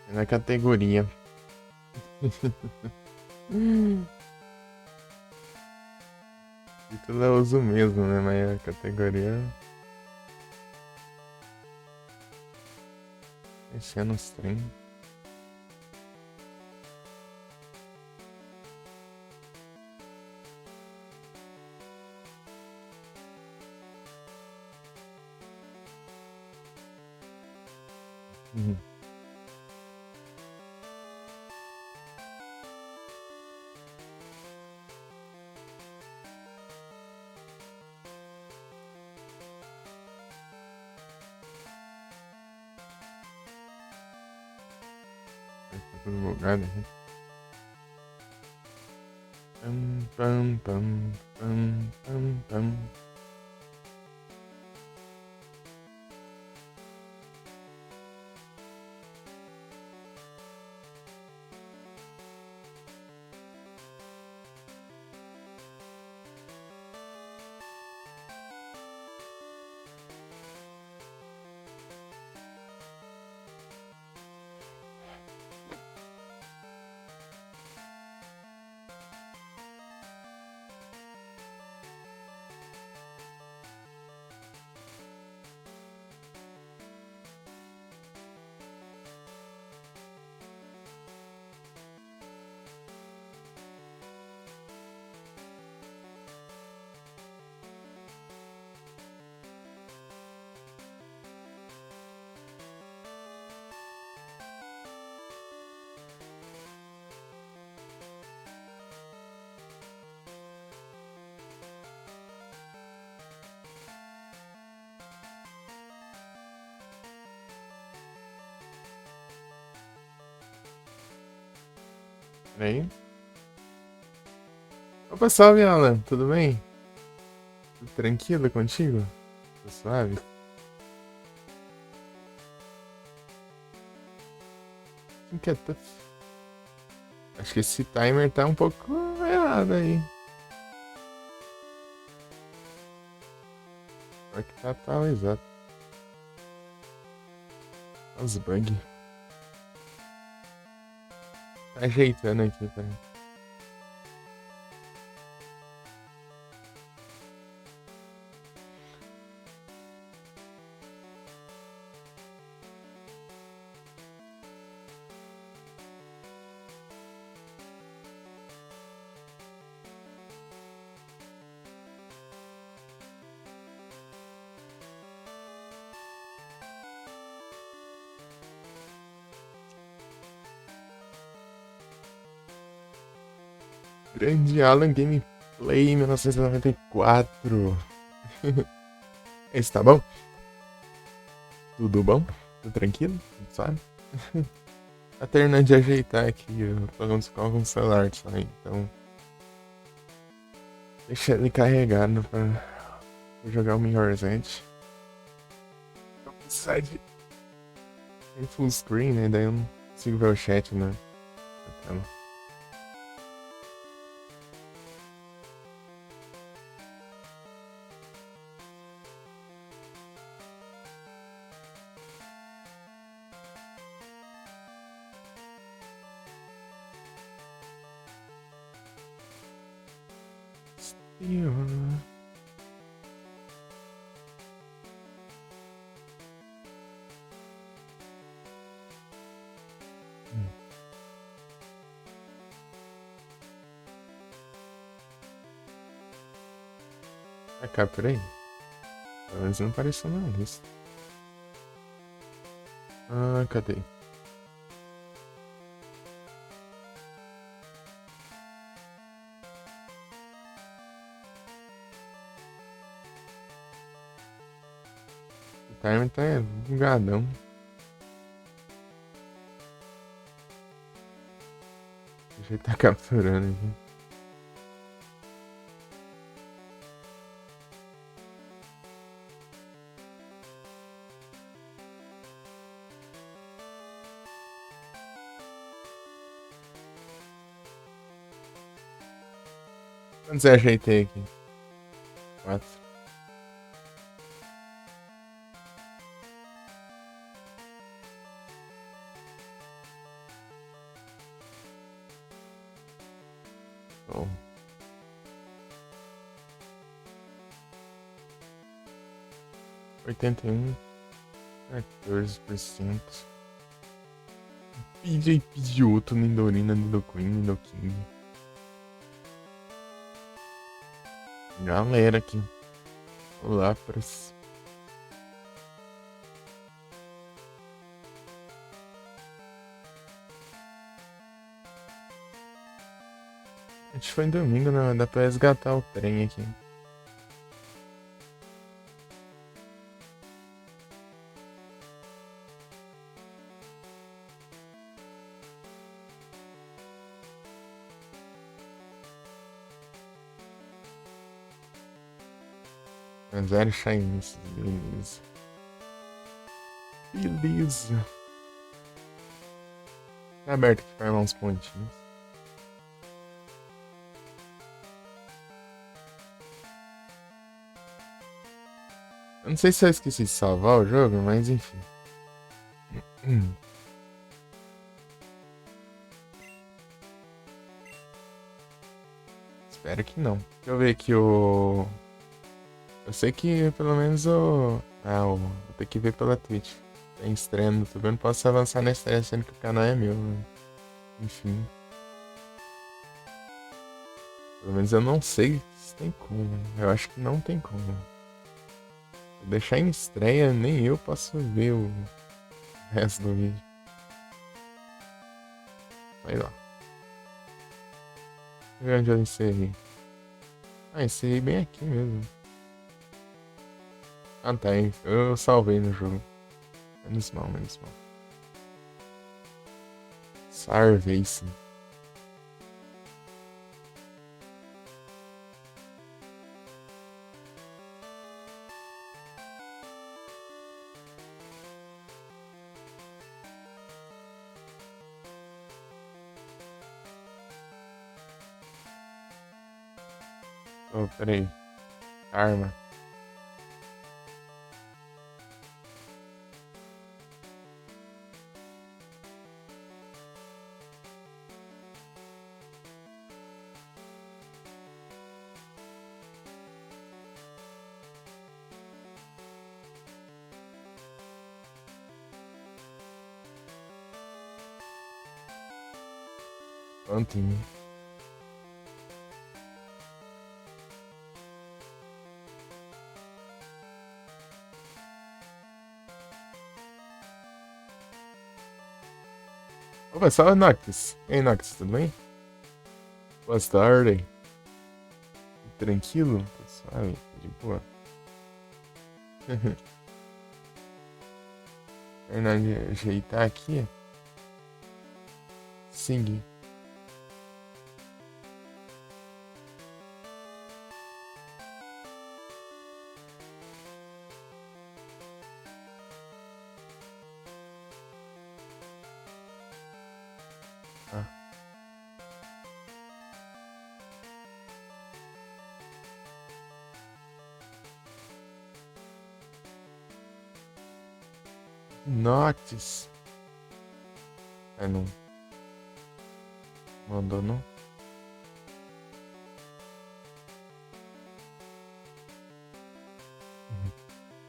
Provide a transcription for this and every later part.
Na categoria. Título eu uso mesmo, né? Mas a categoria. Mexendo nos trem. Uhum. Vai pra todo lugar, né? Pam, pam, pam, pam, pam, pam. Peraí. Opa, salve, Alan. Tudo bem? Tudo tranquilo contigo? Tudo suave? Inquieto. Acho que esse timer tá um pouco errado aí. Só que tá exato. Os bugs. Tá ajeitando aqui, tá? Grande Alan Gameplay 1994. Esse tá bom? Tudo bom? Tudo tranquilo? Tudo suave? Tá terminando de ajeitar aqui. Eu tô com o celular só, então. Deixa ele carregado pra jogar o Mirror's Edge. Vou precisar de em full screen, né? Daí eu não consigo ver o chat na tela. Ah, capturei? Pelo menos não apareceu na lista. Ah, cadê? O timer tá bugadão. Deixa ele tá capturando aqui. Quantos eu ajeitei aqui? 4. 81, 14%. PJ Pidgeotto, Nidorina, Nidoqueen, Nidoking. Galera aqui. Olá, pras. A gente foi em domingo, né? Dá pra resgatar o trem aqui. Zero shinies, beleza. Beleza. Tá aberto aqui pra armar uns pontinhos. Eu não sei se eu esqueci de salvar o jogo, mas enfim. Espero que não. Deixa eu ver aqui o. Eu sei que pelo menos o. Vou ter que ver pela Twitch. Tem estreia no YouTube, eu não posso avançar na estreia sendo que o canal é meu, né? Enfim. Pelo menos eu não sei se tem como. Eu acho que não tem como. Se eu deixar em estreia, nem eu posso ver o resto do vídeo. Vai lá. Deixa eu ver onde eu encerrei. Encerrei bem aqui mesmo. Ah, tá. Eu salvei no jogo. Menos mal, menos mal. Salvei sim. Oh, peraí. Arma. Ontem. Opa, salve, Nox. E aí, Nox, tudo bem? Boa tarde. Tranquilo? Suave, de boa. Fernando, ajeitar aqui. Sim. Ah. Notes. Ah, não. Mandou, não?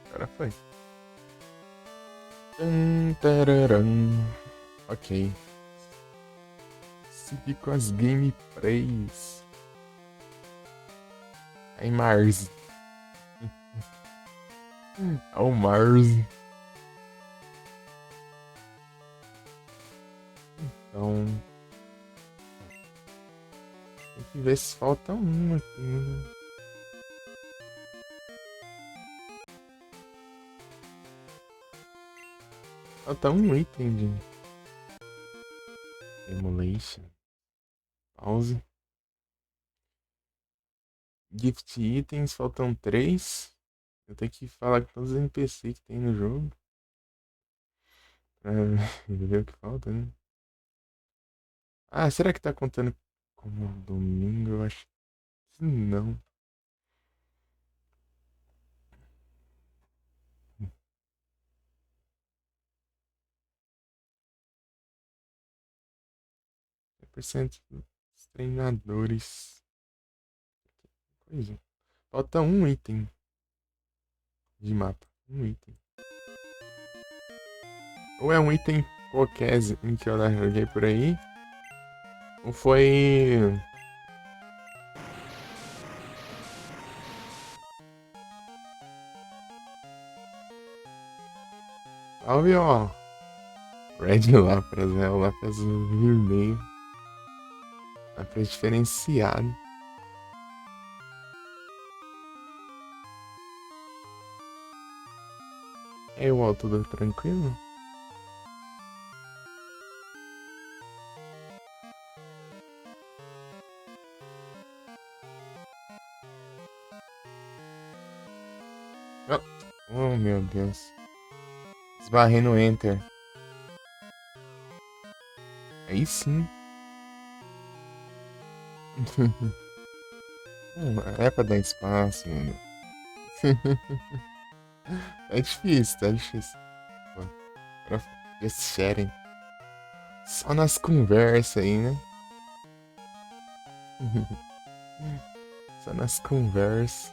Agora foi. Tararam. Ok. Seguir com as gameplays. Aí, Mars. Ao Mars. Então. Tem que ver se falta um aqui, né? Falta um item de Emulation. Pause. Gift itens, faltam 3. Eu tenho que falar com todos os NPC que tem no jogo. Pra ver o que falta, né? Ah, será que tá contando como domingo? Eu acho que não. É % dos treinadores. Coisa. Falta um item de mapa. Um item. Ou é um item qualquer que eu larguei por aí. Ou foi... Salve, ó. Red Lapras, né? O Lapras vermelho. Lapras diferenciado. E aí, Wall, tudo tranquilo? Oh, oh, meu Deus. Esbarrei no Enter. Aí sim. É pra dar espaço, mano. É difícil, tá difícil. Pô, agora just chatting. Só nas conversas aí, né? Só nas conversas.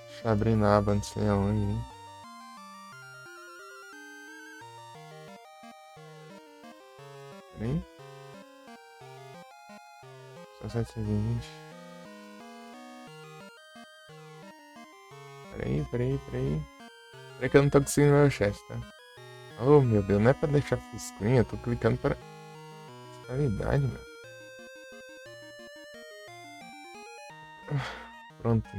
Deixa eu abrir na aba, não sei aonde, hein? Peraí. Só 720. Peraí. Peraí que eu não tô conseguindo ver o chat, tá? Oh, meu Deus, não é pra deixar full screen, eu tô clicando para qualidade, meu. Pronto.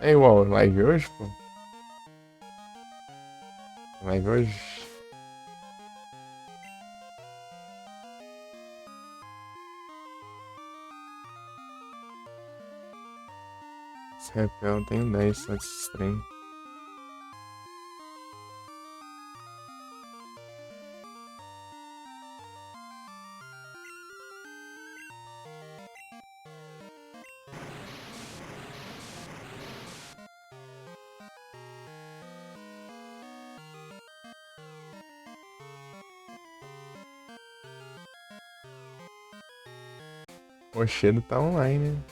É igual, live hoje, pô? Live hoje? Esse repel tem 10 só desse trem. O Chedo tá online, né?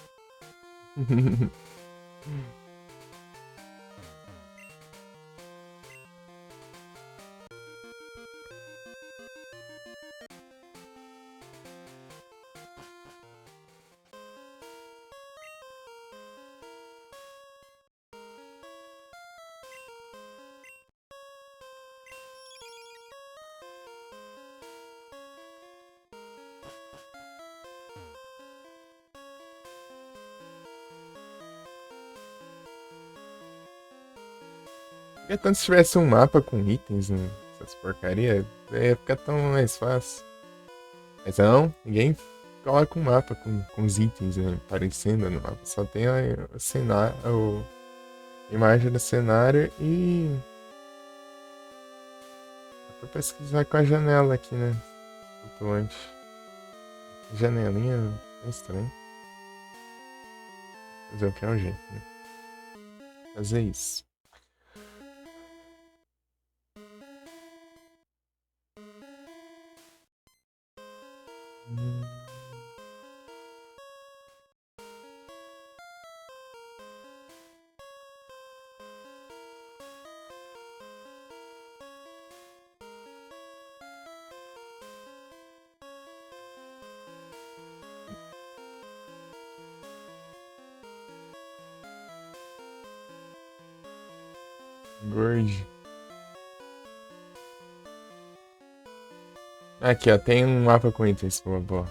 Porque tanto se tivesse um mapa com itens, né? Essas porcaria, ia ficar tão mais fácil. Mas não, ninguém coloca um mapa com os itens, né, aparecendo no mapa. Só tem a cenário, a imagem do cenário e. Dá pra pesquisar com a janela aqui, né? Flutuante. Janelinha é estranho. Fazer o que é o jeito, né? Fazer isso. Hum. Gorge. Aqui, ó, tem um mapa com itens, boa.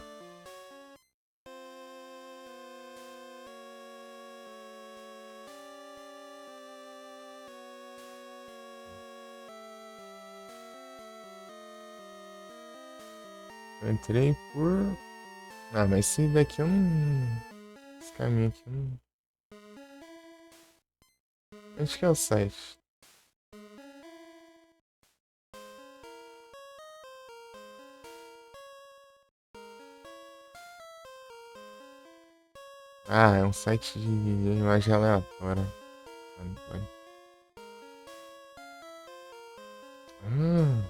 Eu entrei por. Ah, mas esse daqui eu não. Esse caminho aqui eu não. Onde que é o site? Ah, é um site de imagem aleatória. Hum,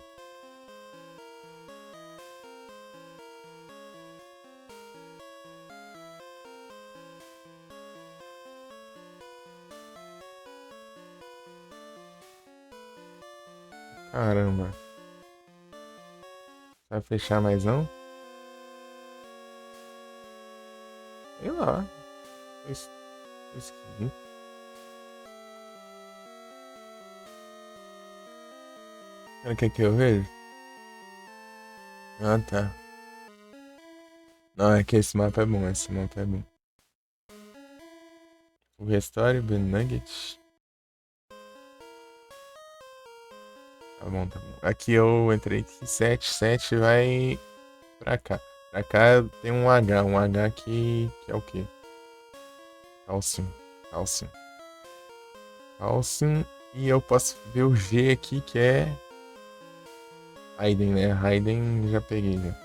caramba. Vai fechar mais não? Sei lá. Es- Esquisito. Olha o que que eu vejo? Ah, tá. Não, é que esse mapa é bom, esse mapa é bom. O Restore, o Nugget. Tá bom, tá bom. Aqui eu entrei aqui, 7 vai pra cá. Pra cá tem um H que é o quê? Calcium. Calcium. Calcium. E eu posso ver o G aqui que é Raiden, né? Raiden já peguei, né?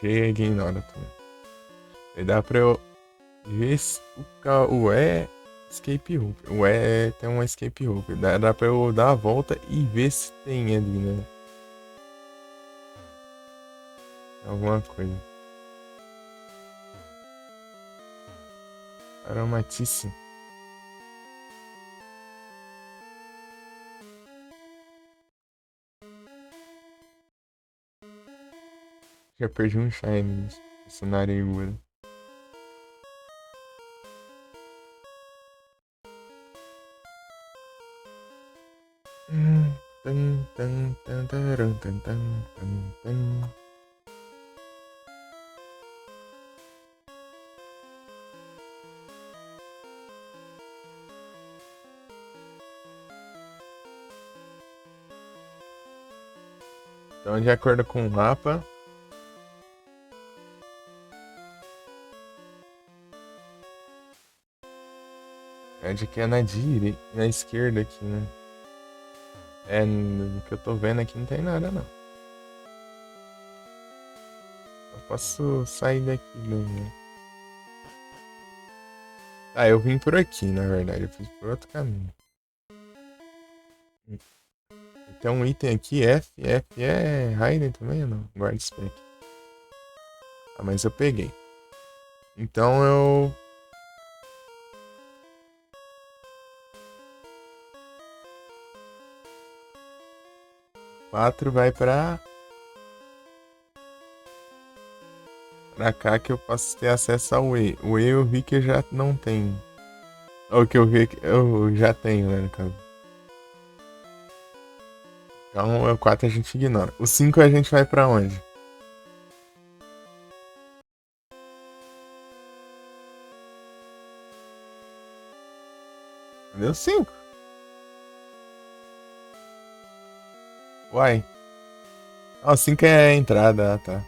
G ignora também. Aí dá pra eu ver se o E escape rope. O E tem uma escape rope. Dá pra eu dar a volta e ver se tem ali, né? Alguma coisa. Aromatice. Já perdi um shine nessa narigura. Tan, tan, tan, taran, tan, tan, tan, tan. Então, de acordo com o mapa, é de que é na direita, na esquerda aqui, né? É, no que eu tô vendo aqui não tem nada, não. Eu posso sair daqui, né? Ah, eu vim por aqui, na verdade. Eu fiz por outro caminho. Tem um item aqui, F. F é Raiden também ou não? Guard Spec. Ah, mas eu peguei. Então eu... 4 vai pra cá que eu posso ter acesso ao E. O E eu vi que eu já não tenho. Ou que eu vi que eu já tenho, né, no caso. Então o 4 a gente ignora. O 5 a gente vai pra onde? Deu 5. Uai. Ah, o 5 é a entrada, ah, tá.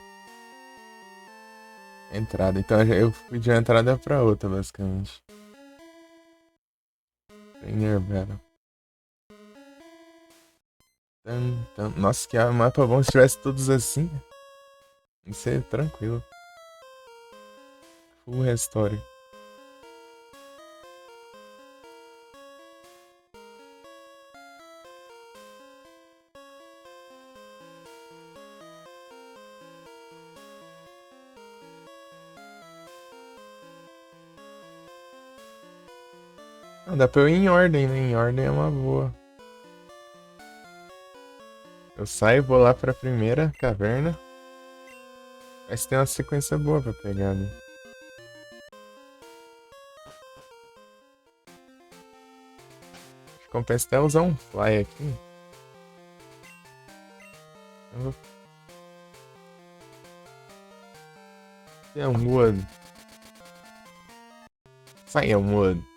Entrada. Então eu fui de uma entrada pra outra, basicamente. Trainer Battle. Nossa, que mapa bom se tivesse todos assim. Isso é tranquilo. Full restore. Ah, dá pra eu ir em ordem, né? Em ordem é uma boa. Eu saio, vou lá pra primeira caverna. Mas tem uma sequência boa pra pegar, né? Acho que compensa até usar um fly aqui. Eu vou ter um wood. Sai, um wood.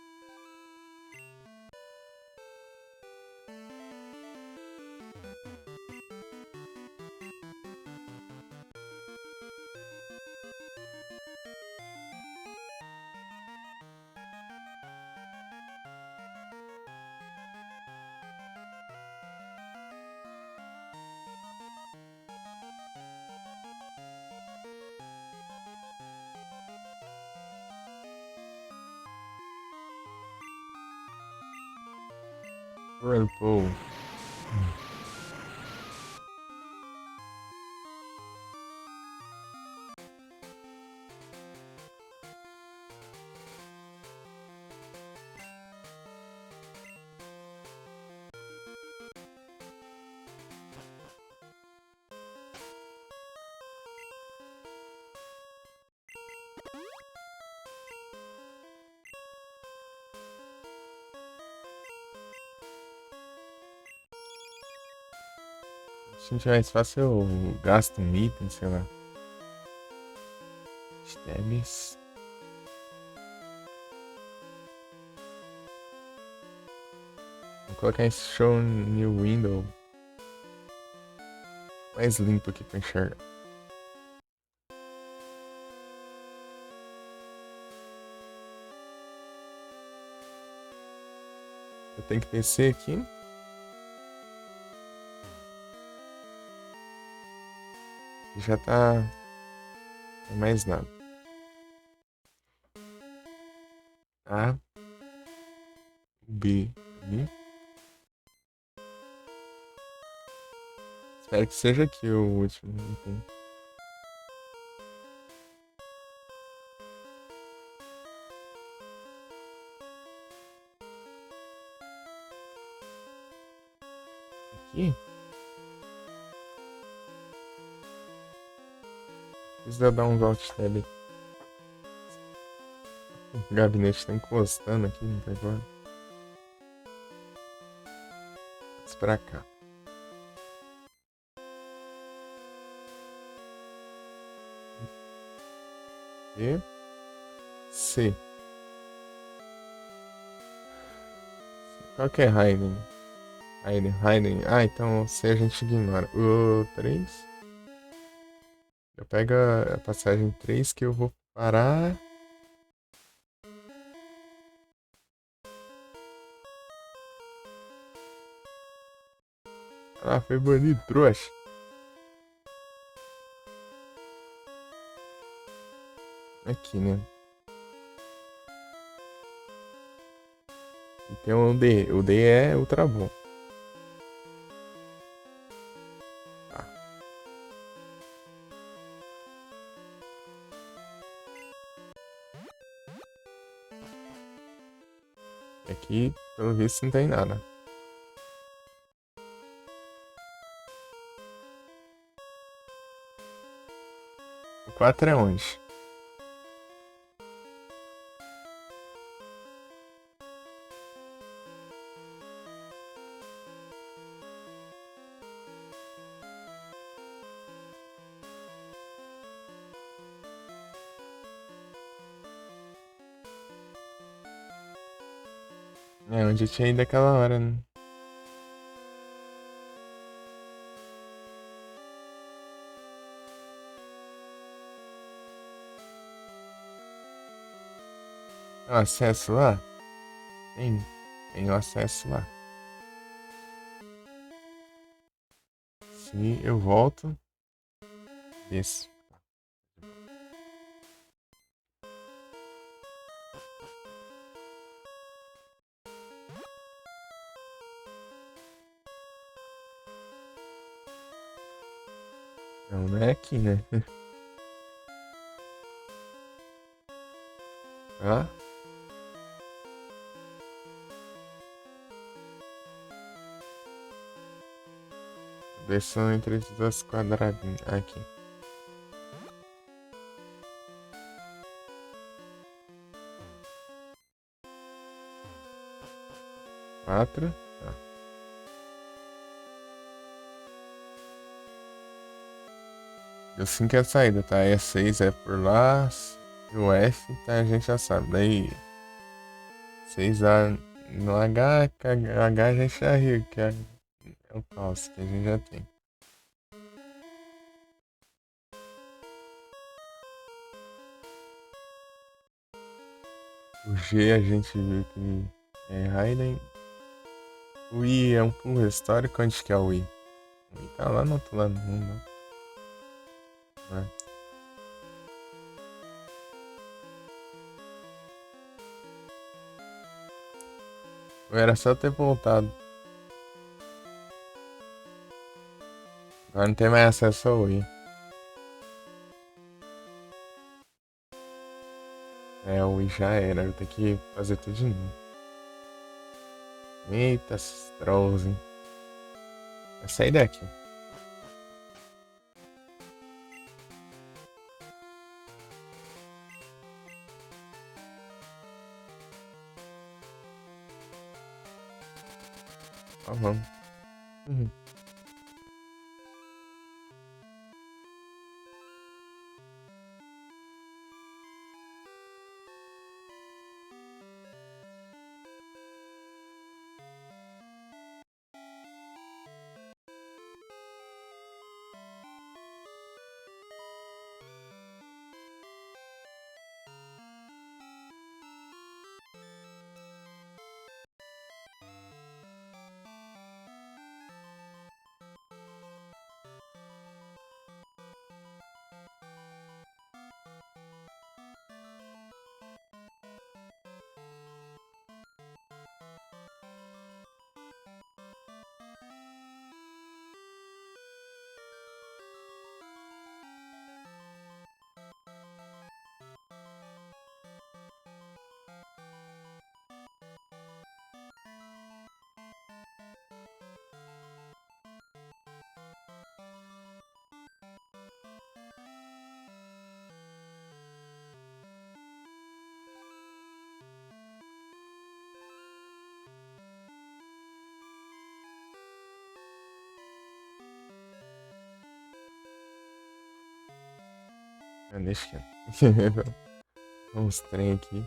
Whirlpool. Se não tiver espaço, eu gasto um item, sei lá. Stabs. Vou colocar esse show new window mais limpo aqui pra enxergar. Eu tenho que descer aqui. Já tá. Não tem mais nada. A. B. B. Espero que seja aqui o último. Então. Aqui. Precisa dar um alt tab. O gabinete tá encostando aqui no agora. Vamos pra cá. E. C. Qual que é Raiden? Raiden. Ah, então C a gente ignora. O 3. Eu pego a passagem 3 que eu vou parar. Ah, foi banido, trouxa. Aqui, né? E tem um D. O D é ultra bom. Tá. Aqui, pelo visto, não tem nada. O 4 é onde? É onde eu tinha ido aquela hora, né? Tem o acesso lá? Tem o acesso lá. Se eu volto, desço. Não, não é aqui, né? Ah, versão entre esses dois quadradinhos. Aqui. Quatro. Tá. Eu sim que é a saída, tá? E6 é por lá. E o F, tá? A gente já sabe. Daí 6A no H, que H a gente já riu, que é o caos que a gente já tem. O G a gente viu que é Raiden. O I é um pulo histórico. Onde que é o I? O I tá lá no outro lado do mundo, né? Ou era só ter voltado. Agora não tem mais acesso ao Wii. É, o Wii já era. Eu tenho que fazer tudo de novo. Eita, esses trolls, hein? Vai sair daqui. Ó, vamos. Uhum. Deixa quieto. Uns trem aqui.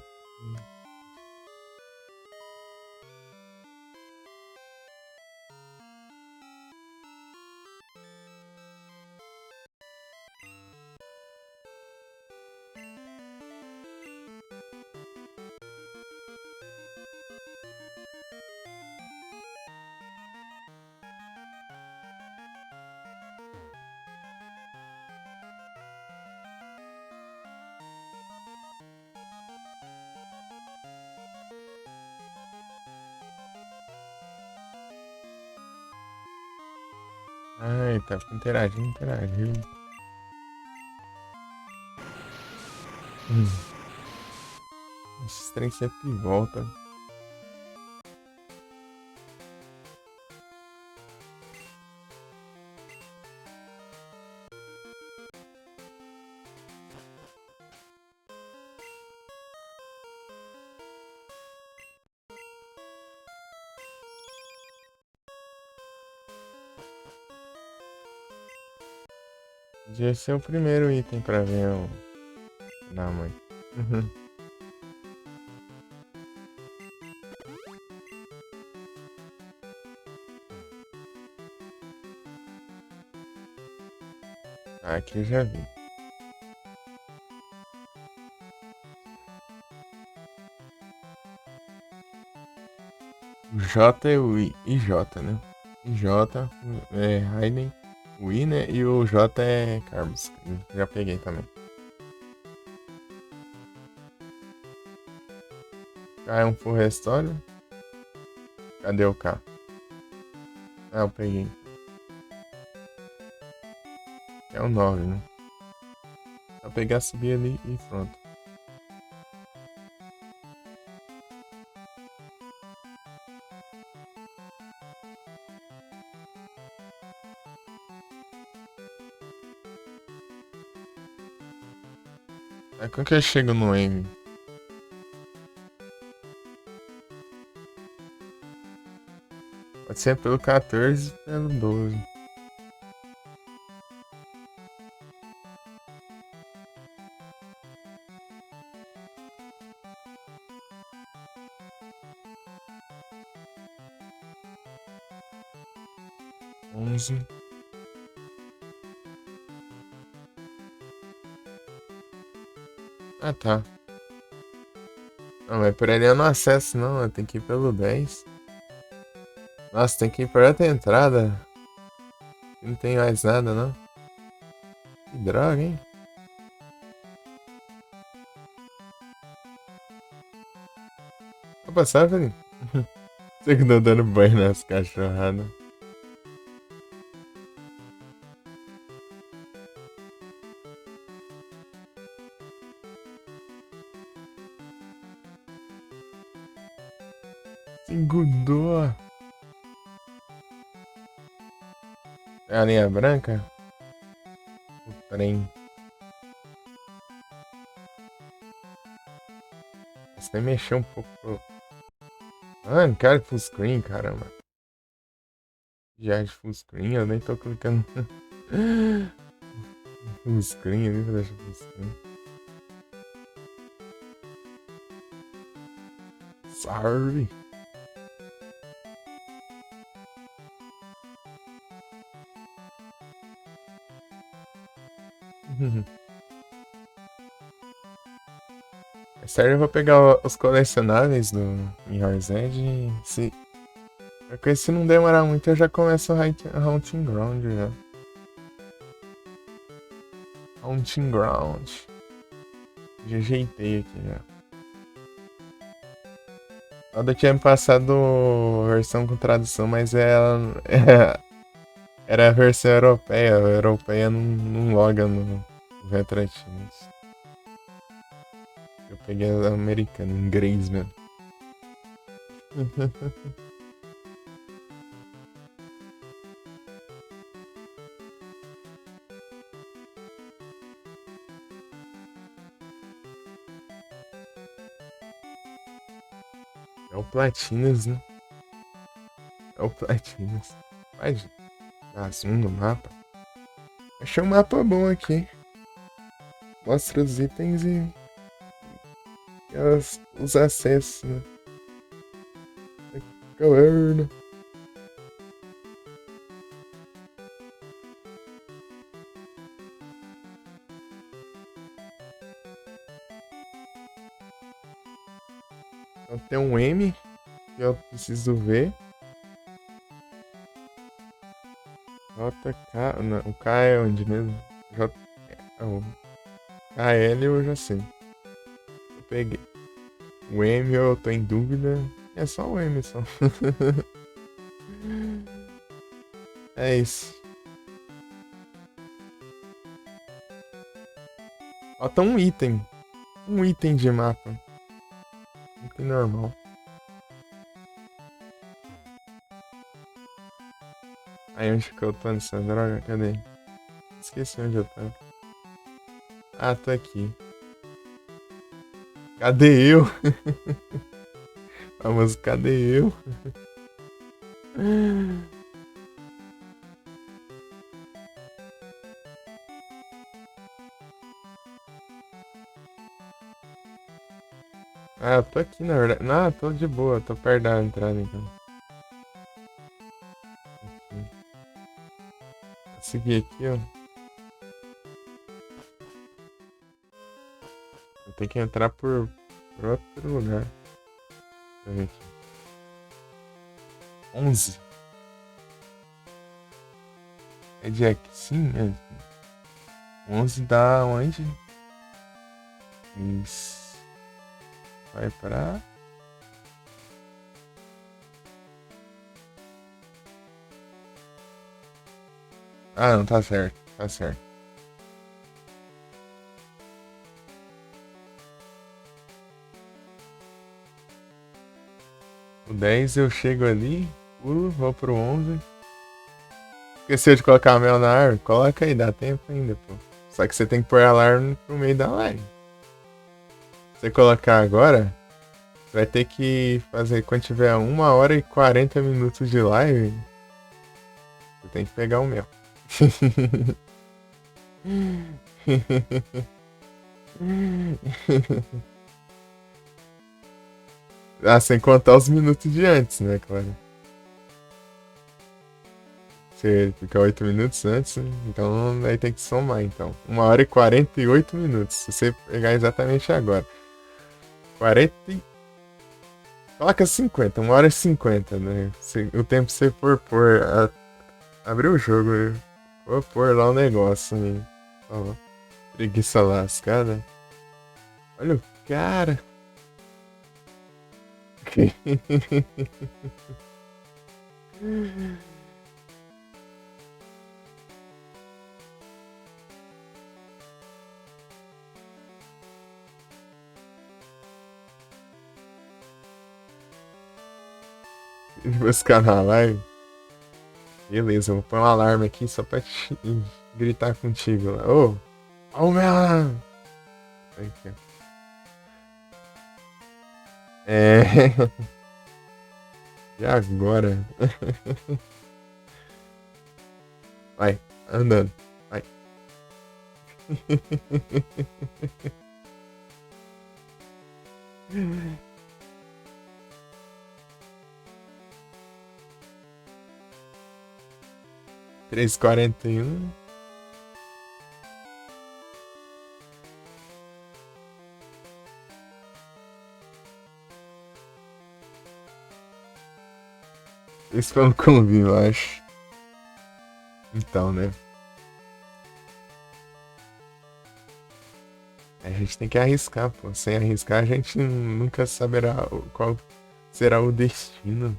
Ai, tá interagiu. Hum, Esses trem sempre voltam. Podia ser o primeiro item pra ver o. Não, mãe. Uhum. Aqui eu já vi. O J é o IJ, né? IJ é Raiden, o I, né? E o J é Carlos. Já peguei também. K é um full restore. Cadê o K? Ah, eu peguei. É o 9, né? Só pegar, subir ali e pronto. Aí quando que eu chego no M? Pode ser pelo 14 e pelo 12. 11. Ah, tá. Não, mas por ali eu não acesso, não. Eu tenho que ir pelo 10. Nossa, tem que ir por outra entrada. Não tem mais nada, não. Que droga, hein? Vou passar, velho. Você que tá dando banho nas cachorradas. Engudou. É a linha branca? O trem. Você nem mexeu um pouco. Ah, cara, full screen, caramba. Já de full screen, eu nem tô clicando. Full screen ali pra deixar full screen. Sorry. É sério, eu vou pegar os colecionáveis do Mirror's Edge e se não demorar muito eu já começo o Haunting Ground já. Haunting Ground. Já ajeitei aqui já. Eu tinha me passado a versão com tradução, mas era a versão europeia. A europeia não loga no Retroatinos. Eu peguei a americana, em inglês mesmo. É o Platinas, né? É o Platinas. Pode dar zoom no mapa. Achei um mapa bom aqui. Mostra os itens e os acessos, né? Caverna. Então tem um M que eu preciso ver. JK. Não, o K é onde mesmo? J. O KL eu já sei. Eu peguei. O M eu tô em dúvida. É só o M só. É isso. Falta um item. Um item de mapa. Item normal. Aí onde que eu tô nessa droga? Cadê? Esqueci onde eu tava. Ah, tô aqui. Cadê eu? Vamos, cadê eu? Ah, eu tô aqui na verdade. Não, tô de boa, tô perto da entrada então. Aqui. Vou seguir aqui, ó. Eu tenho que entrar por outro lugar. Deixa eu ver aqui. 11. É de aqui? Sim, é. 11 dá onde? Isso. Vai pra... Ah, não, tá certo. Tá certo. O 10 eu chego ali, pulo, vou pro 11. Esqueceu de colocar mel na árvore? Coloca aí, dá tempo ainda, pô. Só que você tem que pôr alarme pro meio da live. Se você colocar agora, você vai ter que fazer quando tiver 1h40 de live. Você tem que pegar o mel. Ah, sem contar os minutos de antes, né, claro. Você fica 8 minutos antes, né? Então aí tem que somar, então. 1h48. Se você pegar exatamente agora. 40 e... Coloca 50, 1h50, né? O tempo que você for pôr... Abrir o jogo, eu vou pôr lá o negócio, né? Ó, preguiça lascada. Olha o cara. Buscar na live. Beleza, eu vou pôr um alarme aqui só pra gritar contigo lá. Ô, ó o meu alarme. Aqui, ó. É. E agora? Vai, andando. Vai. Três quarenta e um. Esse foi um convívio, eu acho. Então, né? A gente tem que arriscar, pô. Sem arriscar, a gente nunca saberá qual será o destino.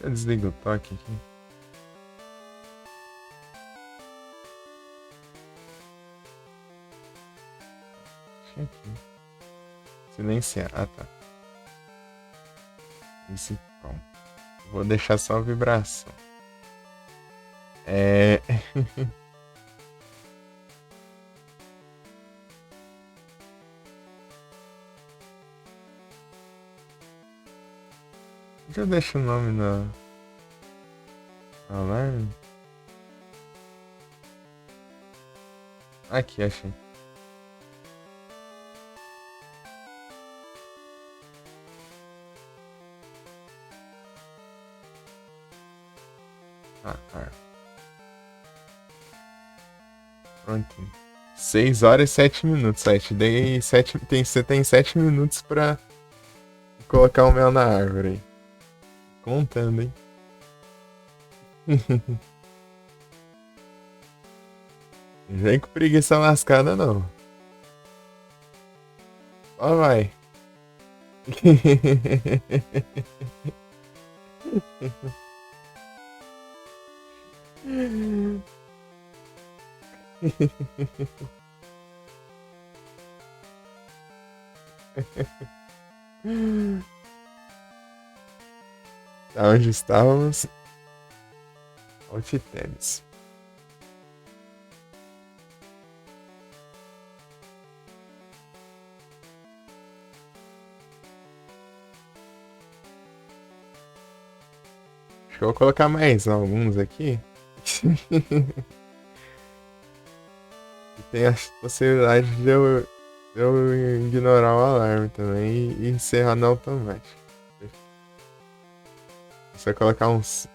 Eu desligo o toque aqui. Deixa aqui. Silenciar. Ah, tá. Esse pão. Vou deixar só a vibração. É. Já deixa o nome na alarme. Aqui, achei. Ah. Pronto. 6 horas e 7 minutos, 7. Dei 7. Você tem 7 minutos pra colocar o mel na árvore aí. Contando, hein? Vem com preguiça lascada, não. Ó, vai. Da onde estávamos? Altiteres. Acho que eu vou colocar mais alguns aqui. E tem a possibilidade de eu ignorar o alarme também e encerrar no automático. Se eu colocar uns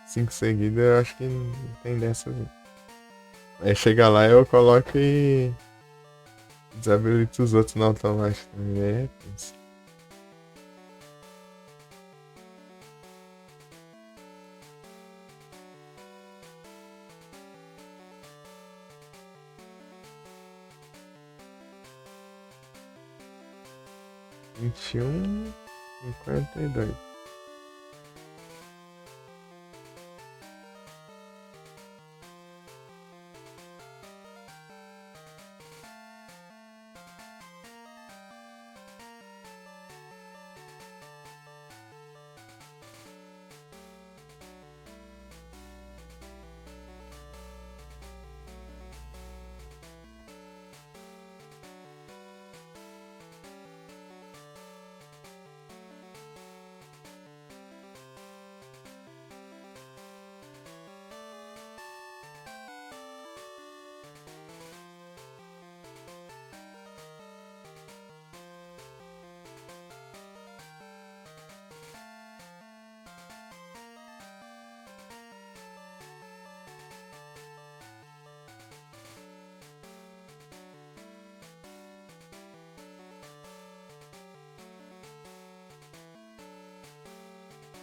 5 seguidos, eu acho que não tem dessa. Não. Aí chega lá, eu coloco e desabilito os outros no automático também. É, pensa. Vinte e um, 52.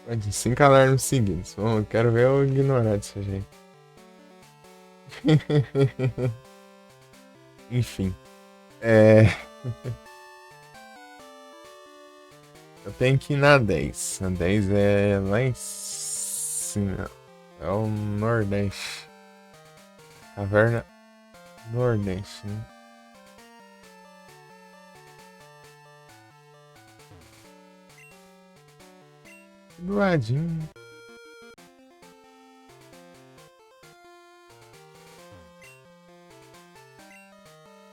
Pode 5 alarmes seguidos. Bom, eu quero ver eu ignorar desse jeito. Enfim. Eu tenho que ir na 10. A 10 é lá em cima. É o Nordeste. Caverna Nordeste, né? Do ladinho.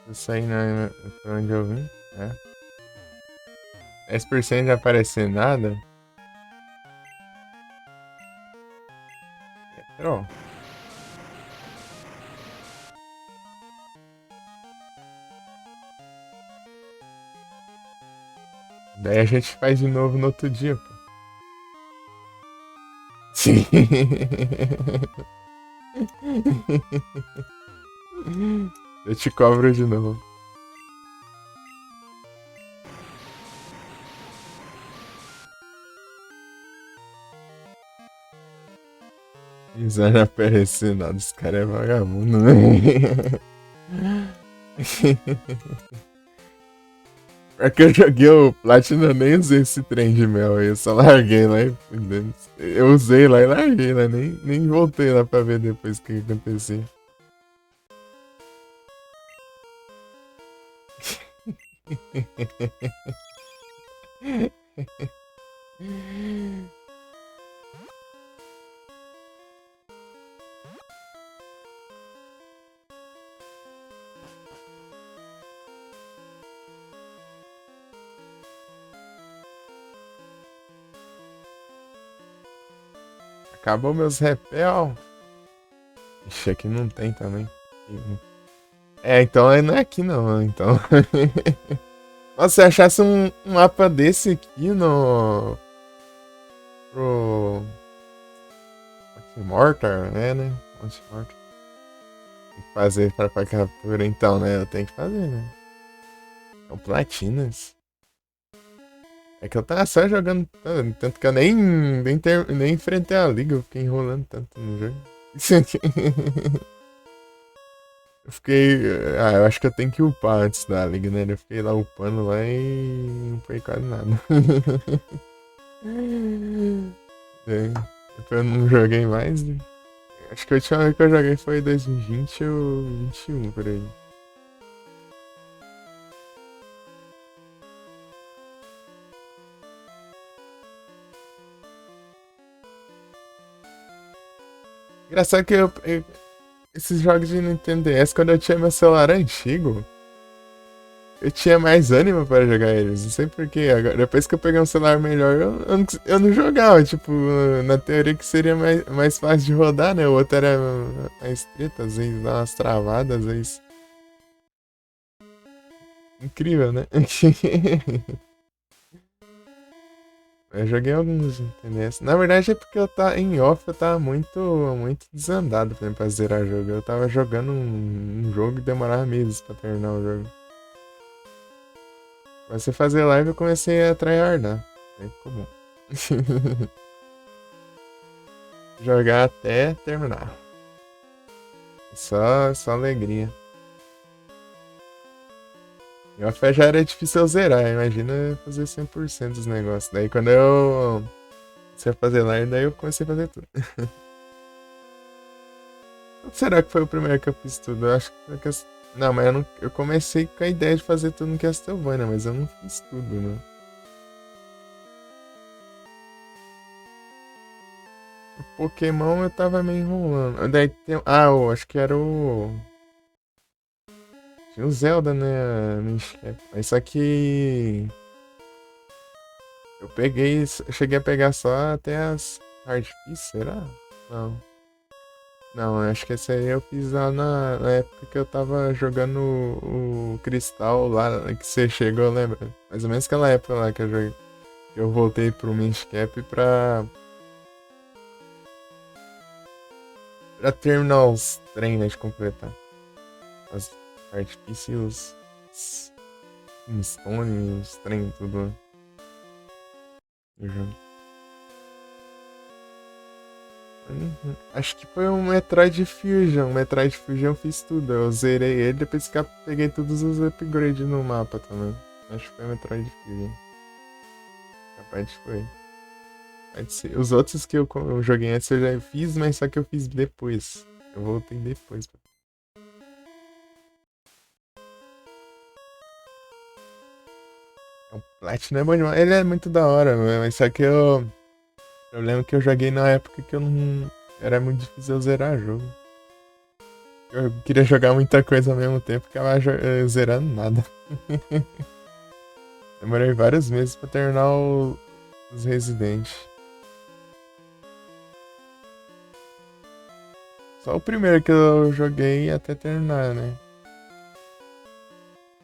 Vou sair pra onde eu vim. É. 10% de aparecer nada. Pronto. Daí a gente faz de novo no outro dia, pô. Sim. Eu te cobro de novo. Isa não aparecer nada, esse cara é vagabundo, né? Pra que eu joguei o Platinum, eu nem usei esse trem de mel aí, eu só larguei lá e fui dentro. Eu usei lá e larguei lá, nem voltei lá pra ver depois o que acontecia. Acabou meus repel. Ixi, aqui não tem também. É, então não é aqui não, então. Nossa, se achasse um mapa desse aqui no. Pro. Mortar, né? Mortar. Tem que fazer pra captura, então, né? Eu tenho que fazer, né? São platinas. É que eu tava só jogando tanto que eu nem enfrentei a liga, eu fiquei enrolando tanto no jogo. Eu fiquei. Ah, eu acho que eu tenho que upar antes da liga, né? Eu fiquei lá upando lá e não foi quase nada. É, eu não joguei mais. Acho que a última vez que eu joguei foi 2020 ou 21 por aí. Engraçado que esses jogos de Nintendo DS, quando eu tinha meu celular antigo, eu tinha mais ânimo para jogar eles. Não sei porquê. Agora, depois que eu peguei um celular melhor, eu não jogava. Tipo, na teoria que seria mais fácil de rodar, né? O outro era mais treta, às vezes dá umas travadas, às vezes. Incrível, né? Eu joguei alguns, entendeu? Na verdade é porque em off eu tava muito desandado pra zerar jogo. Eu tava jogando um jogo e demorava meses pra terminar o jogo. Mas você fazer live eu comecei a tryhardar. Aí ficou bom. Jogar até terminar. Só alegria. Em off já era difícil eu zerar, imagina fazer 100% dos negócios. Daí quando eu comecei a fazer live, daí eu comecei a fazer tudo. Será que foi o primeiro que eu fiz tudo? Eu acho que foi não, mas eu comecei com a ideia de fazer tudo no Castlevania, mas eu não fiz tudo, né? O Pokémon eu tava meio enrolando. Daí tem. Ah, eu acho que era o. Tinha o Zelda, né? No Escape. Mas só que. Eu peguei. Eu cheguei a pegar só até as Hard Piece, será? Não. Não, acho que esse aí eu fiz lá na época que eu tava jogando o Cristal lá, que você chegou, lembra? Mais ou menos aquela época lá que eu joguei. Que eu voltei pro Minscap pra terminar os treinos de completar. As artifícios, os Stone, os treinos, tudo do jogo. Acho que foi um Metroid Fusion. Metroid Fusion eu fiz tudo. Eu zerei ele, depois que eu peguei todos os upgrades no mapa também. Acho que foi Metroid Fusion. Capaz que foi. Pode ser. Os outros que eu joguei antes eu já fiz, mas só que eu fiz depois. Eu voltei depois. O Platinum é bom demais. Ele é muito da hora, mas só que eu. Eu lembro que eu joguei na época que eu não. Era muito difícil eu zerar o jogo. Eu queria jogar muita coisa ao mesmo tempo, ficava zerando nada. Demorei vários meses pra terminar os Resident. Só o primeiro que eu joguei até terminar, né?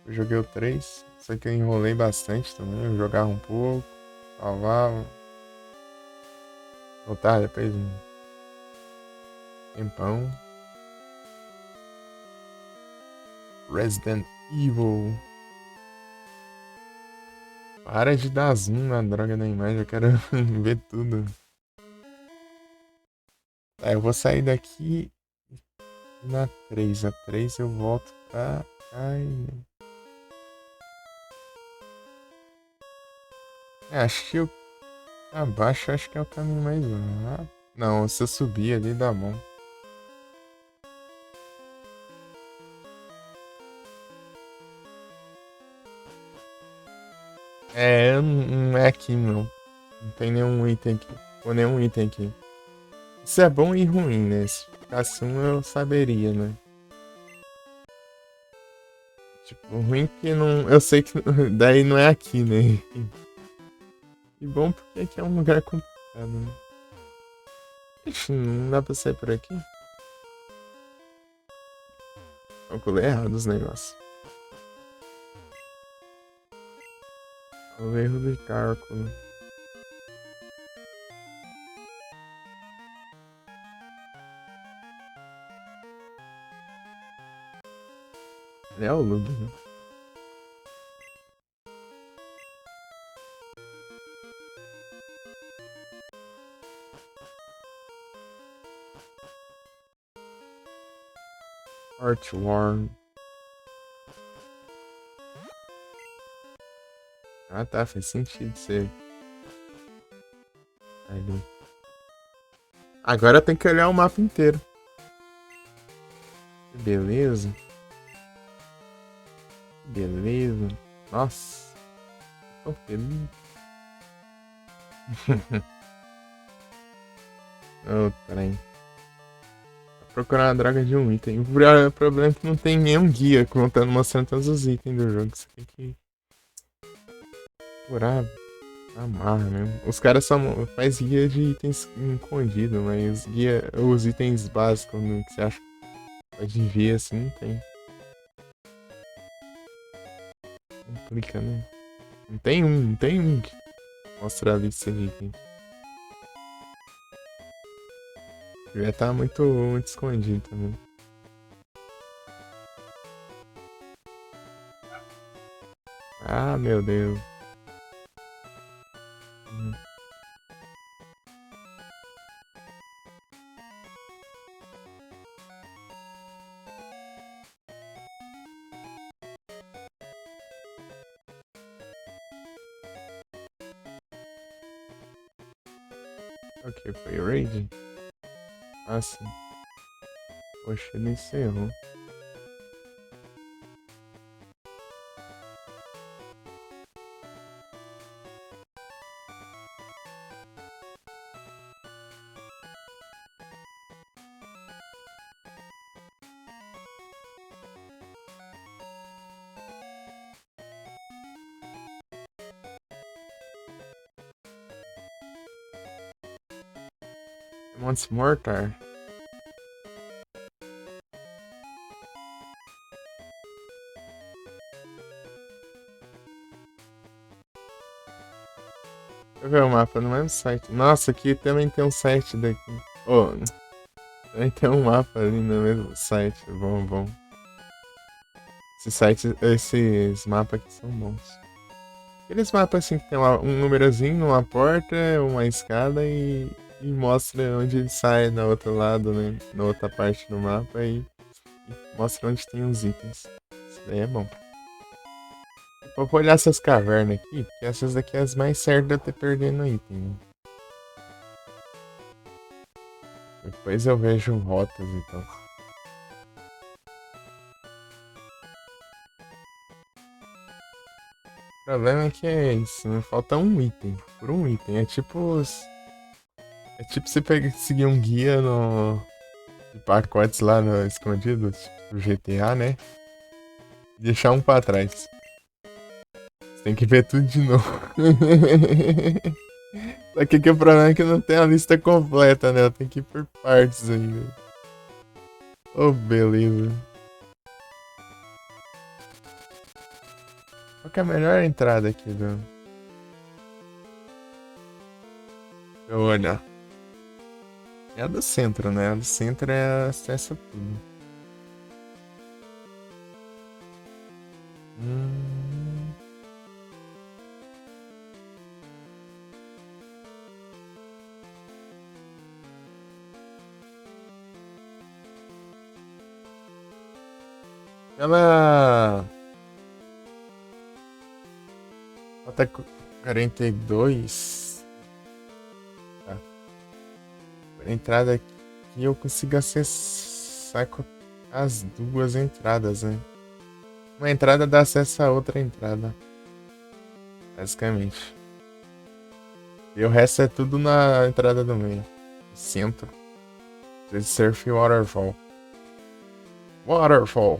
Eu joguei o 3, só que eu enrolei bastante também. Eu jogava um pouco, salvava, voltava depois um tempão. Resident Evil. Para de dar zoom na droga da imagem, eu quero ver tudo. Eu vou sair daqui na 3. A 3 eu volto pra cá e... acho que eu... abaixo acho que é o caminho mais rápido. Não, se eu subir ali dá bom. Não é aqui não. Não tem nenhum item aqui. Ou nenhum item aqui. Isso é bom e ruim, né? Se ficasse um eu saberia, né? Tipo, ruim que não. Eu sei que daí não é aqui, né? E bom porque aqui é um lugar complicado, né? Ixi, não dá pra sair por aqui? Calculei errado os negócios. O erro de cálculo. É o Lube, né? Archworm. Ah tá, faz sentido ser ali. Agora tem que olhar o mapa inteiro. Que beleza. Que beleza. Nossa. Tô feliz. Oh, peraí. Procurar a droga de um item. O problema é que não tem nenhum guia contando, mostrando todos os itens do jogo. Você tem que procurar amarra mesmo. Os caras só fazem guia de itens escondidos, mas os itens básicos que você acha que pode ver assim, não tem. Complica, né? Não tem um que mostra a lista de itens. Devia estar muito escondido também. Ah, meu Deus. Ok, foi raid? Ah, sim. Poxa, ele encerrou. Once Mortar. Deixa eu ver o mapa no mesmo site. Nossa, aqui também tem um site daqui. Oh, também tem um mapa ali no mesmo site. Bom, bom. Esses mapas aqui são bons. Aqueles mapas assim que tem um númerozinho, uma porta, uma escada e e mostra onde ele sai no outro lado, né? Na outra parte do mapa e mostra onde tem os itens. Isso daí é bom. Vou olhar essas cavernas aqui, porque essas daqui é as mais certas de eu ter perdendo item, né? Depois eu vejo rotas e tal. O problema é que é isso, né? Falta um item. Por um item. É tipo. É tipo você seguir um guia no. De pacotes lá no escondido, tipo GTA, né? E deixar um pra trás. Você tem que ver tudo de novo. Só que o problema é que não tem a lista completa, né? Eu tenho que ir por partes ainda. Oh, beleza. Qual que é a melhor entrada aqui do. Deixa eu olhar. É a do centro, né? A do centro é acesso a tudo. Hum... Ela. Falta 42. Tá. Por entrada aqui eu consigo acessar as duas entradas, né? Uma entrada dá acesso a outra entrada. Basicamente. E o resto é tudo na entrada do meio. Centro. Surf Waterfall. Waterfall.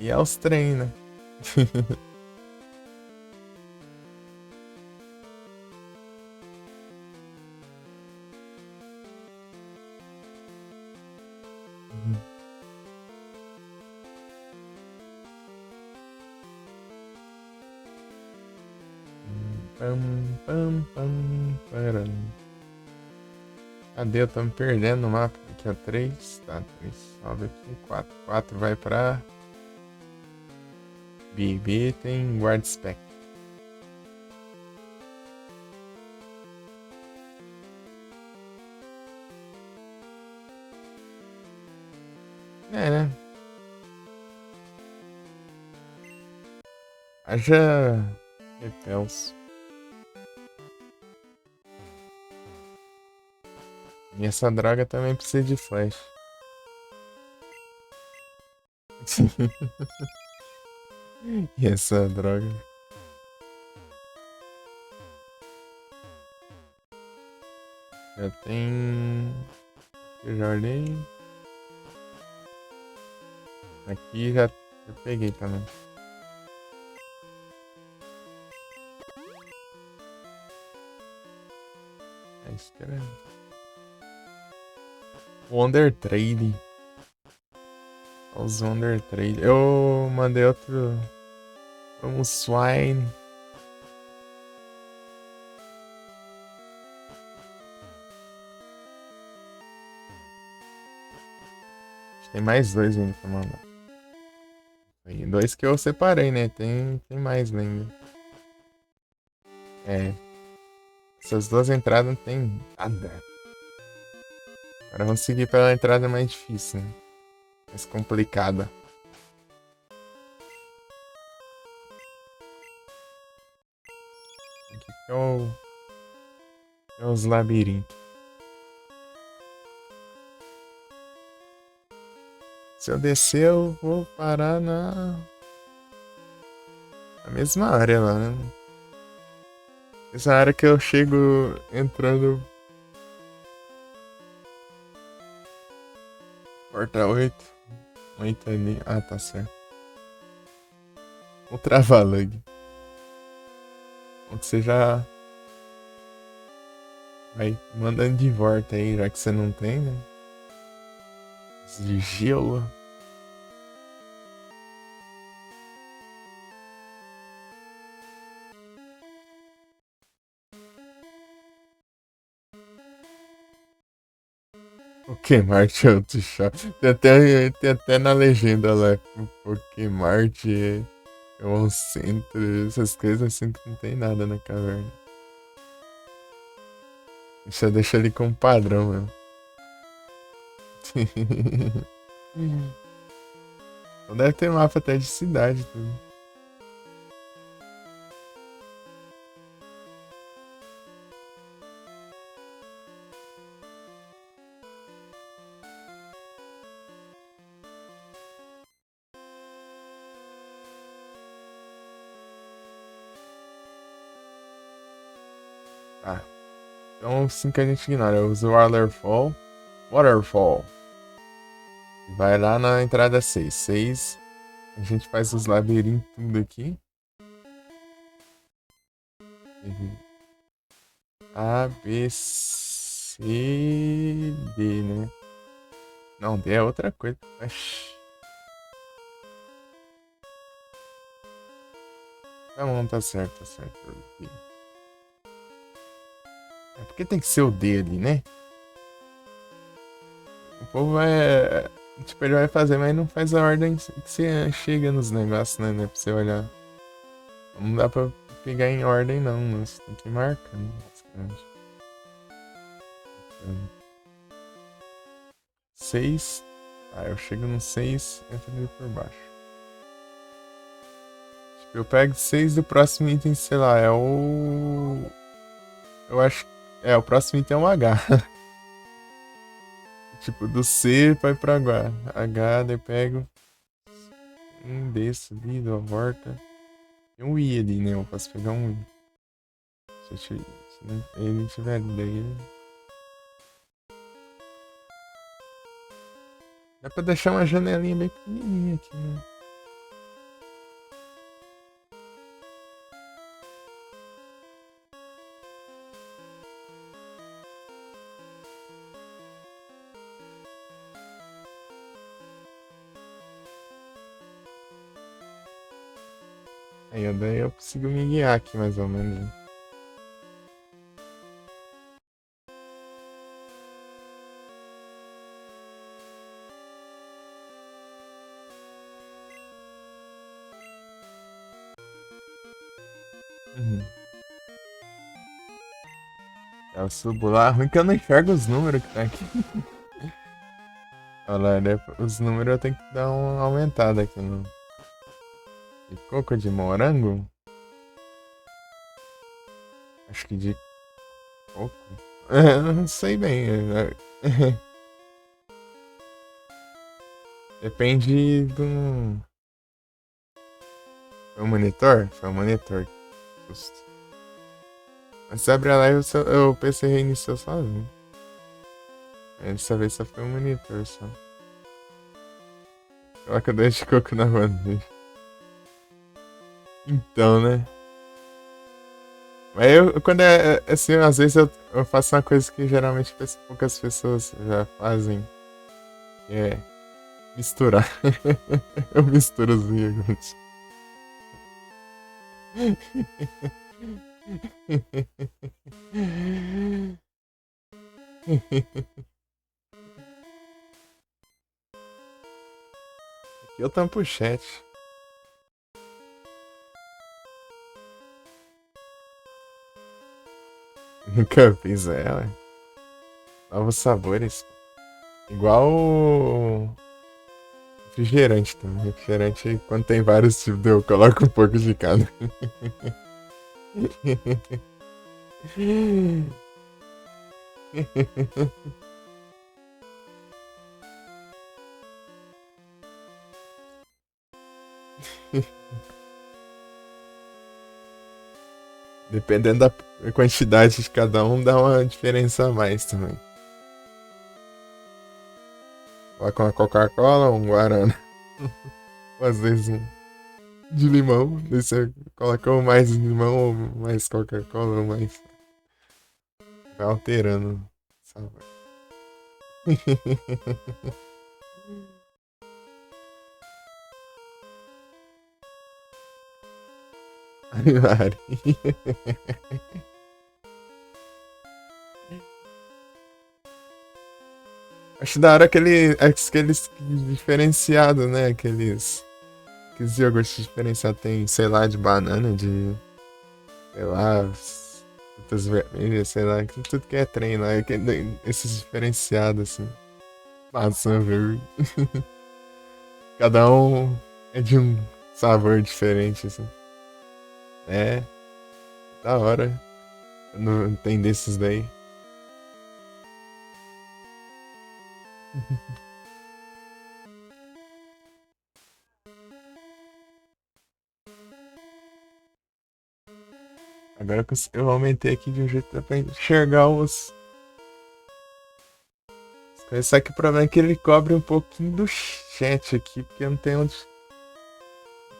E é os trem, né? Pam, pam, pam, param. Cadê? Eu tô me perdendo no mapa. Aqui é 3. Tá, 3. Sobe aqui. 4. 4 vai pra. BB tem guard spec. É, né? Haja repels. E essa droga também precisa de flash. E essa droga. Já tem. Eu já olhei. Aqui já peguei também. É isso que era. Wonder Trade. Os Wonder Trade. Eu mandei outro. Vamos Swine. Tem mais dois ainda pra mandar. Tem dois que eu separei, né? Tem mais ainda. É. Essas duas entradas não tem nada. Agora vamos seguir pela entrada mais difícil, né? Mais complicada. Aqui que é os labirintos. Se eu descer, eu vou parar na mesma área lá, né? Essa área que eu chego entrando. Porta 8. 8 ali. Ah, tá certo. O Travalug. Ou que você já vai mandando de volta aí, já que você não tem, né? De gelo. Pokémart é outro chato. Tem até na legenda lá. O Pokémart é um centro. Essas coisas assim que não tem nada na caverna. Deixa ele com padrão, mano. Então deve ter mapa até de cidade, tudo. Tá. Então, assim que a gente ignora, eu uso o Waterfall. Waterfall. E vai lá na entrada 6. 6. A gente faz os labirintos tudo aqui. A, B, C, D, né? Não, D é outra coisa. Oxi. Não, tá certo, tá certo. É porque tem que ser o D ali, né? O povo vai. Tipo, ele vai fazer, mas não faz a ordem que você chega nos negócios, né? Pra você olhar. Não dá pra pegar em ordem, não. Mas tem que ir marcando, basicamente. 6. Tá, eu chego no 6, entro ali por baixo. Tipo, eu pego 6 do próximo item, sei lá, é o. Eu acho. É, o próximo item é um H. Tipo, do C vai pra H. H, daí eu pego um desse ali, dou a volta. Tem um I ali, né? Eu posso pegar um I. Se ele tiver ali, daí. Dá pra deixar uma janelinha bem pequenininha aqui, né? Aí, daí eu consigo me guiar aqui mais ou menos. Né? Uhum. Eu subo lá, ruim que eu não enxergo os números que tá aqui. Olha lá, né? Os números eu tenho que dar uma aumentada aqui no. De coco de morango? Acho que de coco. Não sei bem. Depende do. Foi o monitor? Foi o monitor. Justo. Mas se abre a live, o PC reiniciou sozinho. Dessa vez só foi o monitor só. Coloca dois de coco na bandeja. Então, né? Mas eu, quando assim, às vezes eu faço uma coisa que geralmente poucas pessoas já fazem. Que é misturar. Eu misturo os iogurtes. Aqui eu tampo o chat. Nunca fiz ela. Novos sabores. Igual o refrigerante também. Refrigerante, quando tem vários tipos, eu coloco um pouco de cada. Dependendo da quantidade de cada um, dá uma diferença a mais também. Coloca uma Coca-Cola, um Guarana. Ou às vezes um de limão. Daí você coloca ou mais limão, ou mais Coca-Cola, ou mais. Vai alterando o sabor. Mari. Acho da hora aqueles diferenciados, né? Aqueles iogurtes diferenciados. Tem, sei lá, de banana, de. Sei lá. Frutas vermelhas, sei lá, tudo que é trem lá, esses diferenciados assim. Maçã verde. Cada um é de um sabor diferente, assim. É, da hora. Não tem desses daí. Agora eu aumentei aqui de um jeito que dá pra enxergar as coisas. Só que o problema é que ele cobre um pouquinho do chat aqui, porque eu não tenho onde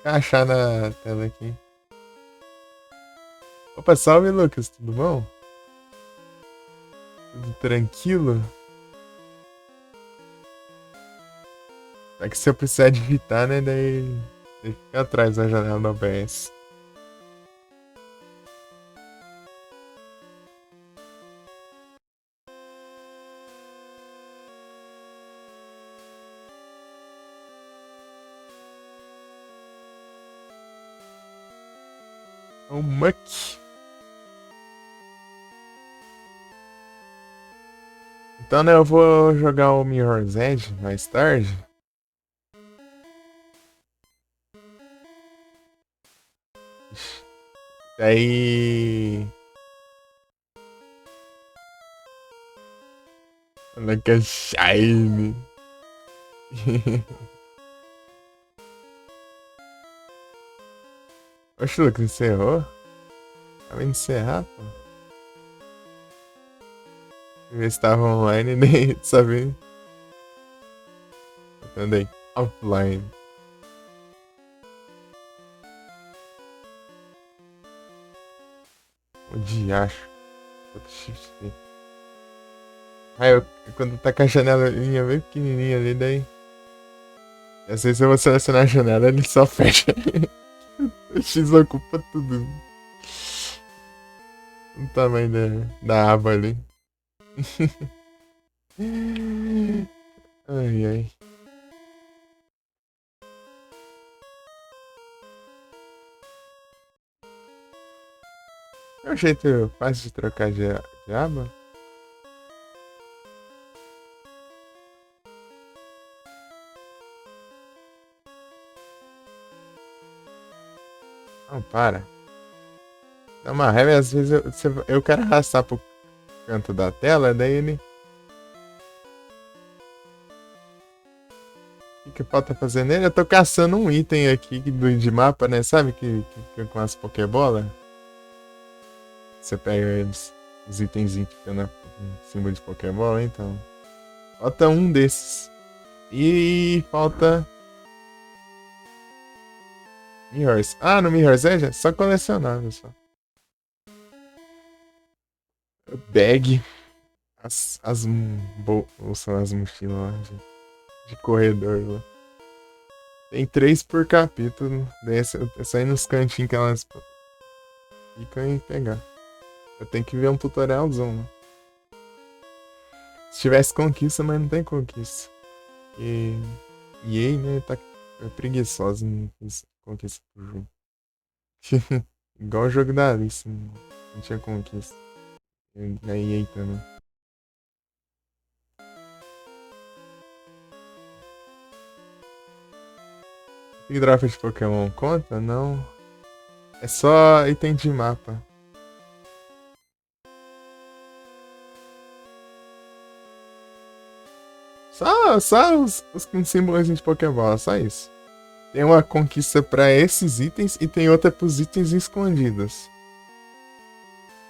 encaixar na tela aqui. Opa, salve Lucas, tudo bom? Tudo tranquilo? É que se eu precisar digitar, né, daí fica atrás da janela do OBS. O Muck. Então, né, eu vou jogar o Mirror's Edge mais tarde. Daí... Olha que shine. Oxe, Lucas, encerrou? Acabei de encerrar, pô. Ver se tava online e nem sabia. Também. Offline. O diacho. Shift D. Quando tá com a janelinha bem pequenininha ali, daí. Às vezes eu vou selecionar a janela ele só fecha. O X ocupa tudo. O tamanho da aba ali. Ai, ai. É um jeito fácil de trocar de aba? Não, para. Dá uma raiva, às vezes eu quero arrastar pro canto da tela, daí ele... O que falta fazer nele? Eu tô caçando um item aqui de mapa, né? Sabe que com as Pokébola? Você pega os itenzinhos que ficam em cima de Pokébola, então. Falta um desses. E falta... Mirrors. Ah, no Mirror's Edge é só colecionável, só. Bag. As bolsas, as mochilas lá de corredor lá. Tem 3 por capítulo. Daí é só ir nos cantinhos que elas ficam e pegar. Eu tenho que ver um tutorialzão, né? Se tivesse conquista, mas não tem conquista. E EA, né, tá preguiçosa em conquista pro jogo. Igual o jogo da Alice, não tinha conquista. E na EA também. E drop de Pokémon conta? Não. É só item de mapa. Só os com símbolos de Pokébola, só isso. Tem uma conquista pra esses itens e tem outra pros itens escondidos.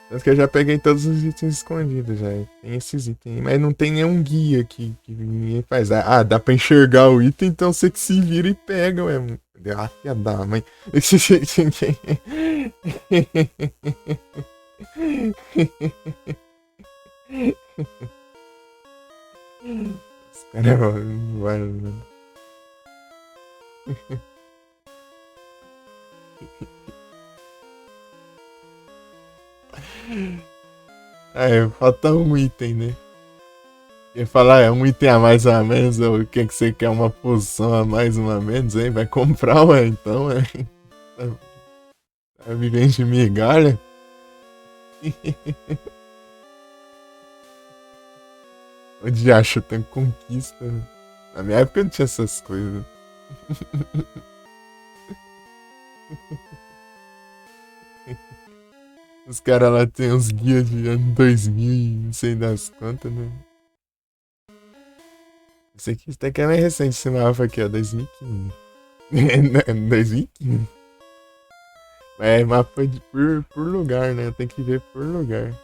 Tanto que eu já peguei todos os itens escondidos já. Tem esses itens, mas não tem nenhum guia que ninguém faz. Ah, dá pra enxergar o item, então você que se vira e pega, ué. Ah, filha da mãe. Os caras mano. É, falta um item, né? Quer falar, é um item a mais ou a menos, ou o que você quer? Uma poção a mais ou a menos, hein? Vai comprar, ué, então, é. Tá vivendo de migalha? Onde acha tem conquista? Na minha época não tinha essas coisas. Os caras lá tem uns guias de ano 2000 e não sei das quantas, né? Isso aqui até que é mais recente esse mapa aqui, ó, 2015. 2015? É mapa por lugar, né? Eu tenho que ver por lugar.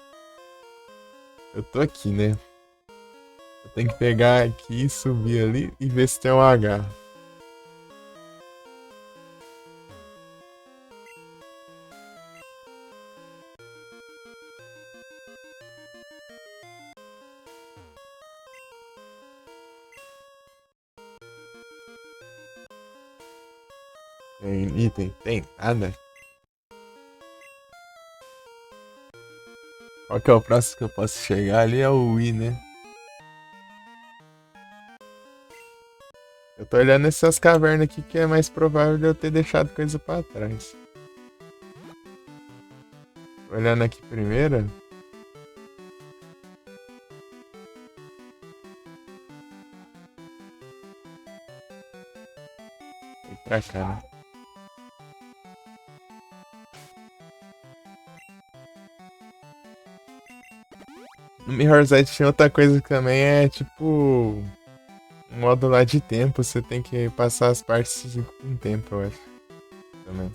Eu tô aqui, né? Eu tenho que pegar aqui, subir ali e ver se tem um H. Tem item? Tem nada. Qual que é o próximo que eu posso chegar ali? É o Wii, né? Eu tô olhando essas cavernas aqui que é mais provável de eu ter deixado coisa pra trás. Olhando aqui primeiro. Vem pra cá, né? No Mirror's Edge tinha outra coisa que também é tipo. Um modo lá de tempo. Você tem que passar as partes com tempo, eu acho. Também.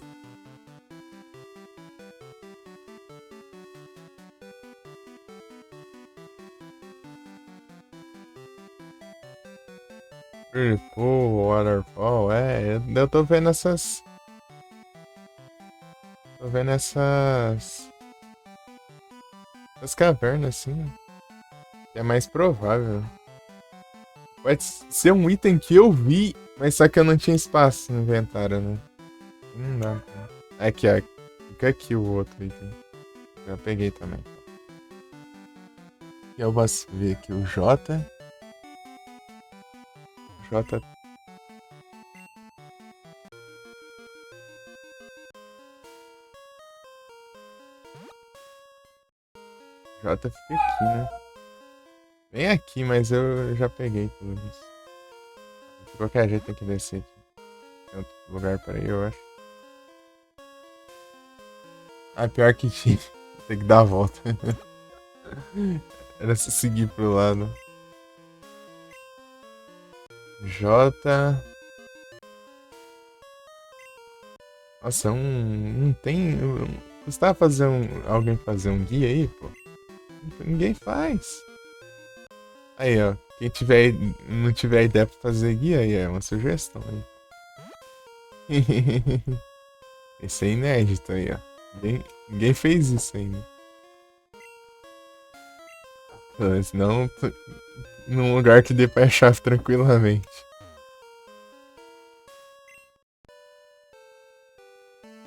Whirlpool, Waterfall, eu tô vendo essas. Tô vendo essas. Essas cavernas assim. É mais provável. Pode ser um item que eu vi, mas só que eu não tinha espaço no inventário, né? Não dá. Aqui, ó. Fica aqui o outro item. Já peguei também. E eu posso ver aqui o J. J. J fica aqui, né? Bem aqui, mas eu já peguei tudo isso. De qualquer jeito tem que descer aqui. Tem outro lugar pra ir, eu acho. Ah, pior que tinha. Tem que dar a volta. Era se seguir pro lado. J. Nossa, não tem. Custava fazer alguém fazer um guia aí, pô? Ninguém faz. Aí, ó. Quem tiver, não tiver ideia pra fazer guia, aí é uma sugestão aí. Esse é inédito aí, ó. Ninguém fez isso ainda. Senão, num lugar que dê pra achar tranquilamente.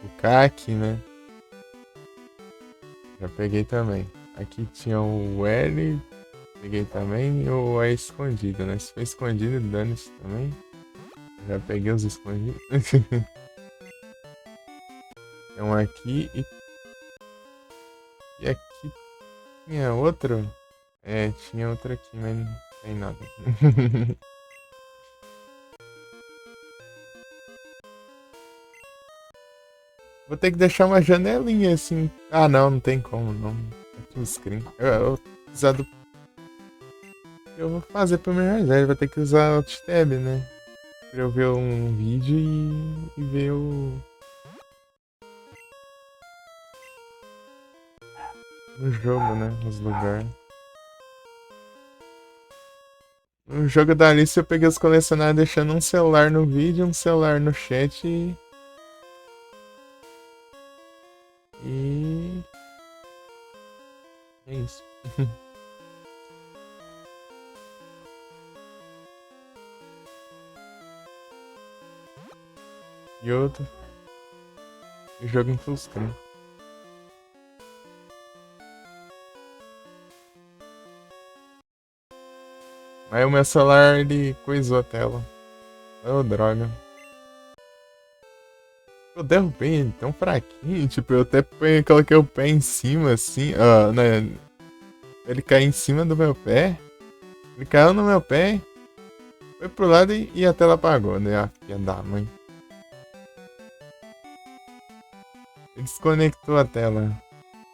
O CAC, né? Já peguei também. Aqui tinha o L, peguei também. E o E escondido, né? Se for escondido, dane-se também. Já peguei os escondidos. Tem um aqui e aqui tinha outro. É, tinha outro aqui, mas não tem nada. Vou ter que deixar uma janelinha assim. Ah, não, não tem como, não. Aqui no screen. Eu vou precisar do. Eu vou fazer pro meu reserva. Vou ter que usar o Alt Tab, né? Pra eu ver um vídeo e ver o jogo, né? Os lugares. No jogo da Alice eu peguei os colecionários deixando um celular no vídeo, um celular no chat e. É isso. E outro. E jogo em full screen. Aí o meu celular ele coisou a tela. Oh, droga. Eu derrubei ele tão fraquinho, tipo, eu até coloquei o pé em cima, assim, ó, né? Ele caiu em cima do meu pé, ele caiu no meu pé, foi pro lado e a tela apagou, né? A filha da mãe. Ele desconectou a tela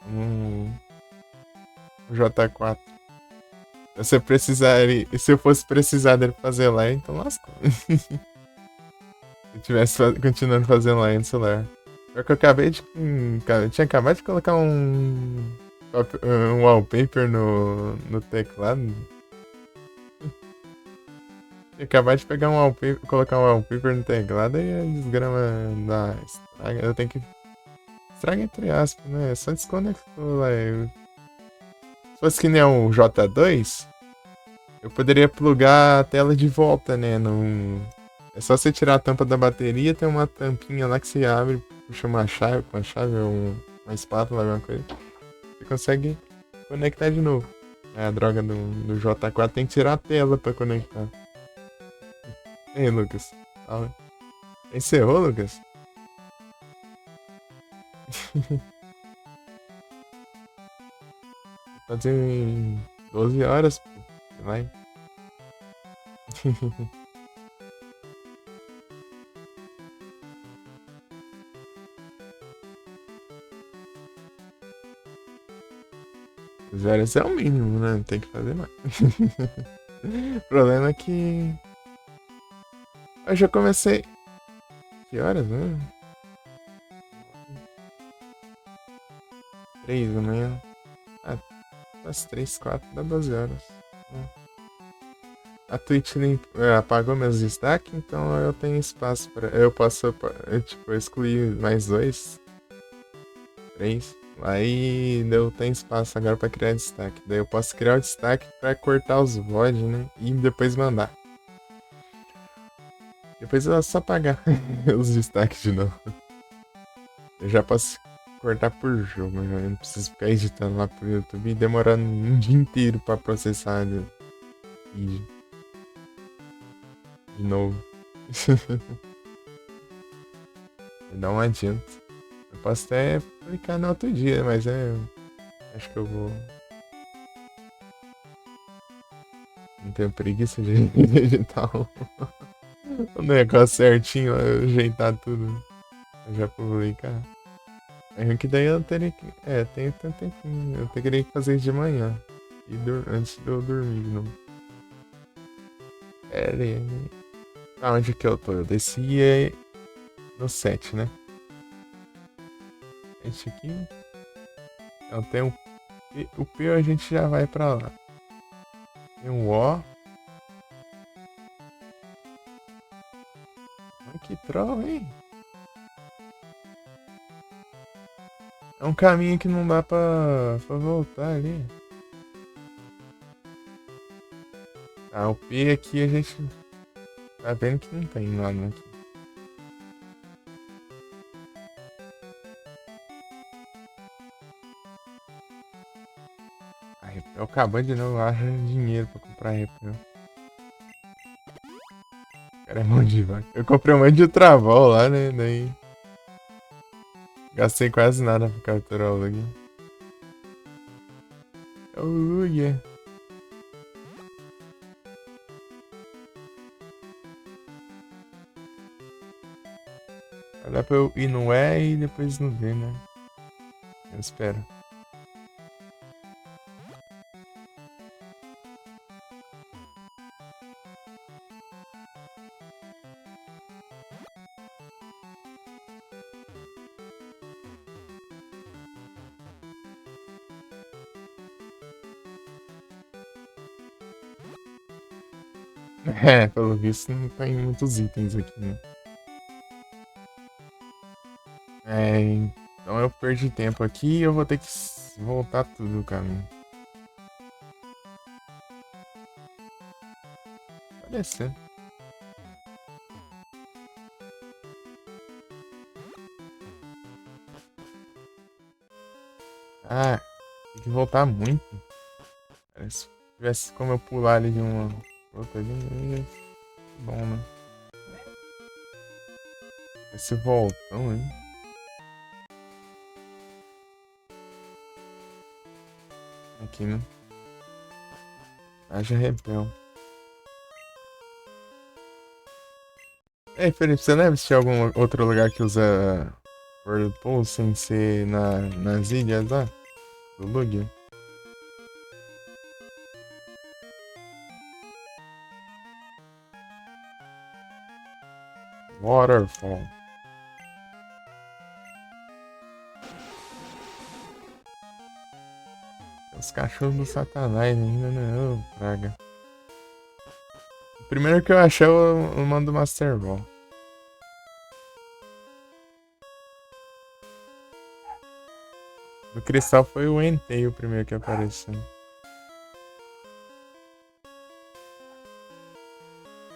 no J4. Se eu fosse precisar dele fazer lá, então lascou. Se eu tivesse continuando fazendo lá no celular. Pior que eu acabei de. Eu tinha acabado de colocar um wallpaper no teclado. Tinha acabado de pegar um wallpaper, colocar um wallpaper no teclado e a desgrama da estraga. Eu tenho que. Estraga entre aspas, né? Só desconectou lá. Se fosse que nem o J2, eu poderia plugar a tela de volta, né? É só você tirar a tampa da bateria, tem uma tampinha lá que você abre, puxa uma chave, com a chave ou uma espátula, alguma coisa. Você consegue conectar de novo. A droga do J4 tem que tirar a tela pra conectar. E aí, Lucas? Ah, encerrou, Lucas? Fazer em 12 horas, pô. Vai. Zero é o mínimo, né? Tem que fazer mais. O problema é que eu já comecei. Que horas, né? 3 da manhã. Ah, às 3, 4, dá 12 horas. A Twitch apagou meus destaques, então eu tenho espaço para. Eu posso, tipo, excluir mais 2, 3. Aí eu tenho espaço agora para criar destaque. Daí eu posso criar o destaque para cortar os VOD, né? E depois mandar. Depois eu só apagar os destaques de novo. Eu já posso cortar por jogo, né? Eu não preciso ficar editando lá pro YouTube e demorando um dia inteiro para processar o vídeo de novo. Não adianta. Eu posso até publicar no outro dia, mas acho que eu vou. Não tenho preguiça de editar o negócio certinho, ajeitar tudo. Eu já publicar. É ruim que daí eu teria que. Tem tanto tempinho. Eu teria que fazer isso de manhã. E antes de eu dormir de novo. Aonde que eu tô? Eu desci no 7, né? Esse aqui. Então tem o P a gente já vai pra lá. Tem um O. Ai, que troll, hein? É um caminho que não dá pra voltar ali. Ah, o P aqui a gente tá vendo que não tem nada aqui. A Repel acabou de novo, acha dinheiro pra comprar Repel. Cara, é mão de vaca. Eu comprei um monte de Travol lá, né? Daí. Gastei quase nada pra capturar o log. Oh, yeah. Dá pra eu ir no E e depois no D, né? Eu espero. É, pelo visto não tem muitos itens aqui, né? Então eu perdi tempo aqui e eu vou ter que voltar tudo o caminho. Vai descer. Ah, tem que voltar muito. Se tivesse como eu pular ali de uma outra ali, ia ser bom, né? Esse voltão, hein? Aqui, né? Haja repel. Ei, Felipe, você lembra se tinha algum outro lugar que usa Whirlpool sem ser nas ilhas lá? Do Lugia? Waterfall. Os cachorros do Satanás ainda, né? Ô, praga. O primeiro que eu achei eu mando Master Ball. No cristal foi o Entei o primeiro que apareceu.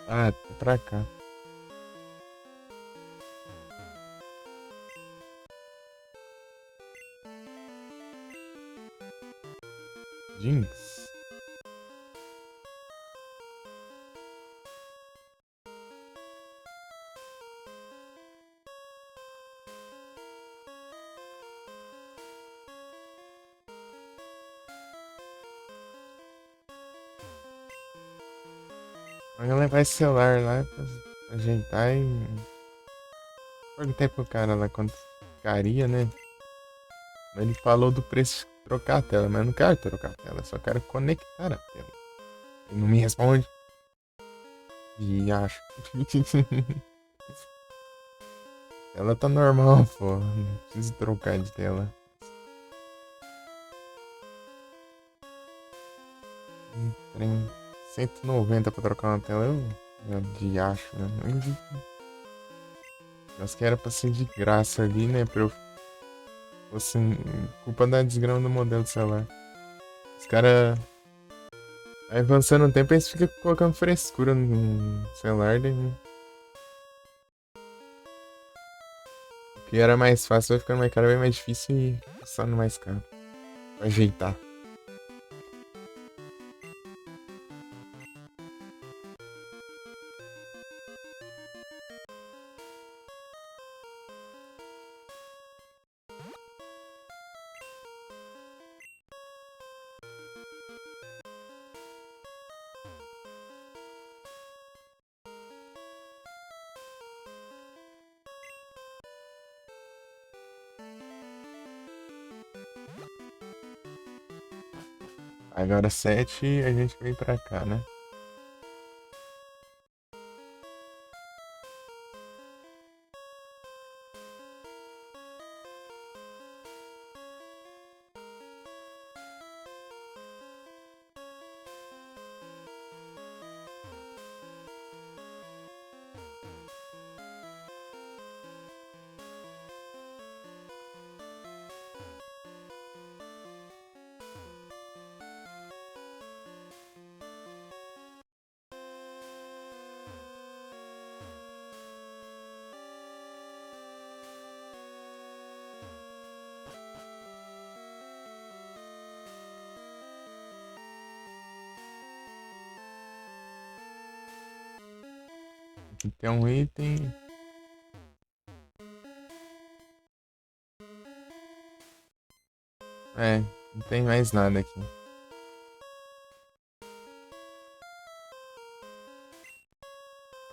Ah, tá pra cá. Jinx. Vamos levar esse celular lá pra ajeitar e. Perguntei pro cara lá quanto ficaria, né? Ele falou do preço de trocar a tela, mas eu não quero trocar a tela, só quero conectar a tela. Ele não me responde. E acho. Ela tá normal, pô. Não preciso trocar de tela. Trem 190 pra trocar uma tela, eu de acho, né? Acho que era pra ser de graça ali, né? Pra eu. Fosse culpa da desgrama do modelo do celular. Os caras. Aí avançando o tempo, eles ficam colocando frescura no celular, daí. O que era mais fácil vai ficando mais caro, vai mais difícil e custando mais caro. Pra ajeitar. Agora 7 a gente vem pra cá, né? Aqui tem um item. É, não tem mais nada aqui.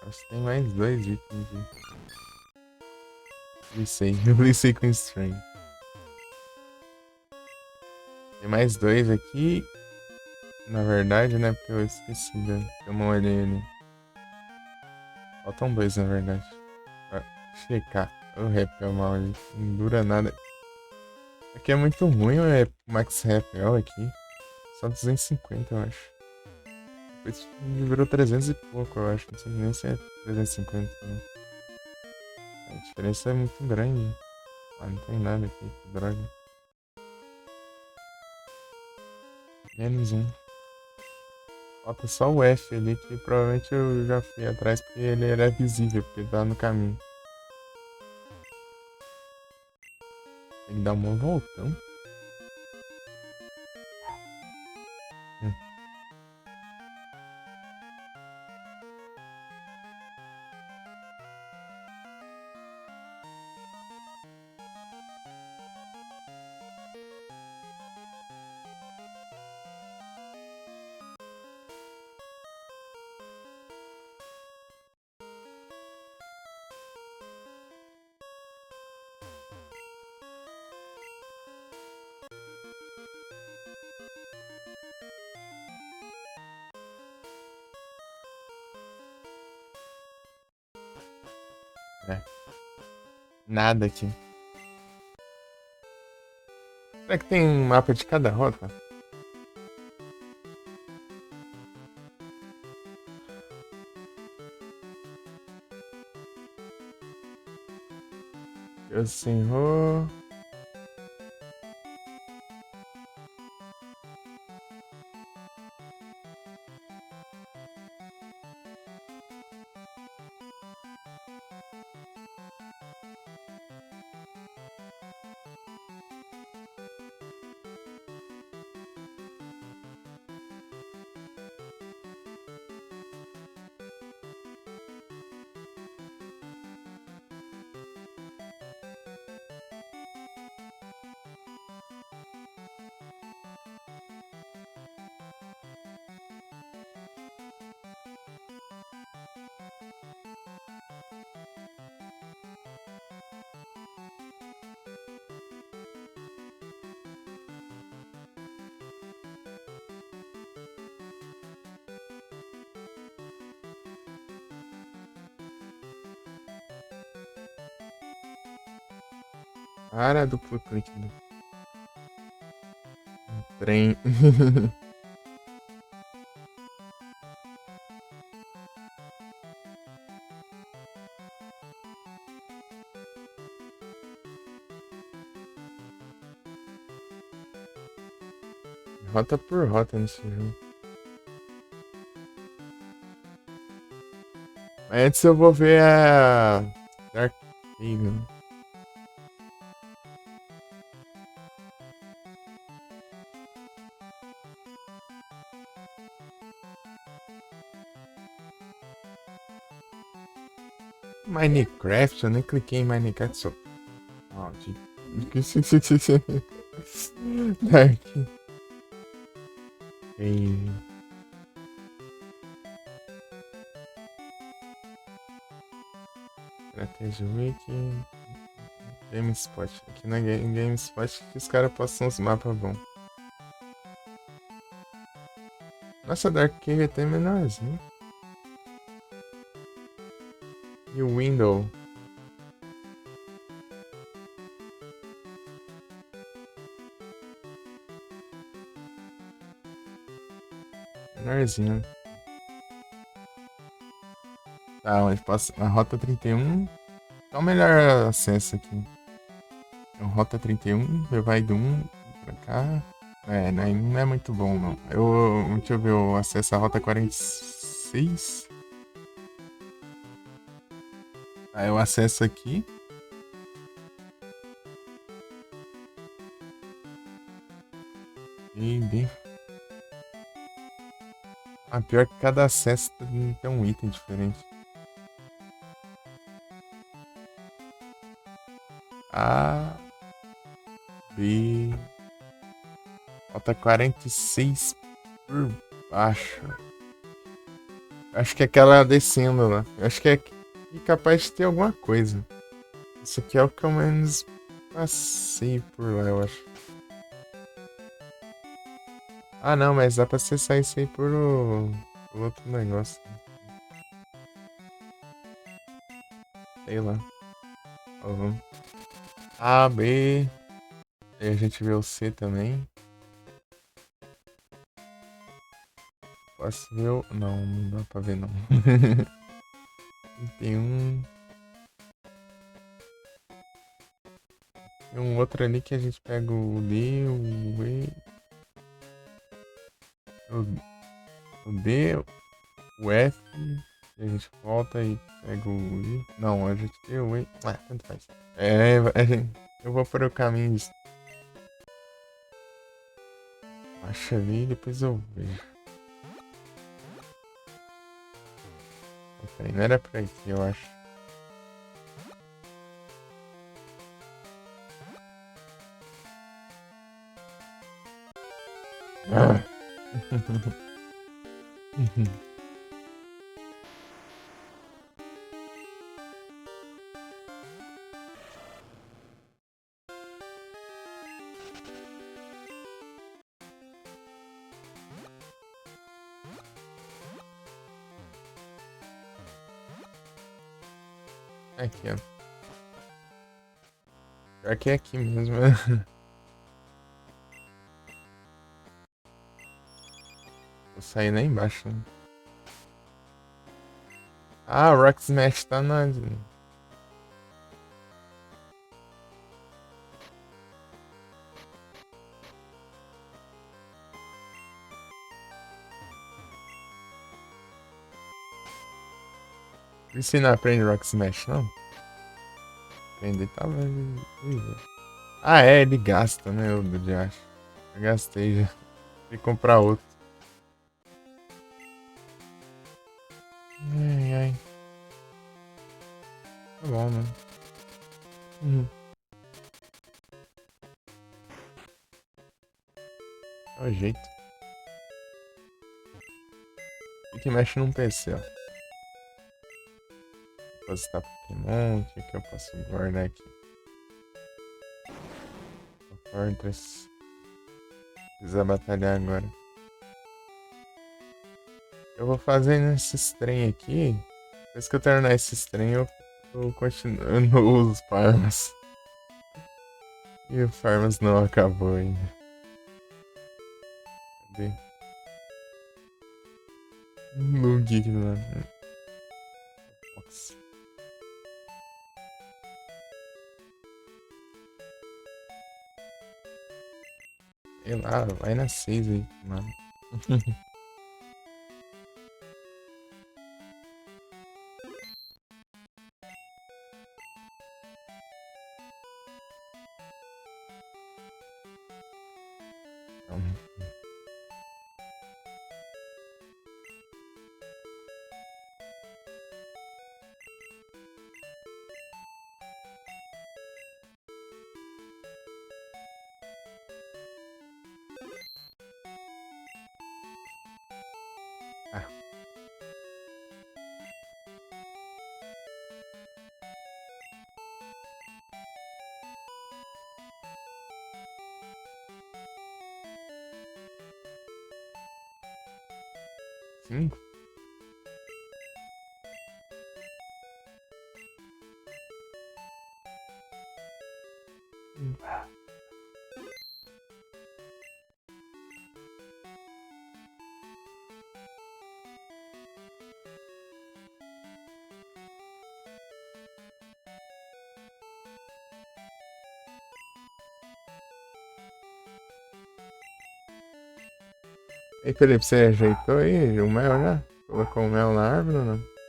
Acho que tem mais dois itens aqui. Lissei, lissei com Strain. Tem mais dois aqui. Na verdade, né? Porque eu esqueci, né? Eu não olhei ali. Faltam dois, na verdade. Pra checar. O repel mal ali. Não dura nada. Aqui é muito ruim o Max Repel aqui. Só 250, eu acho. Depois virou 300 e pouco, eu acho. Não sei nem se é 350. Né? A diferença é muito grande. Ah, não tem nada aqui. Que droga. Menos um. Falta só o F ali, que provavelmente eu já fui atrás porque ele era visível, porque ele tava no caminho. Tem que dar um voltão. Hum. É. Nada aqui. Será que tem um mapa de cada rota? Eu senhor. Para duplo clique no trem. Rota por rota nesse jogo. Mas antes eu vou ver a Dark Haven. Minecraft? Eu nem cliquei em Minecraft, só. Oh, Dark Haven. Strategy Wiki. GameSpot. Aqui na GameSpot que os caras postam uns mapas bons. Nossa, Dark Cave é até menorzinho. E o Window? Menorzinho. Tá, onde passa a Rota 31. Qual o melhor acesso aqui? É o Rota 31, vai do 1 pra cá. É, não é muito bom, não. Deixa eu ver o acesso à Rota 46. Aí eu acesso aqui. E bem. Ah, pior que cada acesso tem um item diferente. A, B. Falta 46 por baixo. Acho que é aquela descendo lá. Acho que é capaz de ter alguma coisa. Isso aqui é o que eu menos passei por lá, eu acho. Ah, não, mas dá pra acessar isso aí por outro negócio. Sei lá. Ó, vamos. A, B. Aí a gente vê o C também. Posso ver o. Não, não dá pra ver não. Tem um. Tem um outro ali que a gente pega o D, o E. O D, o F. E a gente volta e pega o I. Não, a gente tem o E. Ah, tanto faz. Eu vou por o caminho de. Acha ali e depois eu vejo. Peraí, não era pra aqui, eu acho. Ah. Aqui, ó. Pior que é aqui mesmo. Né? Vou sair lá embaixo. Né? Ah, o Rock Smash tá na. E se não aprende Rock Smash, não? Aprender tava. Ah, é, ele gasta, né? Eu já acho. Eu gastei já. Tem que comprar outro. Ai, ai. Tá bom, mano. Uhum. É o jeito. E que mexe num PC, ó. Depositar Pokémon. O que que eu posso guardar aqui? Fortress. Precisa batalhar agora. Eu vou fazendo esses trem aqui. Depois que eu terminar esses trem, eu continuo os farmas. E o farmas não acabou ainda. Cadê? No geek lá. Nossa. Sei lá, vai na 6 aí, mano. Então, ah, 5? Ei, Felipe, você ajeitou aí o mel já? Colocou o mel na árvore ou não?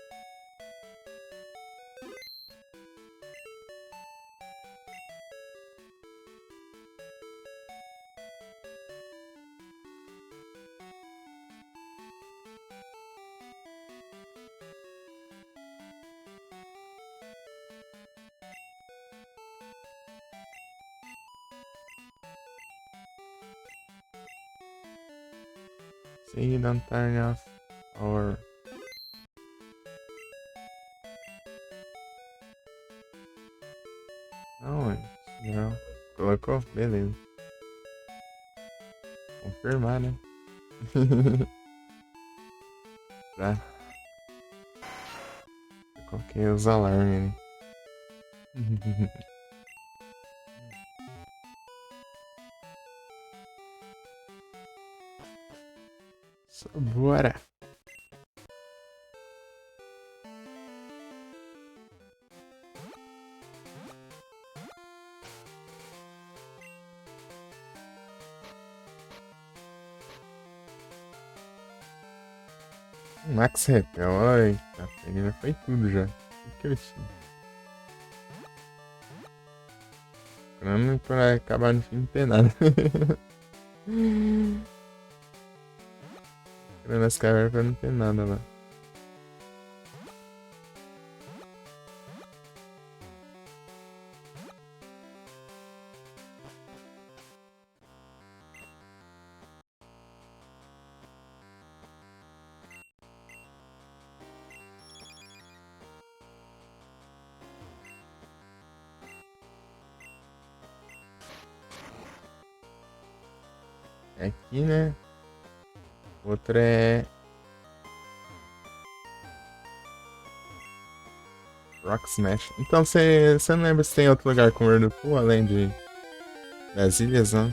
See, don't turn off or... Não, não. Colocou? Beleza. Confirmar, né? Tá. Eu coloquei os alarmes ali. Só bora. Max Repel, olha, tá pegando, foi tudo já. O que eu tinha? Pra acabar no fim não ter nada. Criando as cavernas pra não ter nada lá. É aqui, né? Outra é Rock Smash. Então você não lembra se tem outro lugar com Whirlpool além das ilhas, não?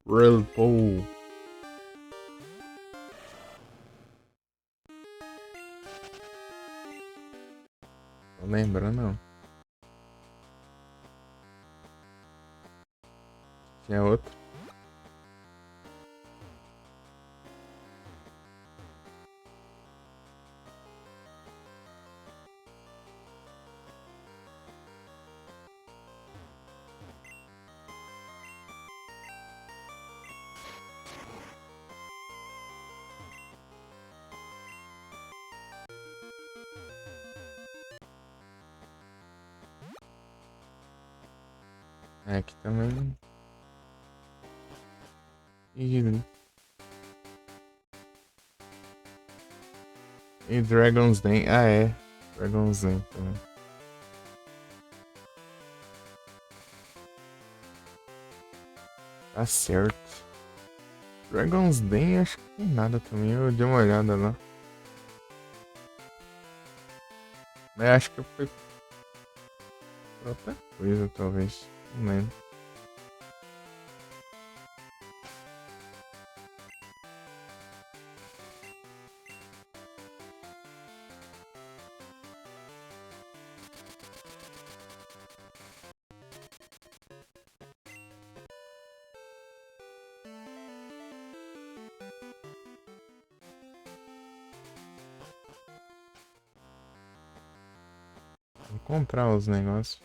Whirlpool. Não lembro, não. Tinha outro. É, aqui também. E Dragon's Den. Ah, é. Dragon's Den também. Tá certo. Dragon's Den acho que tem nada também. Eu dei uma olhada lá. Mas acho que foi pra outra coisa, talvez. Não lembro. Vou comprar os negócios.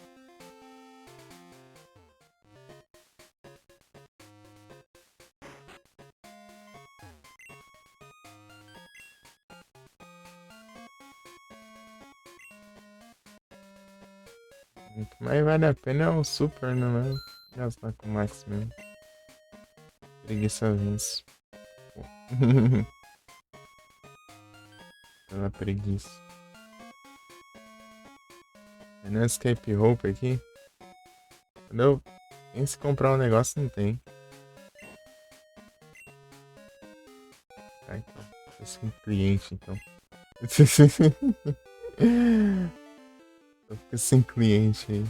O que mais vale a pena é o Super, não é? Gastar com o Max mesmo. Preguiça vence. Pô. Pela preguiça. No Escape Rope aqui. Quando eu penso em comprar um negócio, não tem. Ah, então. Tô sem cliente, então. Eu fico sem cliente aí.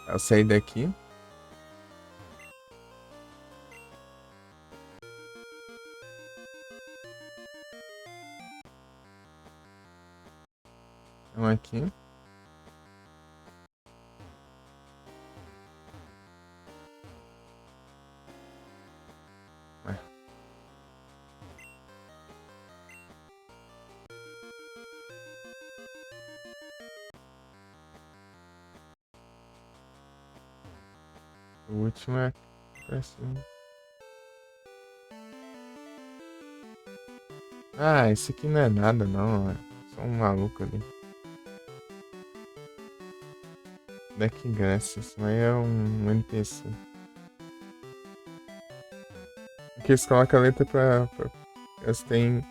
Eu saí daqui. Um aqui. Ué. O último é pra cima. Ah, esse aqui não é nada, não. É só um maluco ali. Deck Graças, mas é um NPC. Aqui eles colocam a letra pra eles têm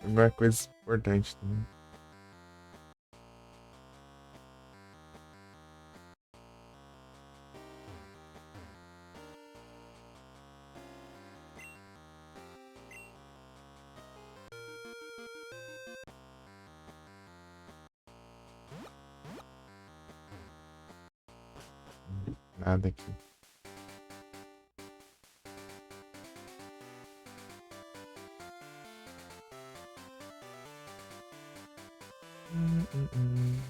alguma coisa importante também. Nada aqui. Hum, hum, hum.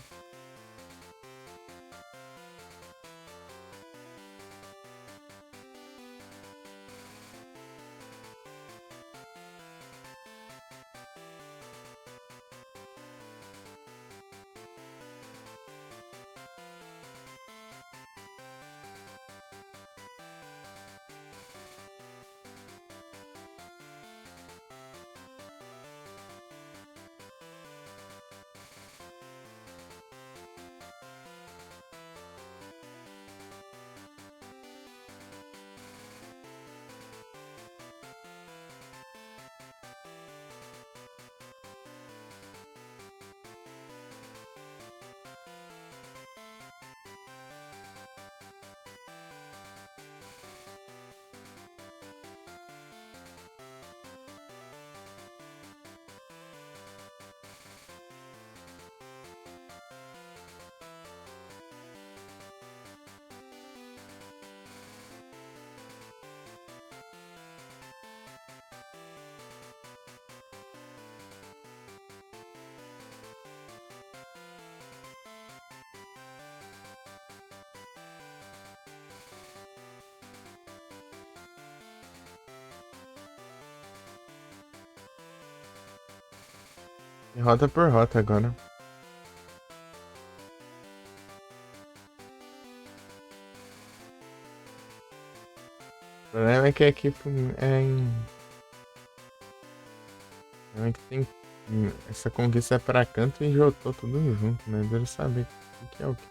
E rota por rota agora. O problema é que a equipe é em. O problema é que tem. Essa conquista é pra canto e jotou tudo junto, né? Deve saber o que é o que.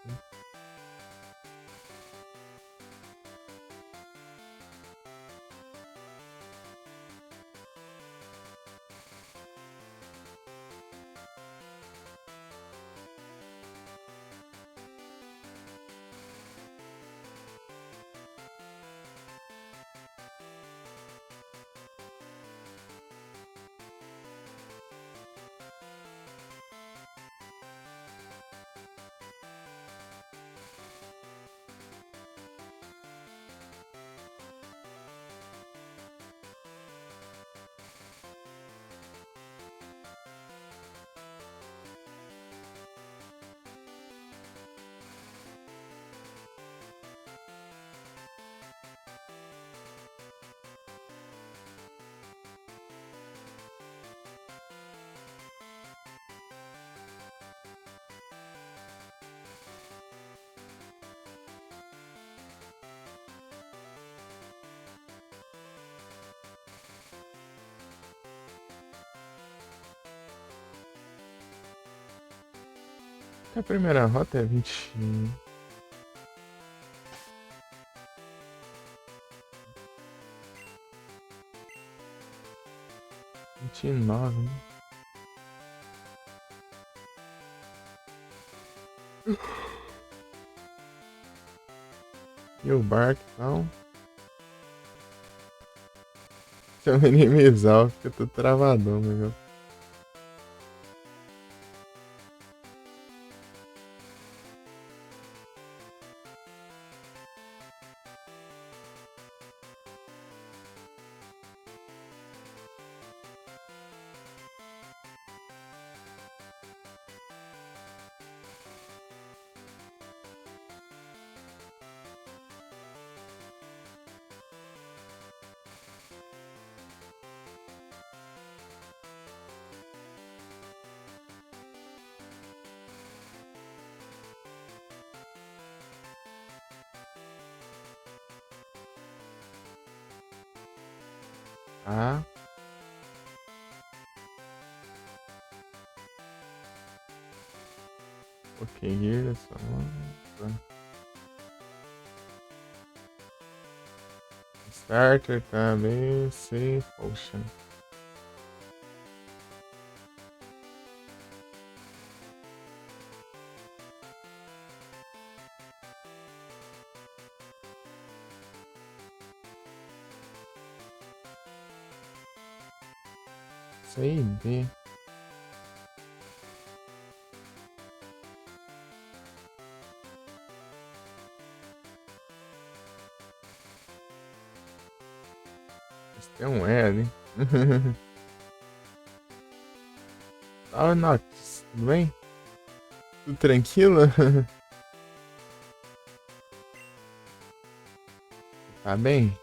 A primeira rota é 29, né? E o barco, então. Se eu minimizar, fica tudo travadão, negócio. Ah, ok, here, só. Starter, tá, B, C, Potion. C e D. Mas tem um E ali. Salve, Nox, tudo bem? Tudo tranquilo? Tá bem?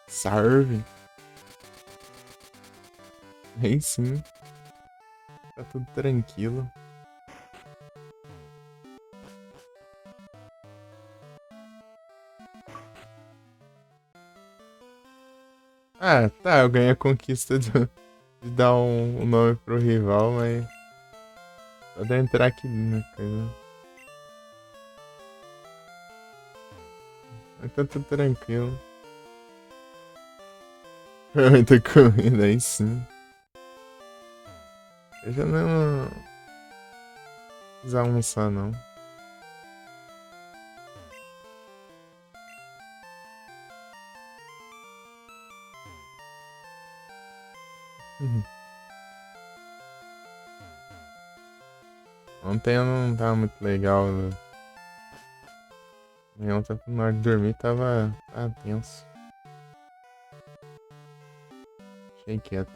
Salve. Aí sim, tá tudo tranquilo. Ah, tá, eu ganhei a conquista de dar um nome pro rival, mas só de eu entrar aqui na coisa. Mas tá tudo tranquilo. Muita comida, aí sim. Eu já não quis almoçar, não. Uhum. Ontem eu não tava muito legal. Ontem, na hora de dormir, tava tenso. Fiquei quieto.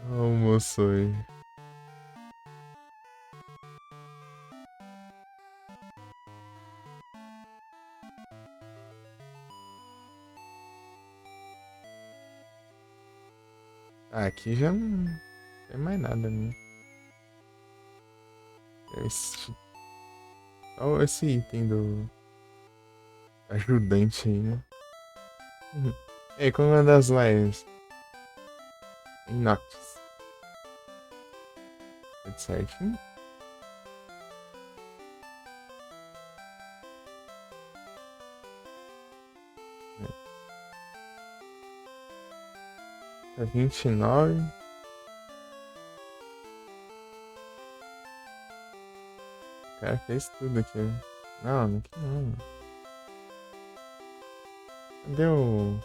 Almoço aí. Ah, aqui já não tem mais nada, né? Só esse item do ajudante aí, né? Uhum. E como é das lives? Em Noctis. Tudo certinho? Tá 29. O cara fez tudo aqui. Não, aqui não. Cadê o...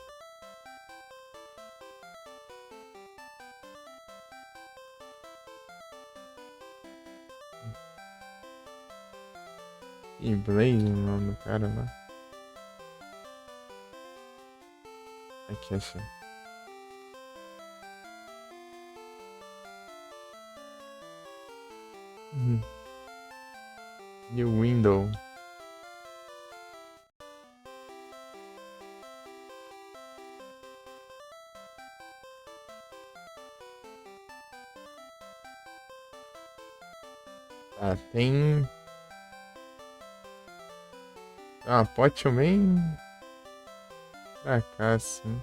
Ih, Blaze, o nome do cara lá. Aqui, achei. Uhum. E o Window. Ah, tem... Ah, Potion bem... Pra cá, assim.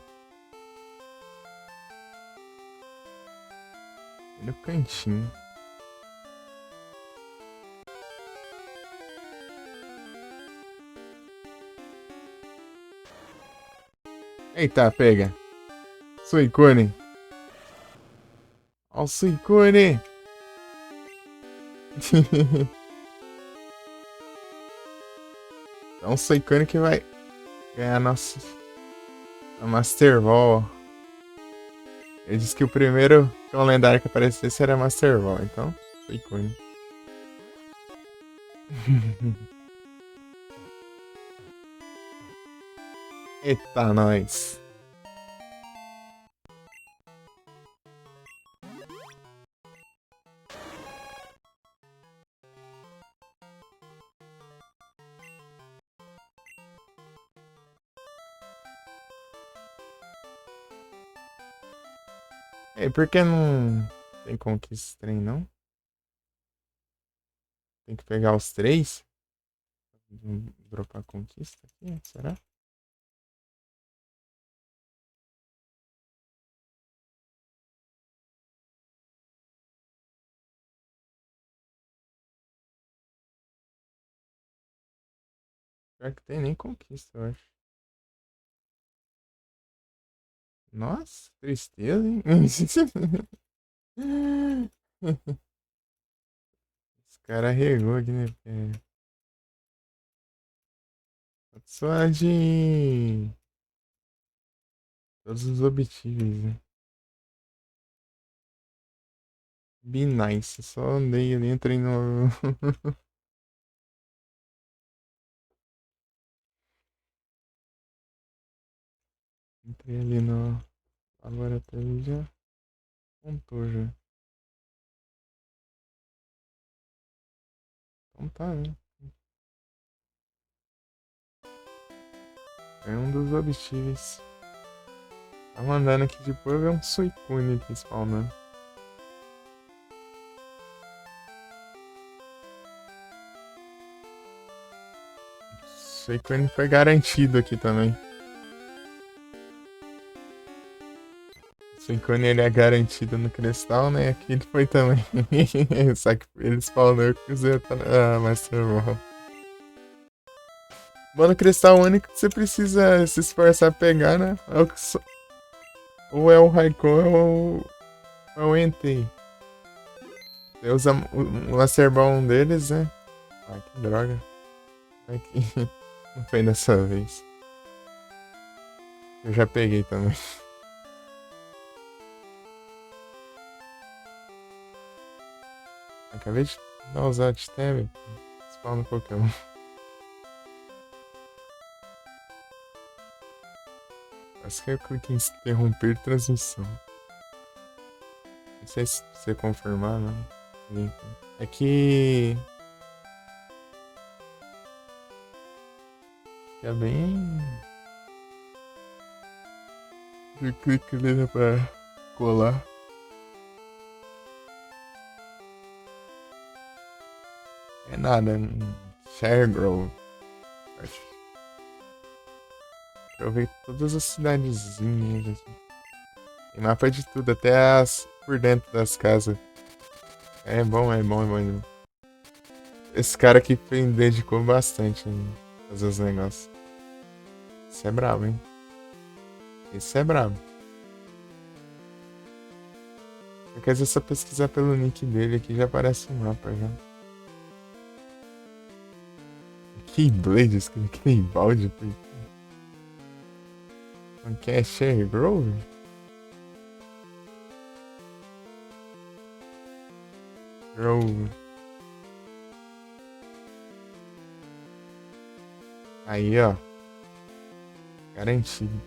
No cantinho. Eita, pega. Suicune. Ó o Suicune. É um Suicune que vai ganhar a Master Ball. Ele disse que o primeiro cão lendário que aparecesse era Master Ball, então, Suicune. Eita, nós. E por que não tem conquista trem, não? Tem que pegar os três? Dropar a conquista aqui, será? Pior que tem nem conquista, eu acho. Nossa, tristeza, hein? Esse cara regou aqui, né? Só de todos os objetivos, né? Be nice, só andei ali, entrei no. Entrei ali no laboratório e já contou já. Então tá, né? É um dos objetivos. Tá mandando aqui depois ver um Suicune aqui spawnando. Suicune foi garantido aqui também. Suicune ele é garantido no cristal, né? Aqui ele foi também. Só que ele spawnou com o Master Ball. Mano, cristal único que você precisa se esforçar a pegar, né? Ou é o Raikou ou é o Entei. Você usa o Master Ball deles, né? Ah, que droga. Aqui. Não foi dessa vez. Eu já peguei também. Acabei de dar os alt tab. Spawn no Pokémon. Acho que eu cliquei em interromper transmissão. Não sei se você confirmar, né? É que. É bem. Eu clico ali, né, pra colar. nada. Shergrove. Deixa eu ver todas as cidadezinhas. Assim. Tem mapa de tudo, até as por dentro das casas. É bom, é bom, é bom. É bom. Esse cara aqui dedicou bastante em fazer os negócios. Isso é brabo, hein? Isso é brabo. Porque às vezes só pesquisar pelo nick dele aqui já aparece um mapa já. Keyblade, escrevi Keybalde. Não quer Cherry Grove? Grove. Aí, ó. Garantido.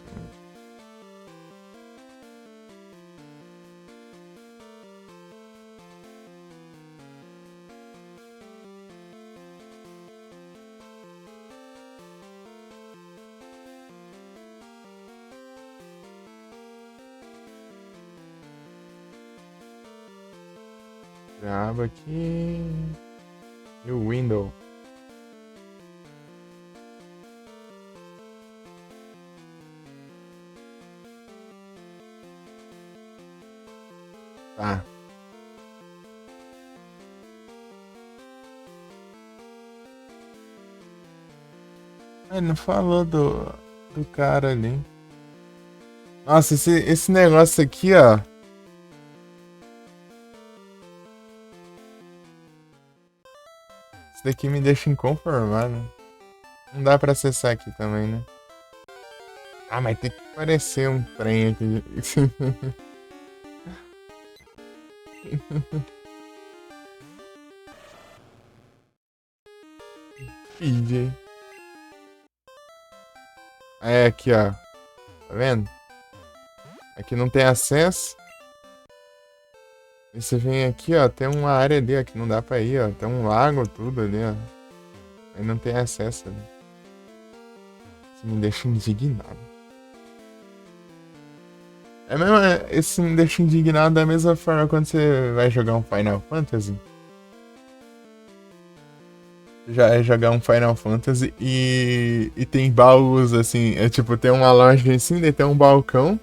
Grava aqui. E o window. Tá. Ele não falou do cara ali. Nossa, esse negócio aqui, ó. Isso daqui me deixa inconformado. Não dá pra acessar aqui também, né? Ah, mas tem que aparecer um trem aqui. PJ. É, aqui, ó. Tá vendo? Aqui não tem acesso. E você vem aqui, ó. Tem uma área ali, ó, que não dá pra ir, ó. Tem um lago, tudo ali, ó. Aí não tem acesso ali. Isso me deixa indignado. É mesmo, isso me deixa indignado da mesma forma quando você vai jogar um Final Fantasy. Já é jogar um Final Fantasy e tem baús assim, é tipo, tem uma loja assim, daí tem um balcão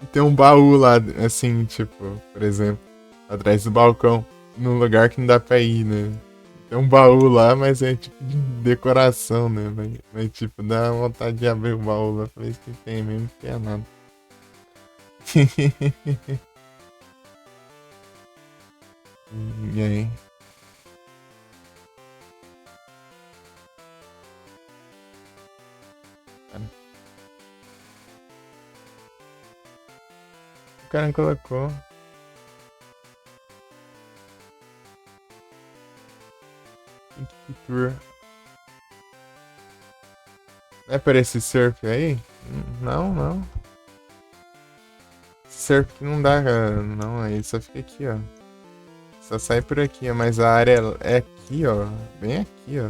e tem um baú lá, assim, tipo, por exemplo, atrás do balcão, num lugar que não dá pra ir, né? Tem um baú lá, mas é tipo de decoração, né? Mas tipo, dá vontade de abrir o baú lá pra ver se tem mesmo, que é nada. E aí? O cara colocou. Tour. Não é para esse surf aí? Não, não. Surf que não dá, cara. Não, aí só fica aqui, ó. Só sai por aqui, ó. Mas a área é aqui, ó. Bem aqui, ó.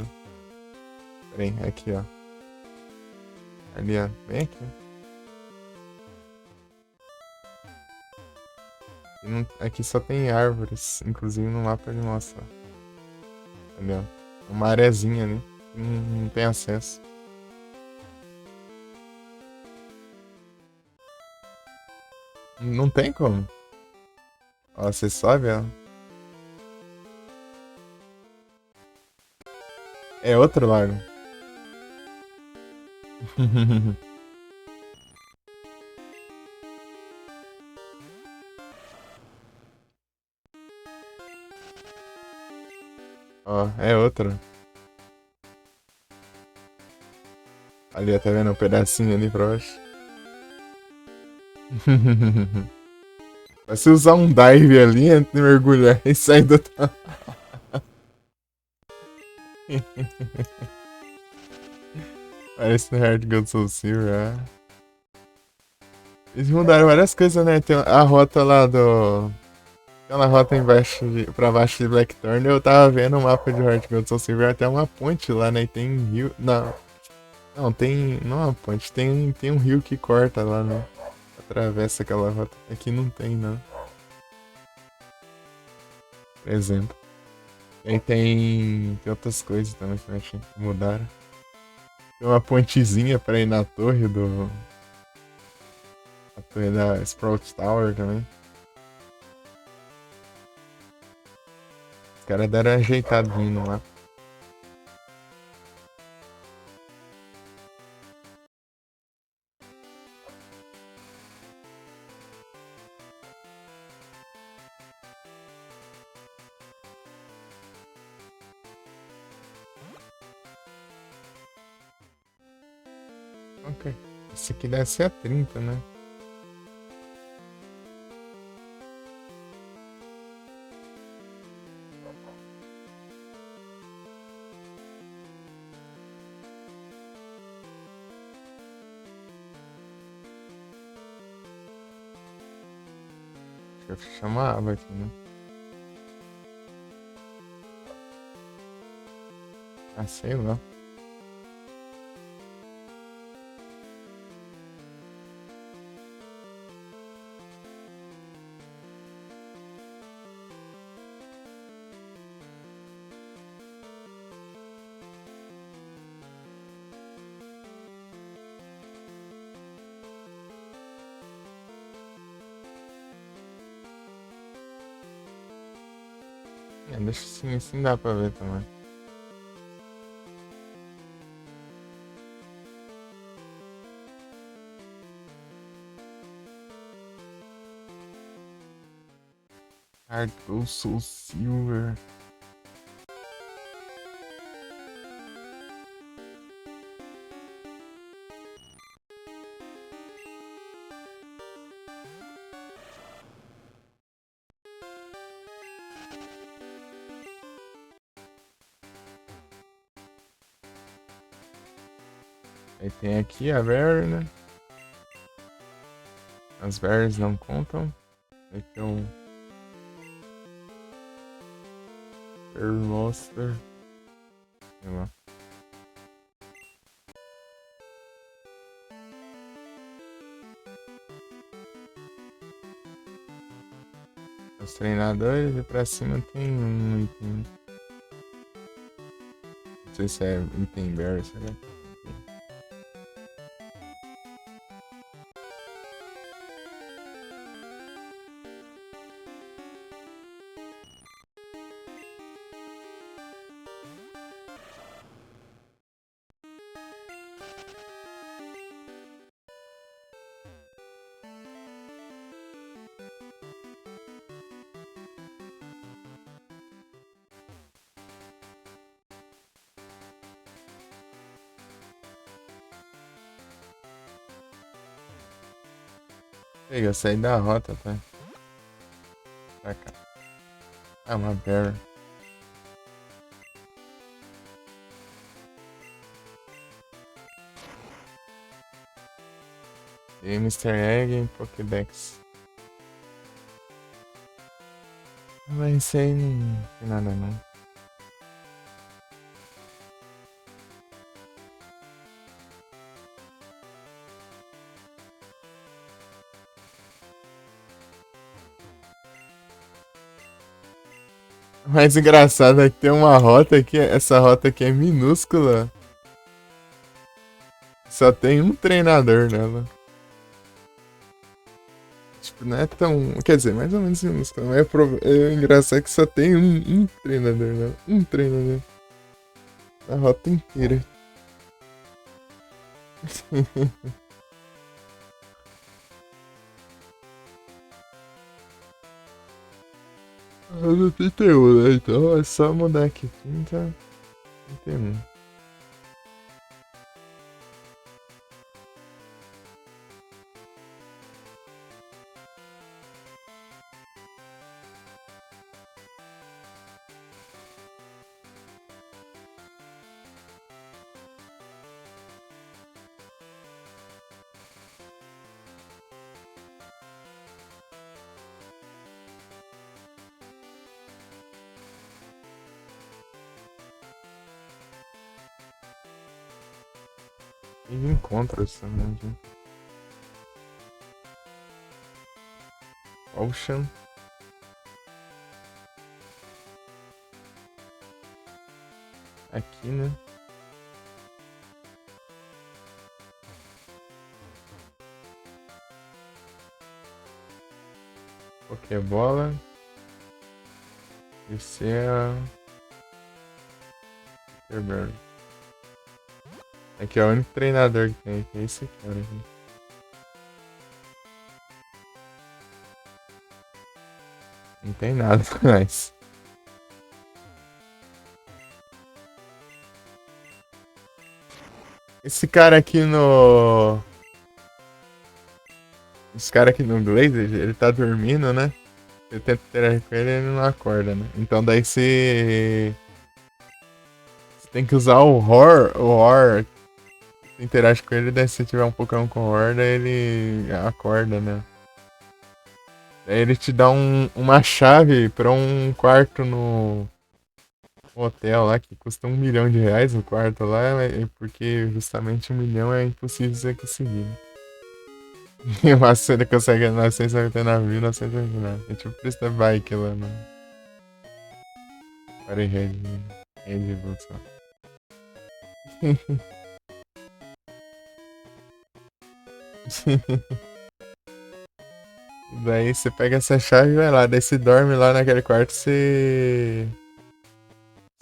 Pera aí, aqui, ó. Ali, ó. Bem aqui. Aqui só tem árvores. Inclusive no mapa ele mostra. Ali, ó. Uma areazinha ali. Não tem acesso. Não tem como. Ó, você sobe, ó. É outro lago. Ó, é outro. Ali, ó, tá vendo? Um pedacinho ali pra baixo. Mas se usar um dive ali, antes de mergulhar e sair do outro. Parece no Hard Gold Soul Silver, é. Eles mudaram várias coisas, né? Tem a rota lá do. Aquela rota embaixo pra baixo de Blackthorn. Eu tava vendo o mapa de Hard Gold Soul Silver, até uma ponte lá, né? E tem rio. Não. Não, tem. Não é uma ponte, tem um rio que corta lá, né? Atravessa aquela rota. Aqui não tem, não. Por exemplo. E tem outras coisas também que eu achei que mudaram. Tem uma pontezinha pra ir na torre do. A torre da Sprout Tower também. Os caras deram uma ajeitadinha no mapa. Ok. Esse aqui deve ser a 30, né? Deixa eu chamar a aba aqui, né? Ah, sei lá. É, deixa assim dá pra ver também. Hard Gold Soul Silver. Aí tem aqui a Berry, né? As berries não contam. Aí tem um Berry Monster. Sei lá. Os treinadores e pra cima tem um item. Não sei se é item berry, será? Pega, saí da rota, tá? Pra cá. Ah, uma berry. E Mr. Egg em Pokédex. Mas isso aí não tem nada não. O mais engraçado é que tem uma rota aqui, essa rota aqui é minúscula. Só tem um treinador nela. Tipo, não é tão. Quer dizer, mais ou menos minúscula. Mas é engraçado que só tem um treinador nela. Um treinador. A rota inteira. No 31, né? Então é só mudar aqui. 30, 31. E encontros também aqui. Ocean. Aqui, né? Pokébola. Esse é... Superbird. Aqui é o único treinador que tem aqui. É esse cara aqui. Não tem nada mais. Esse cara aqui no... Esse cara aqui no Glazer, ele tá dormindo, né? Eu tento interagir com ele e ele não acorda, né? Então daí você... Você tem que usar o Roar. O Roar. Você interage com ele, daí se tiver um Pokémon com Roar, daí ele acorda, né? Daí ele te dá uma chave pra um quarto no hotel lá, que custa R$ 1 milhão o quarto lá, porque justamente 1 milhão é impossível você conseguir, né? E o máximo ele consegue 999.999. É tipo o preço da bike lá no Party Red, Red Volkswagen. Daí você pega essa chave e vai lá. Daí você dorme lá naquele quarto, você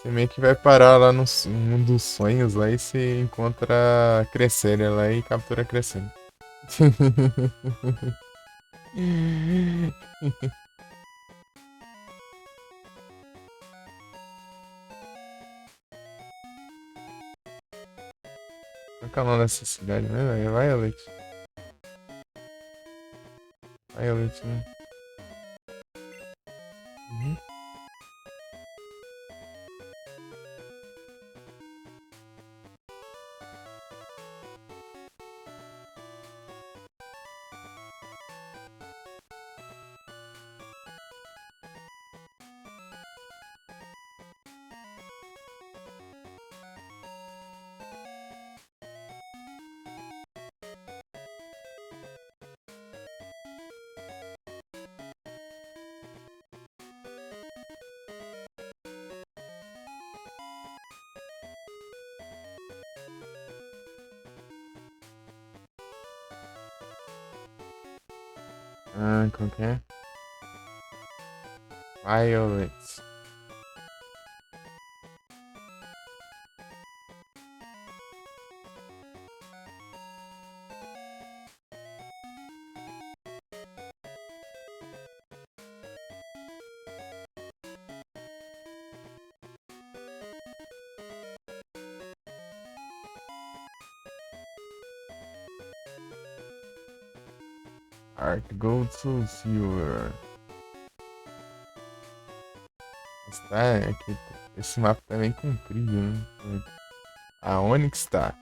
meio que vai parar lá no mundo dos sonhos lá e você encontra a Cresselia lá e captura a Cresselia. Qual que é o nome dessa cidade mesmo? É Violet. Violet, né? Uhum. Ah, como que é? Violet. Art Gold Soul Silver. Tá, aqui, esse mapa tá bem comprido, né? A Onix tá.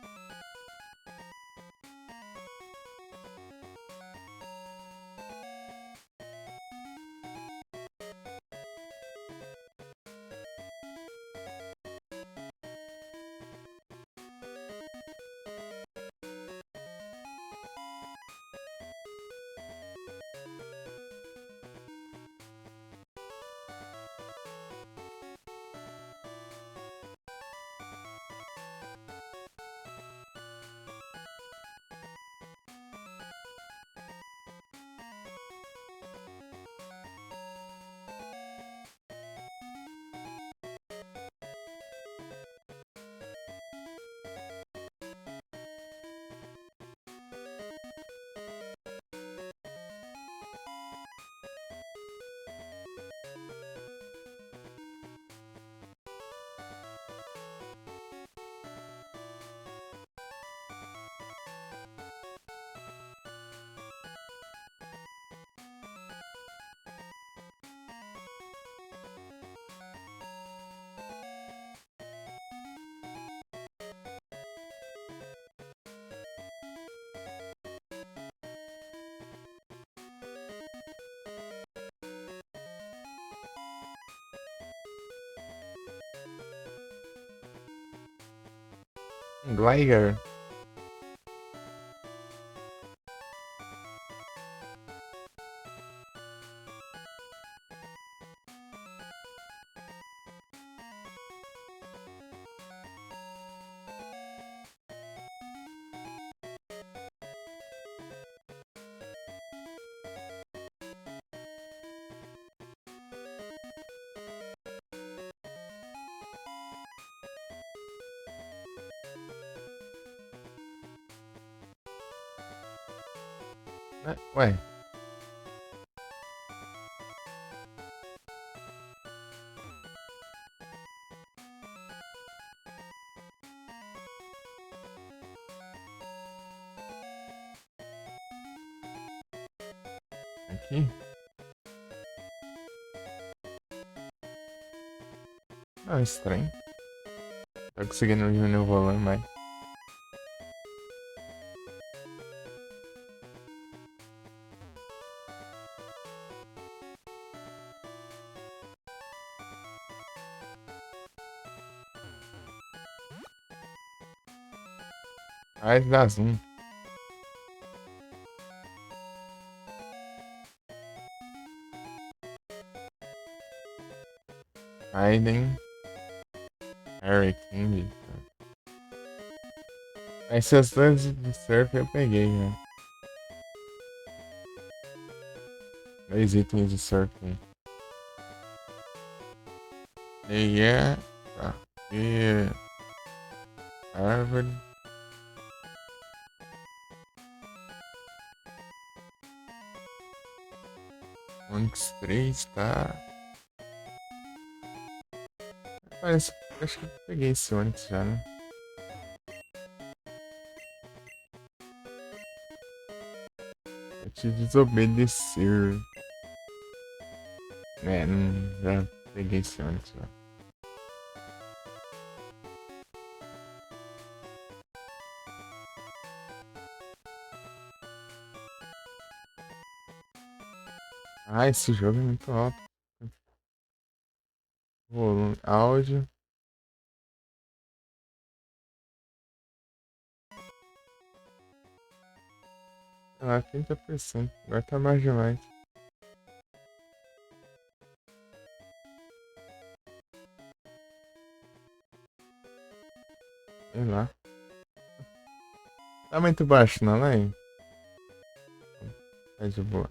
Gligar. Ué. Aqui. Ah, estranho. Tá conseguindo diminuir o volume, mas... Vai dar zoom. Aiden. Harry King. Esses dois de surf eu peguei, né? Dois itens de surf. E é... Tá. E... Árvore. Onix 3, tá... Parece... Acho que eu peguei esse Onix já, né? Eu te desobedecer. É, não... Já peguei esse Onix já. Ah, esse jogo é muito alto. Volume, áudio. Sei lá, 30%. Agora tá mais demais. Sei lá. Tá muito baixo, não, né? Tá de boa.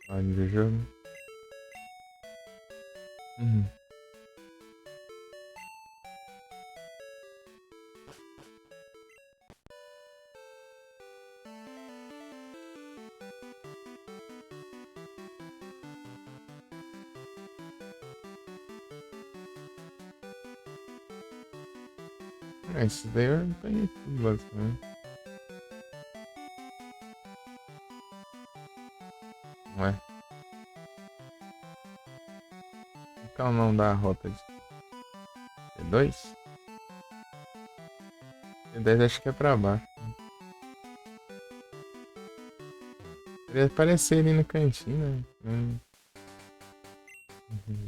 Áudio do jogo. Uhum. Esse daí eu peguei tudo, basicamente. Ué. Qual é o nome da rota de T2? T2 acho que é pra baixo. Queria aparecer ali no cantinho, né?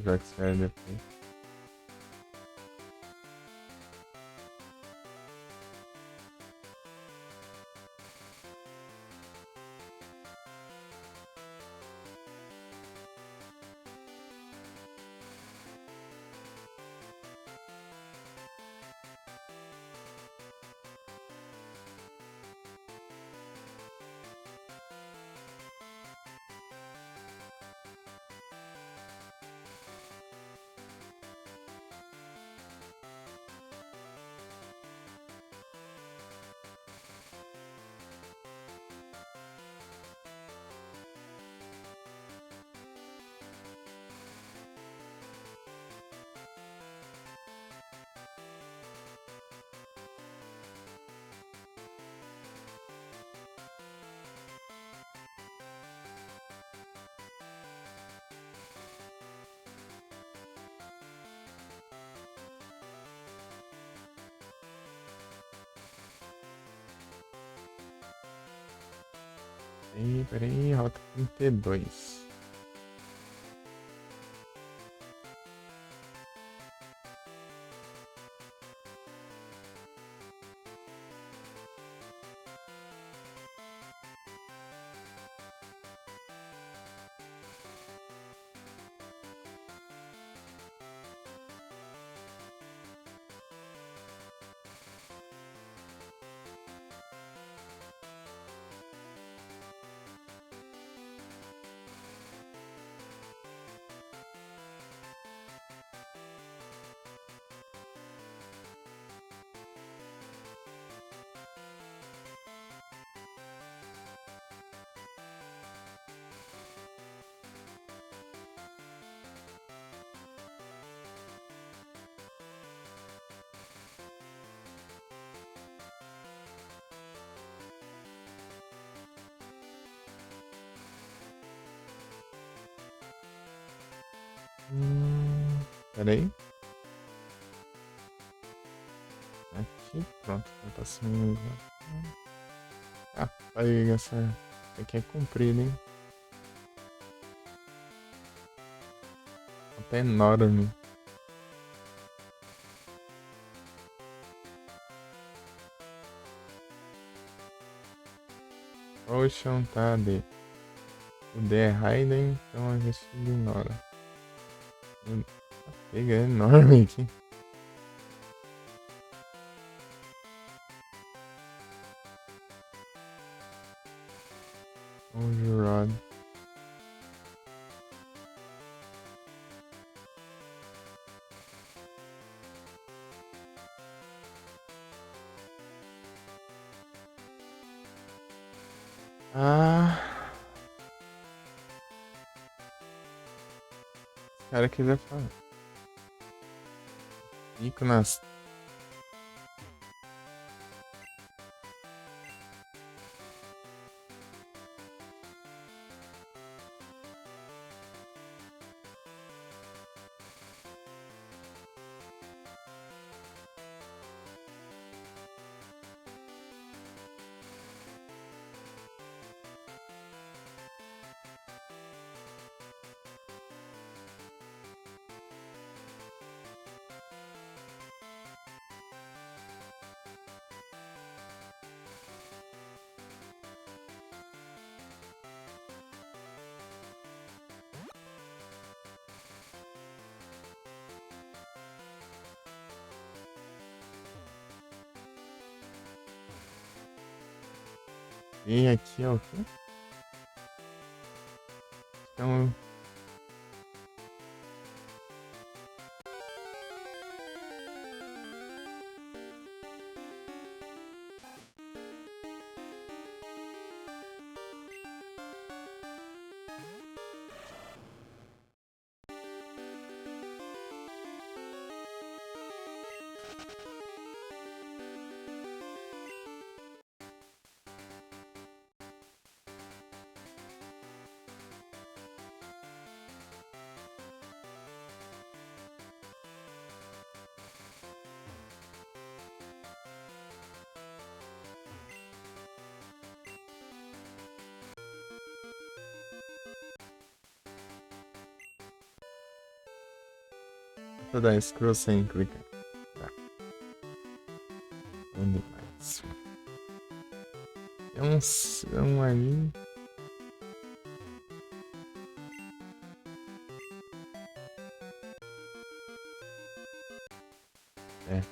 Já que sai depois. Peraí, rota 32. Pera aí. Aqui, pronto. Tá sendo... Ah, aí, essa aqui é comprida, hein? Até enorme. Ocean tá D. O D é Raiden, então a gente ignora. Pega é enorme aqui. O Jurod. Ah. Esse cara quiser falar. Fico nas. E aqui é o quê? Então. Vou dar scroll sem clicar. Tá. Onde mais? É um ali. É.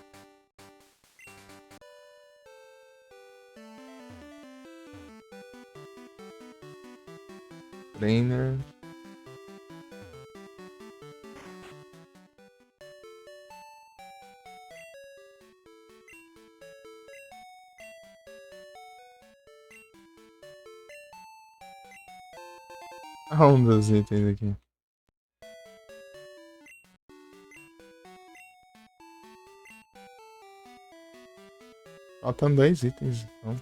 Trainer. Ah, um dos itens aqui. Faltam 2 itens, então.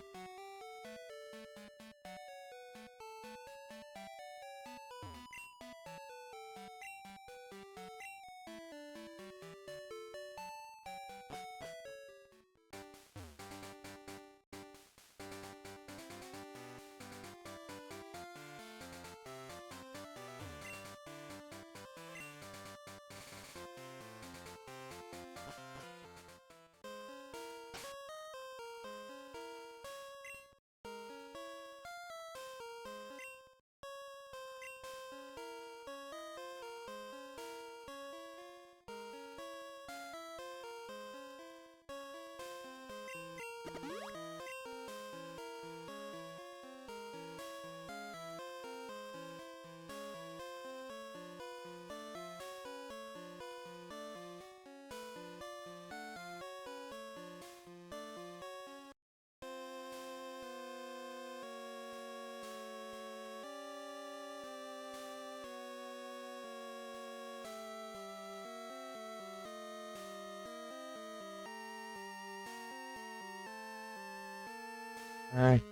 Ai,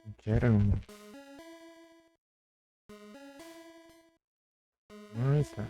não quero. Ai, tá.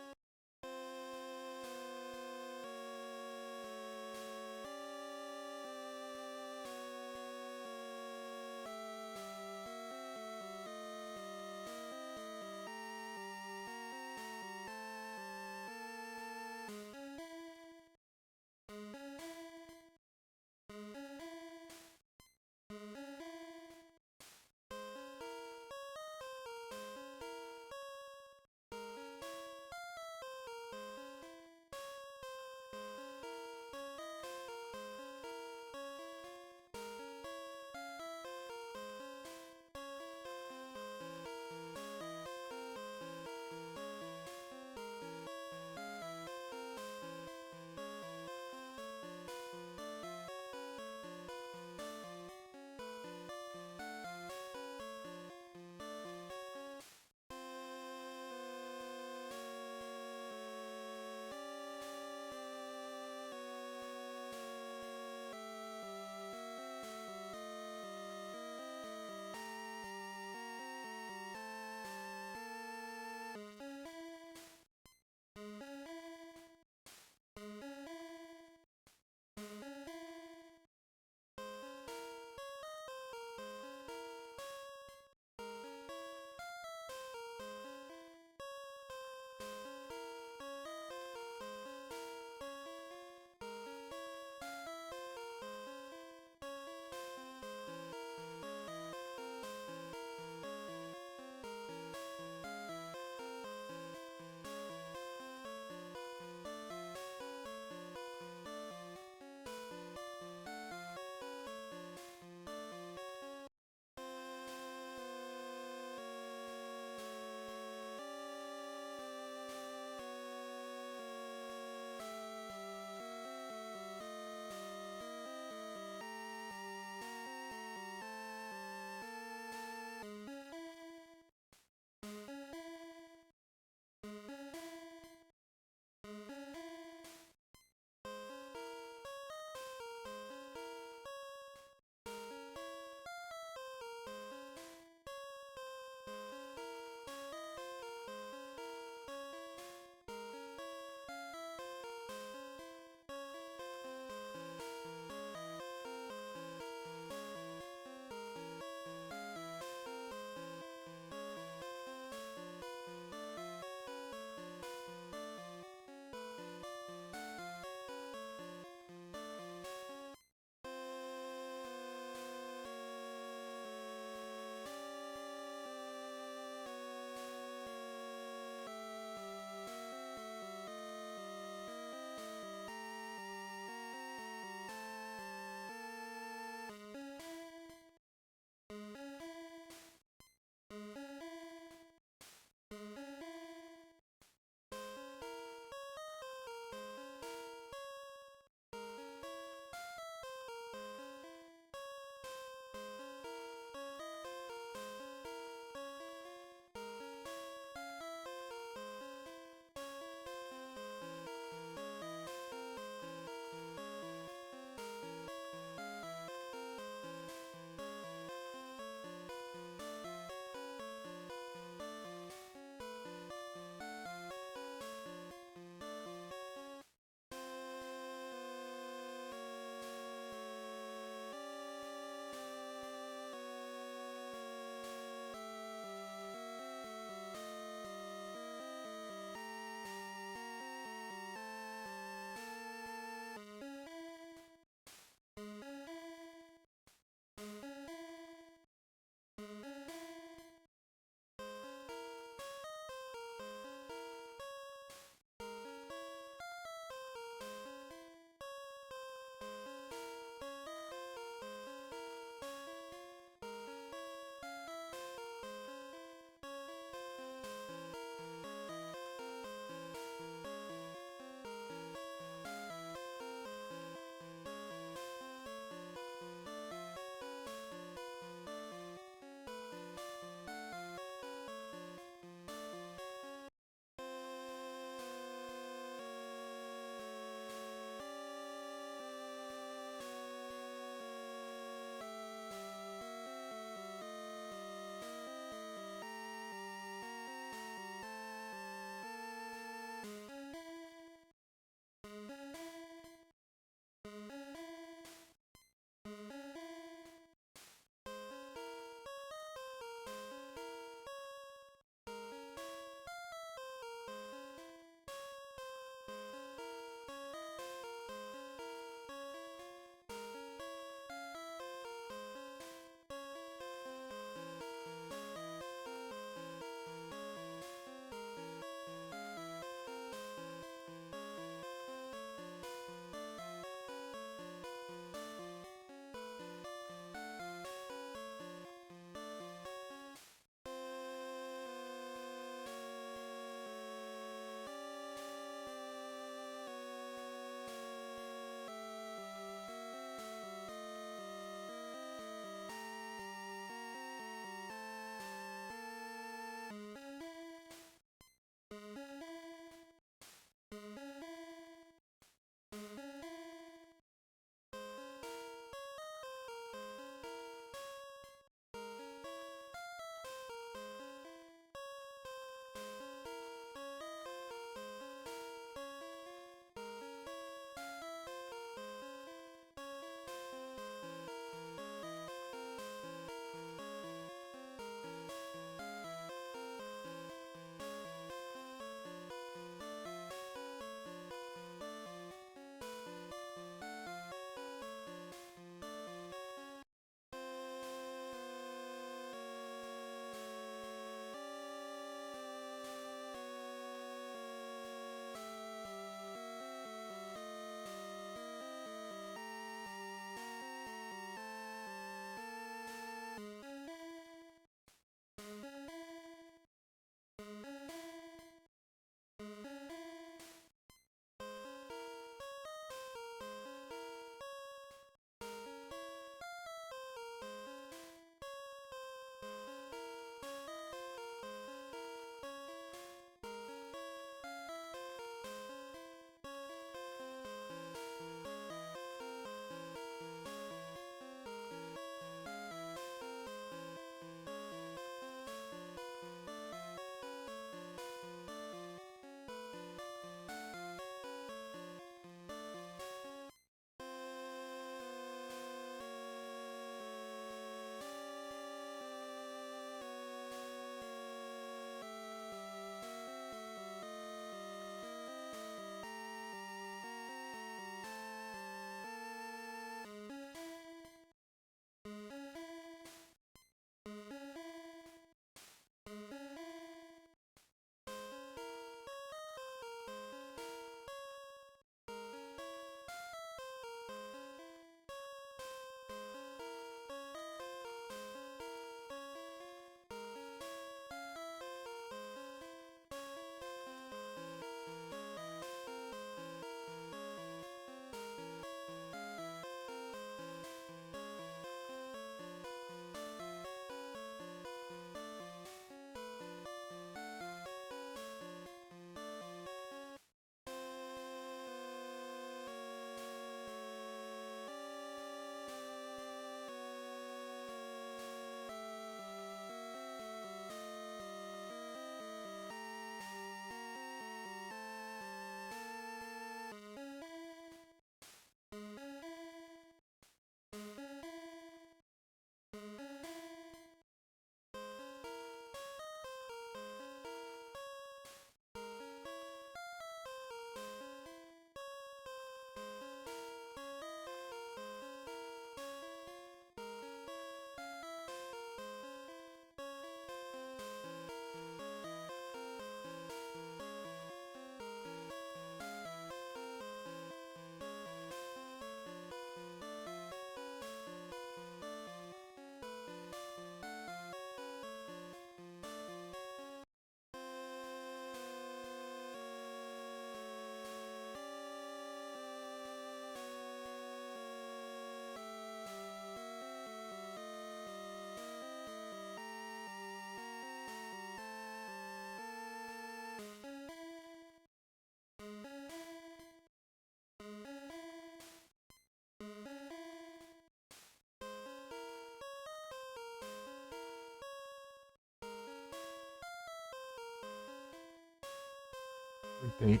Tem.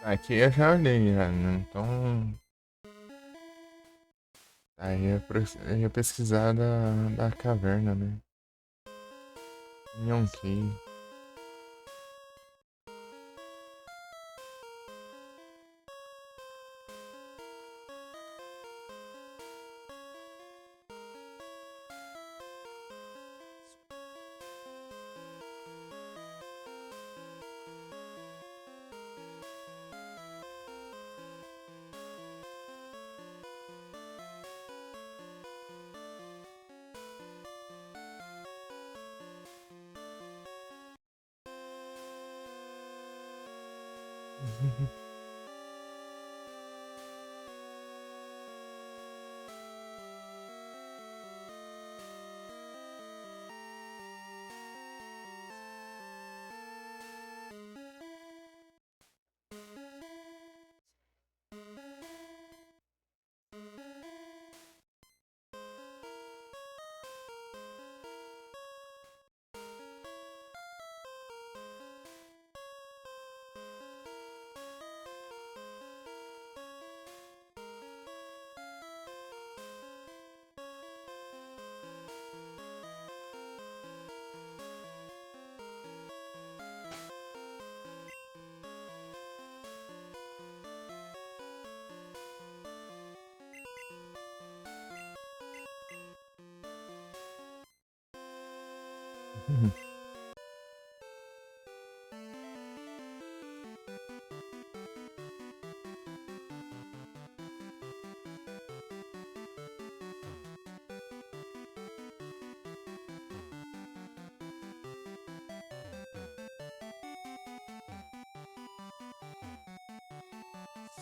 Aqui eu já olhei já, né? Então. Aí eu ia pesquisar da caverna, né? Yonkei.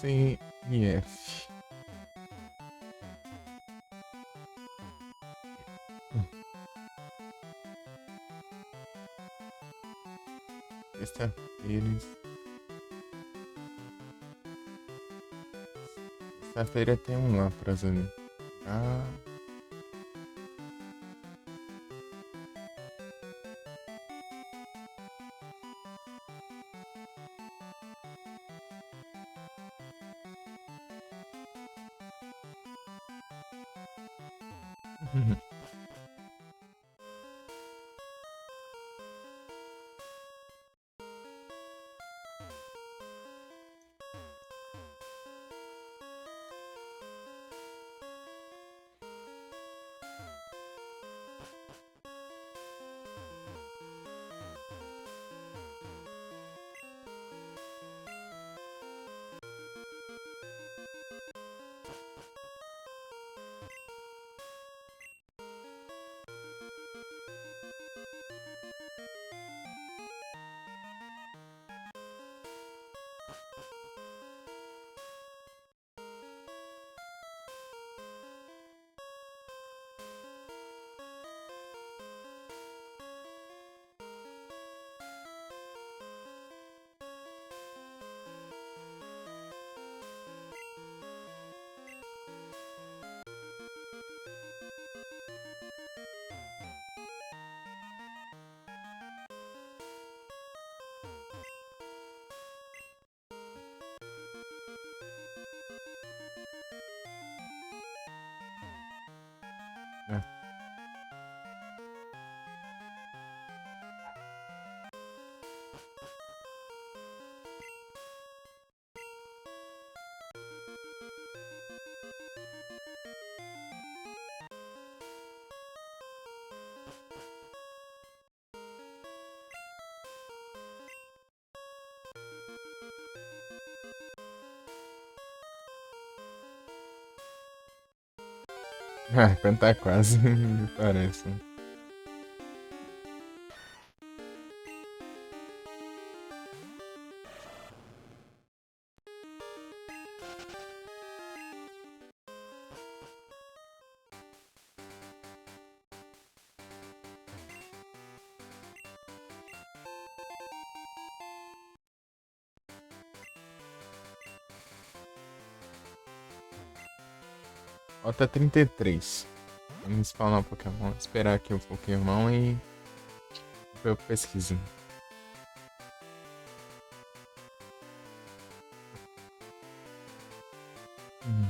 CIF. Sexta-feira. Sexta-feira tem um lá pra fazer. Ah. É. Ah, quando tá quase, parece. Falta 33. Vamos spawnar um Pokémon. Esperar aqui o Pokémon e eu pesquiso. Hum.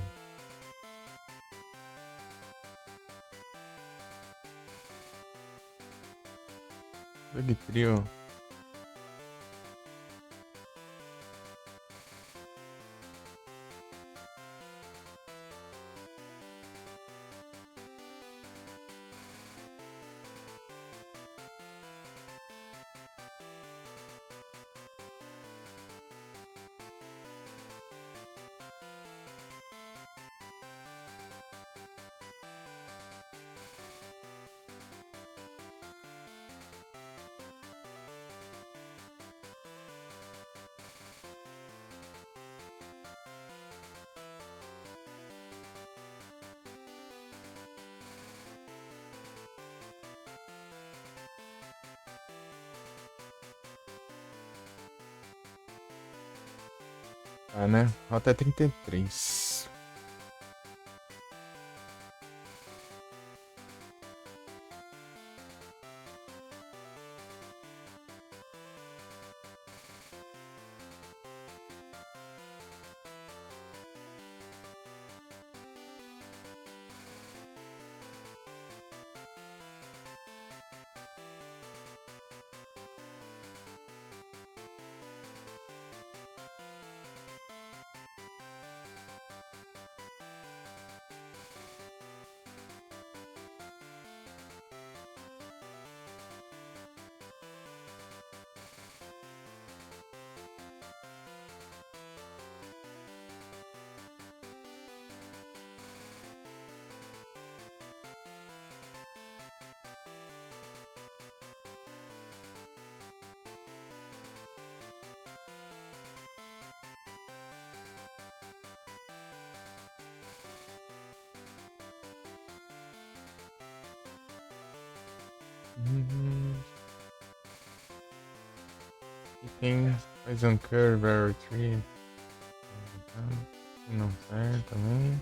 Dogtrio. Tá, né? Rota 33. E tem mais um Curve Retreat. Não serve também.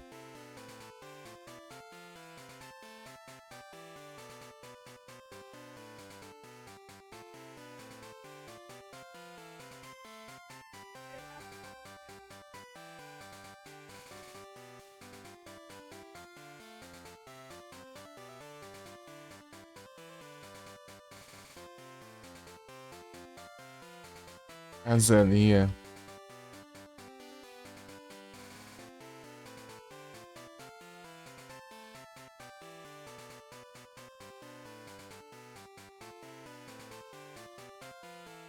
Azalea.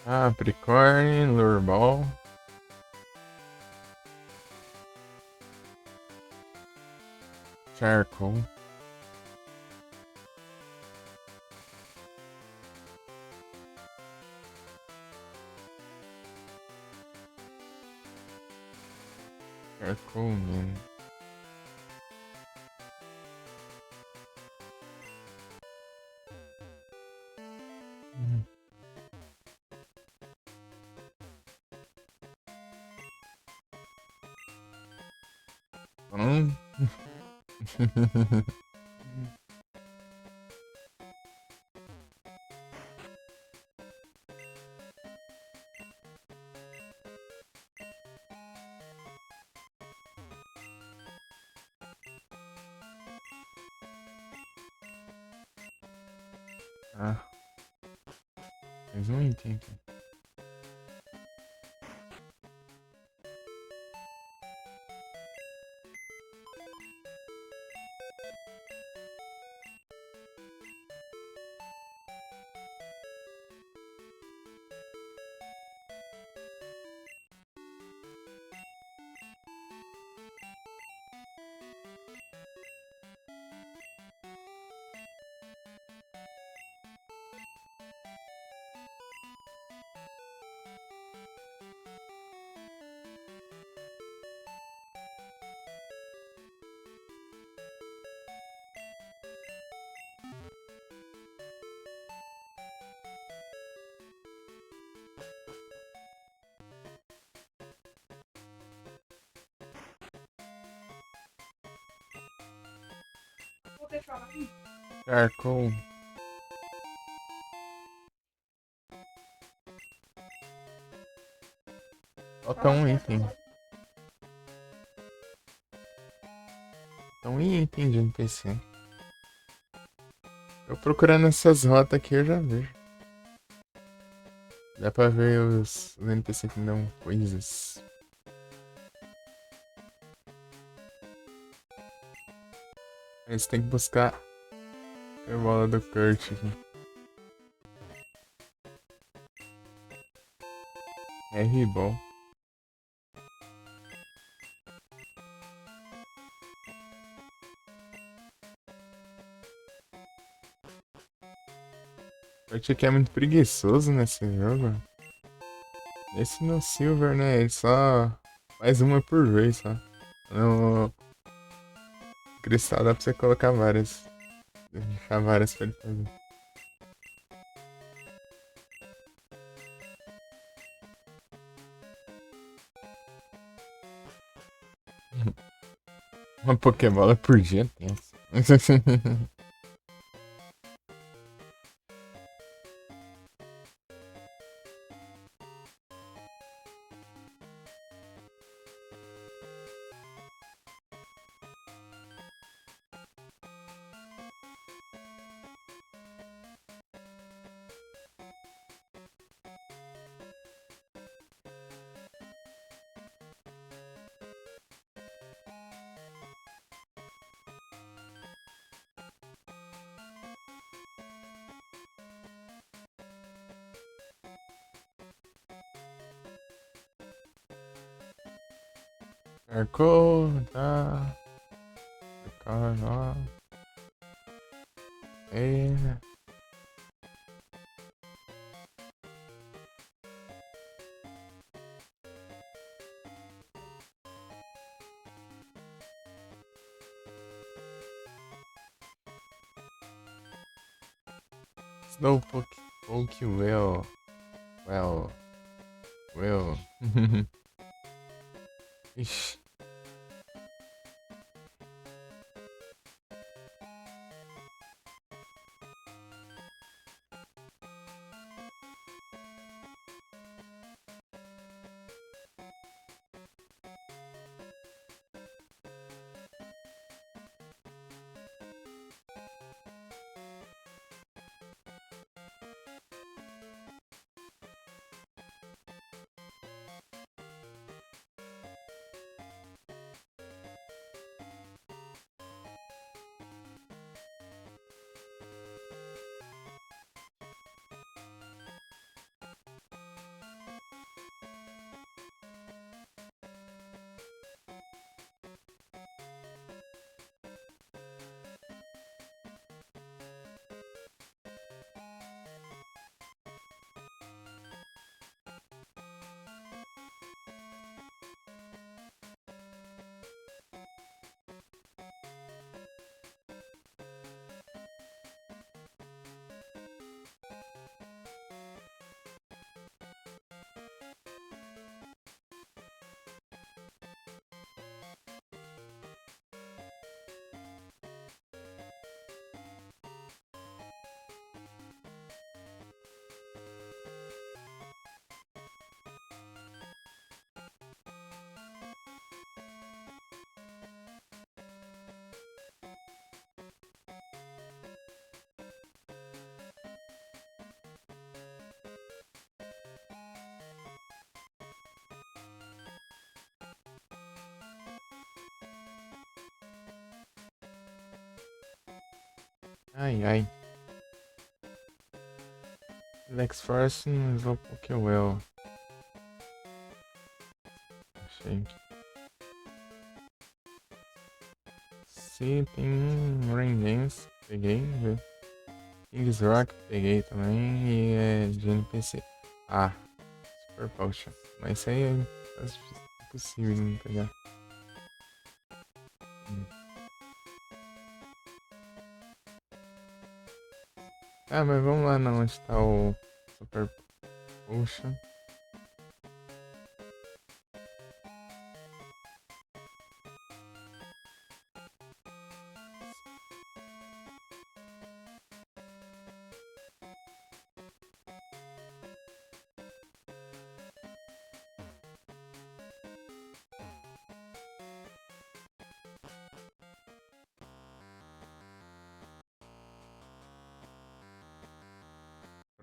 Capricórnio, Lurball. Charcoal. Charcoal, man. Hum. Ah, mais um item aqui. Charcoal. Falta um item. Falta um item de NPC. Eu procurando essas rotas aqui eu já vejo. Dá pra ver os NPC que dão coisas. Mas tem que buscar a bola do Kurt aqui. R-Ball. O Kurt aqui é muito preguiçoso nesse jogo. Esse no Silver, né? Ele só faz uma por vez, só. No Cristal dá pra você colocar várias. Deixar várias pra ele fazer. Uma Pokébola por dia tem. Marcou, tá. Ó. É. Slowpoke, Will. Will. Ixi. Ai. Lex Force no Slowpoke Will. Achei. Se tem Rain Dance, peguei. King's Rock, peguei também. E é de NPC. Ah, Super Potion. Mas isso aí é quase impossível de não pegar. Ah, mas vamos lá não, onde tá o Super Potion.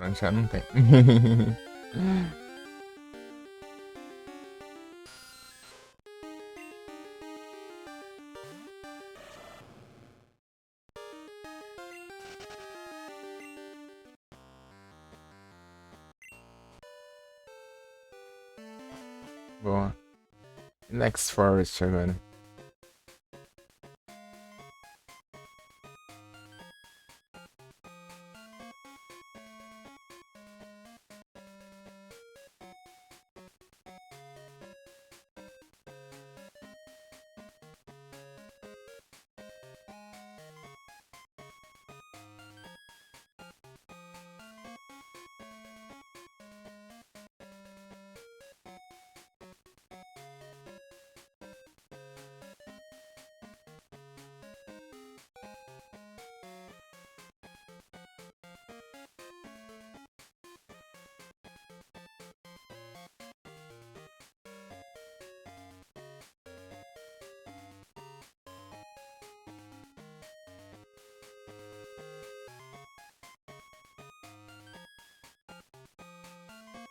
Prancha não tem. Boa. Next Forest agora.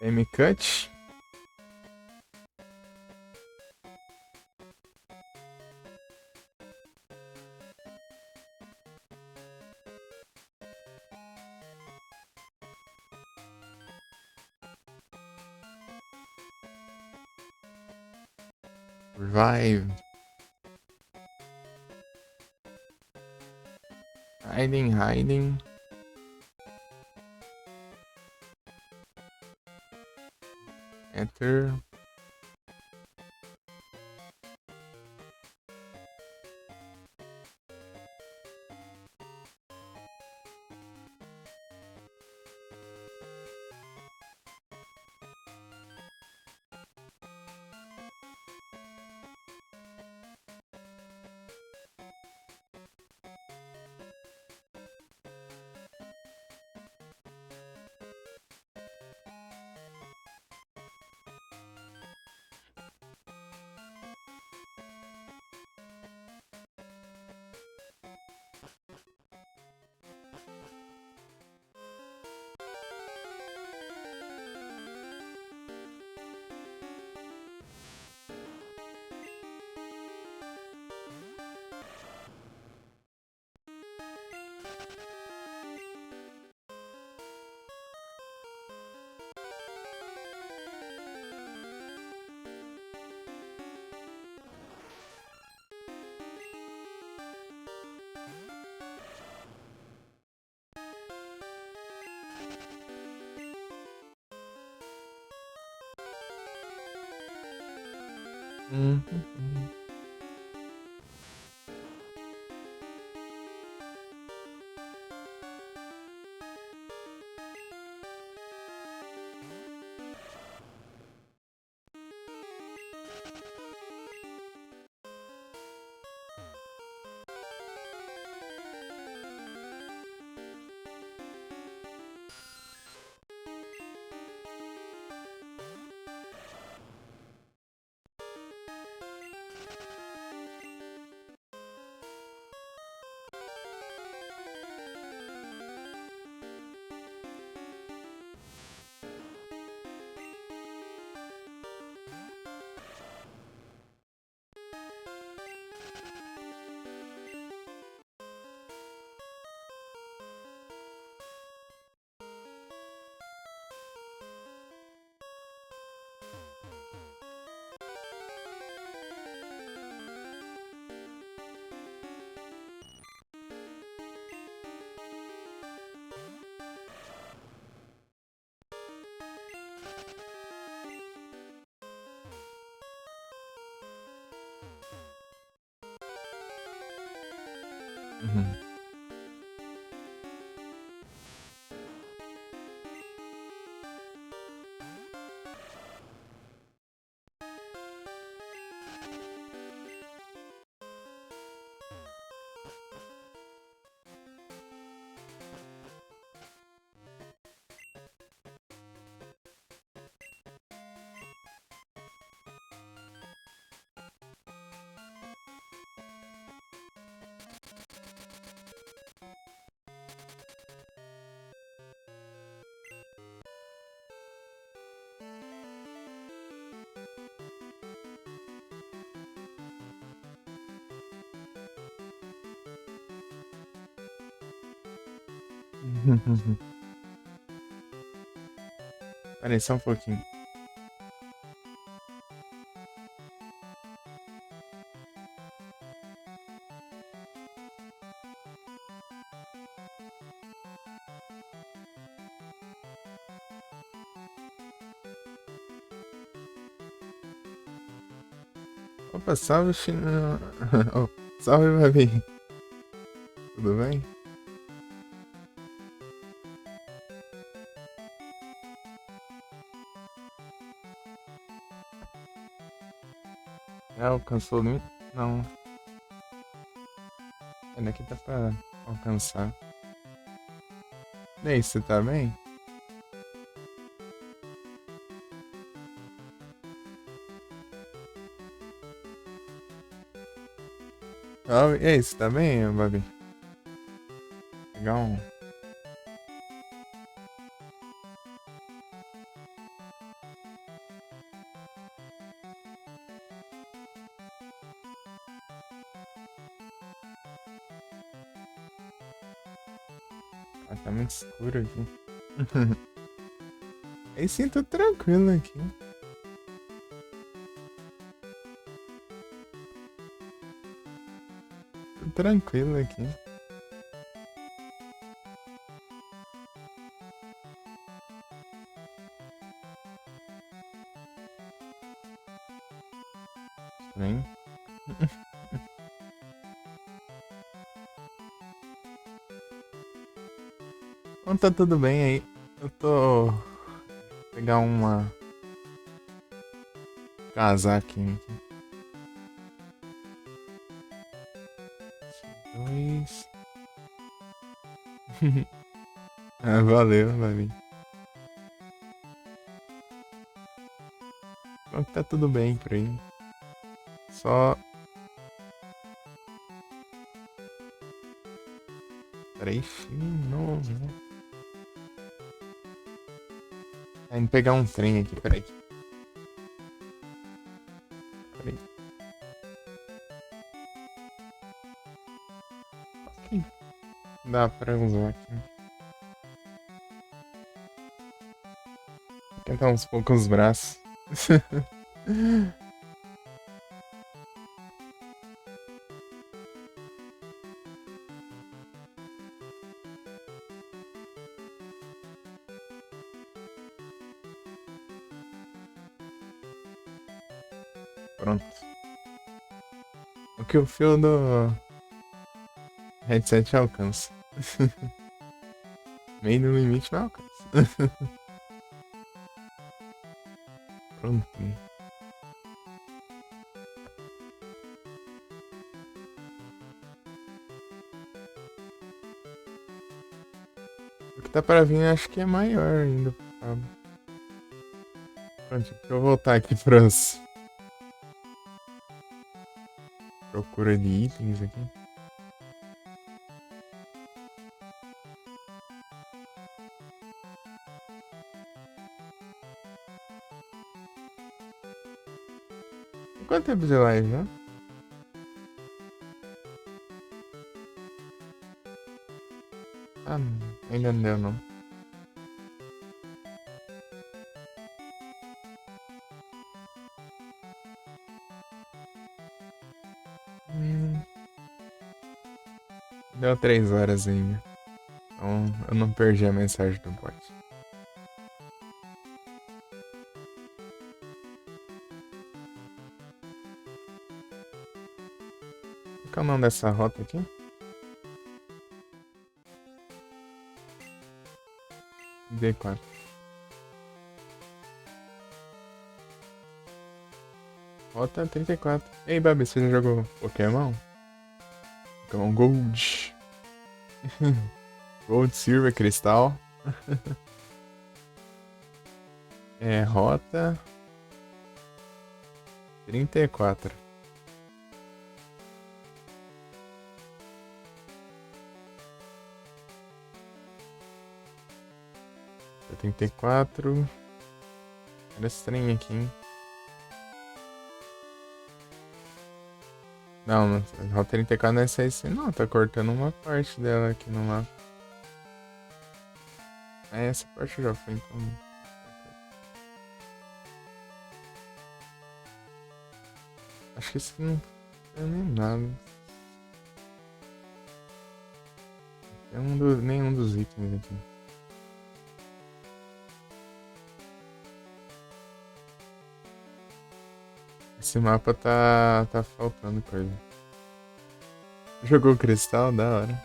M-Cut. Revive. Hiding. Enter. Uhum. Uhum. Peraí, só um pouquinho. Opa, salve, China. Oh, salve, Babi. Tudo bem? Já alcançou o limite? Não. Ainda aqui dá pra alcançar. E aí, você tá bem? E aí, você tá bem, Babi? Legal. Ah, tá muito escuro aqui. Aí sim, tô tranquilo aqui. Tô tranquilo aqui. Bem. Então tá tudo bem aí. Eu tô... Vou pegar uma casaquinha aqui. Dois. Ah, valeu, Babi. Bom que tá tudo bem por aí. Só... Peraí, filho novo, né? Tá indo pegar um trem aqui, peraí. Peraí. Ok. Dá pra usar aqui. Vou tentar uns poucos braços. Pronto. O que o fio do headset alcança. Meio no limite não alcança. Pronto. O que tá pra vir acho que é maior ainda. Pronto, deixa eu voltar aqui pras procura de itens aqui. Quanto tempo de live, né? Ah, ainda não deu não. Hum, Deu 3 horas ainda. Então eu não perdi a mensagem do bot. Qual que é o nome dessa rota aqui? D4. Rota 34. Ei, Babi, você já jogou Pokémon? Pokémon Gold. Gold, Silver, Cristal. É, rota 34. Rota 34. Olha esse trem aqui, hein? Não, Rota 34 não é essa aí, não. Tá cortando uma parte dela aqui no mapa. Essa parte já foi, então. Acho que esse não tem nem nada. Nenhum dos itens aqui. Esse mapa tá faltando coisa. Jogou o Cristal? Da hora.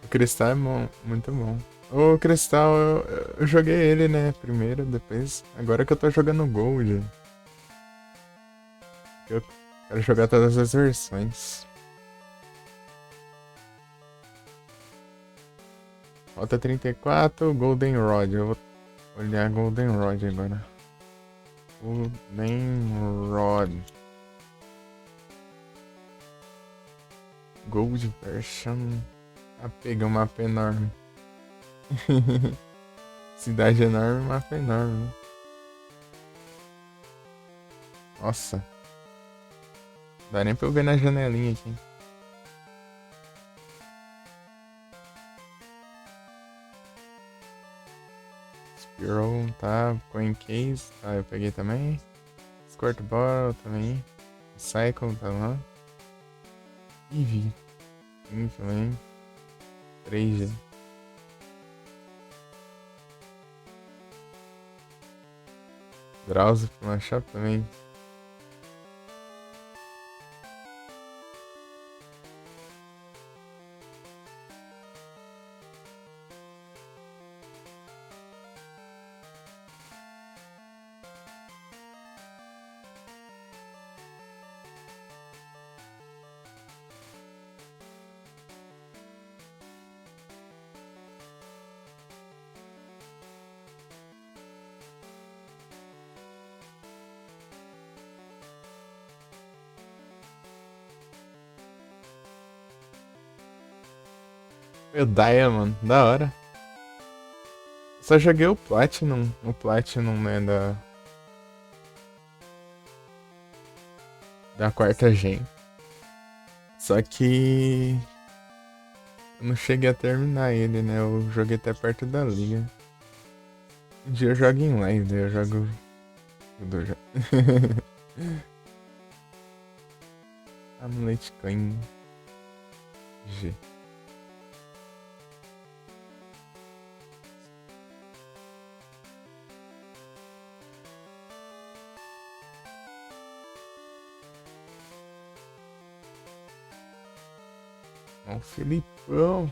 O Cristal é bom, muito bom. O Cristal, eu joguei ele, né, primeiro, depois. Agora que eu tô jogando Gold. Eu quero jogar todas as versões. Falta 34, Golden Rod. Eu vou olhar Golden Rod agora. Golden Rod. Gold version. Ah, pega um mapa enorme. Cidade enorme, mapa enorme. Né? Nossa. Não dá nem pra eu ver na janelinha aqui. Spearow, tá. Coin Case, tá, eu peguei também. Squirt Bottle também. Cycle, tá lá. Eevee. Também. 3G. Drowsy pra uma também. Meu Diamond, da hora. Só joguei o Platinum. O Platinum, né, da quarta gen. Só que eu não cheguei a terminar ele, né? Eu joguei até perto da liga. Um dia eu jogo em live, eu jogo tudo já. Amulet Clean G. Ó, o Filipão.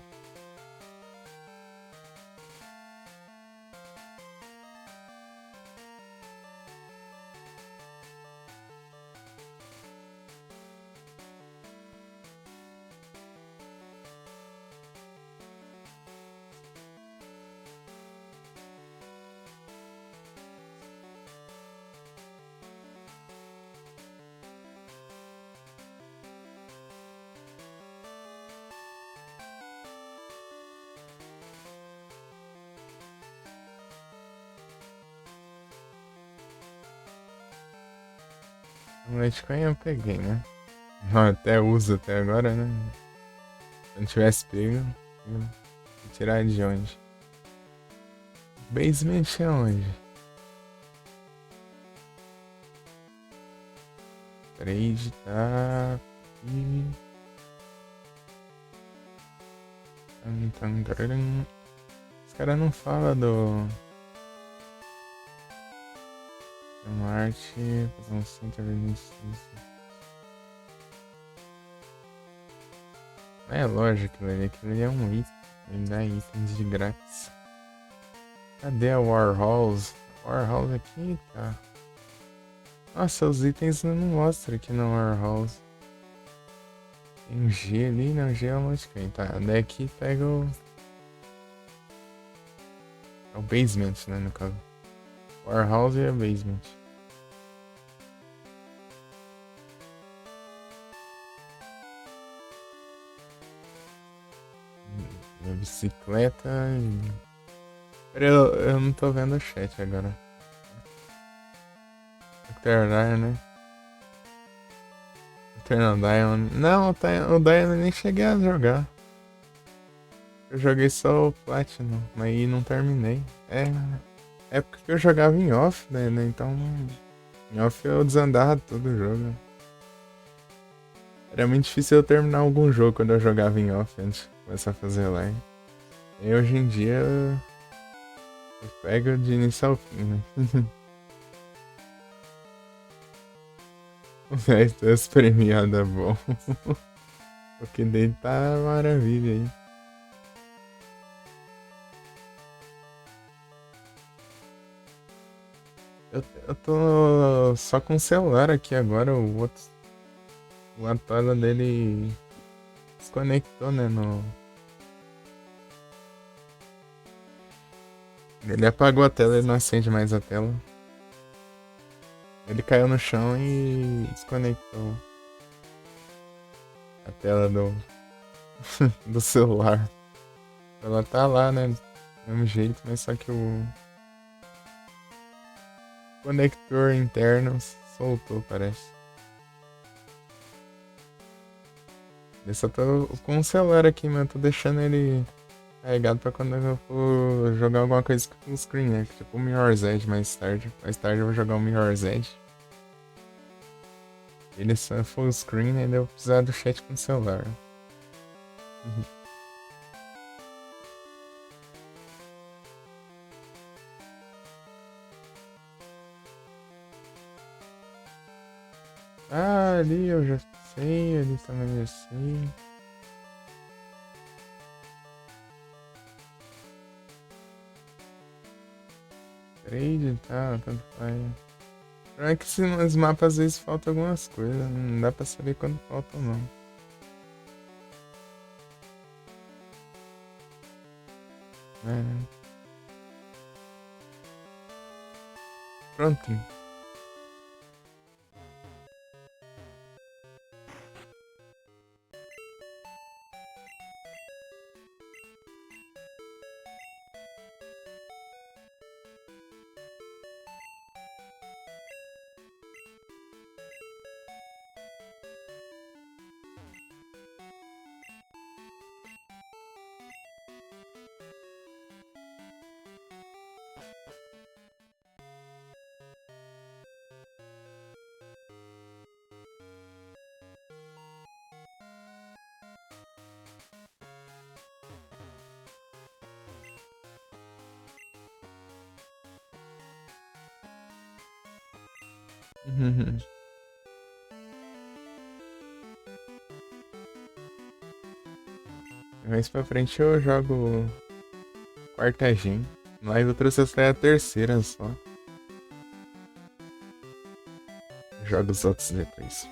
Amulet Coin eu peguei, né? Não, até uso até agora, né? Se não tivesse pego, eu ia tirar de onde? Basement é onde? 3 tá aqui. Os caras não falam do Marte, fazer um centro de é lógico aquilo ali é um item. Ele dá itens de grátis. Cadê a Warhols? Warhols aqui, tá. Nossa, os itens não mostram aqui na Warhols. Tem um G ali, não, G é o Multicoin, tá. Daqui pega o... é o Basement, né, no caso. Warhouse e a Basement. Minha bicicleta e... Pera, eu não tô vendo o chat agora. Eternal, né? Eternal Diamond. Não, o Diamond nem cheguei a jogar. Eu joguei só o Platinum, mas aí não terminei. É, época que eu jogava em off, né? Então, em off eu desandava todo o jogo. Era muito difícil eu terminar algum jogo quando eu jogava em off antes de começar a fazer live. E hoje em dia eu pego de início ao fim, né? O resto das premiadas bom. O que dele tá maravilha aí. Eu tô só com o celular aqui agora, o outro. A tela dele desconectou, né? Ele apagou a tela, ele não acende mais a tela. Ele caiu no chão e desconectou a tela do celular. Ela tá lá, né? Do mesmo jeito, mas só que o conector interno soltou, parece. Eu só tô com o celular aqui, mas eu tô deixando ele carregado pra quando eu for jogar alguma coisa com full screen, né? Tipo o Mirror's Edge mais tarde. Mais tarde eu vou jogar o Mirror's Edge. Ele só é full screen, né? Eu vou precisar do chat com o celular. Uhum. Ah, ali eu já sei, ali também já sei. Trade, tá, tanto faz. O problema é que nos mapas às vezes faltam algumas coisas, não dá pra saber quando falta ou não. É. Pronto. Uhum. Mais pra frente eu jogo quarta gen. Live eu trouxe até a terceira só. Jogo os outros depois.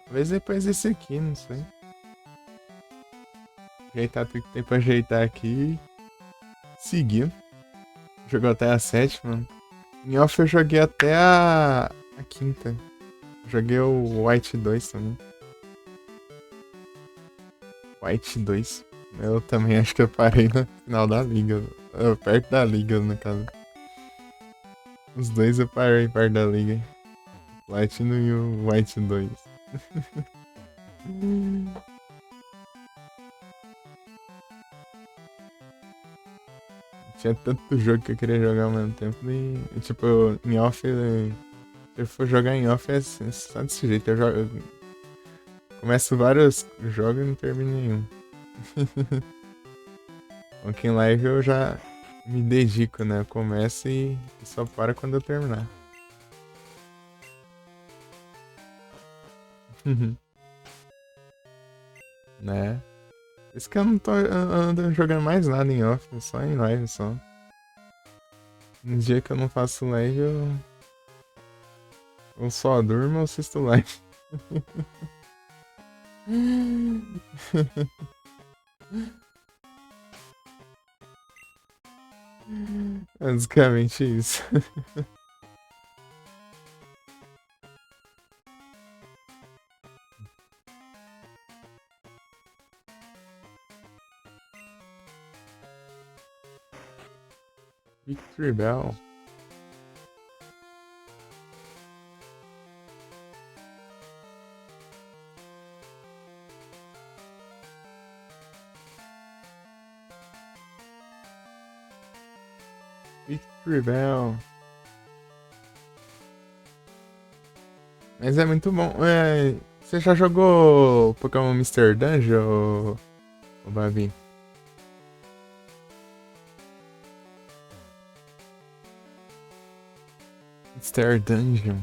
Talvez depois desse aqui, não sei. Ajeitar tudo que tem pra ajeitar aqui. Seguir. Jogou até a sétima. Em off eu joguei até a quinta. Joguei o White 2 também. White 2. Eu também acho que eu parei no final da liga. Perto da liga, no caso. Os dois eu parei perto da liga. O Platinum e o White 2. Tinha tanto jogo que eu queria jogar ao mesmo tempo. E, tipo, em off, se eu for jogar em off é só desse jeito. Eu começo vários jogos e não termino nenhum. Aqui em live eu já me dedico, né? Eu começo e só para quando eu terminar. Né? Por isso que eu não tô ando jogando mais nada em off, só em live só. No dia que eu não faço live, eu só durmo ou assisto live. Basicamente isso. Victory Bell. Victory Bell. Mas é muito bom. Você já jogou Pokémon Mr. Dungeon, ô Babi? Mr. Dungeon.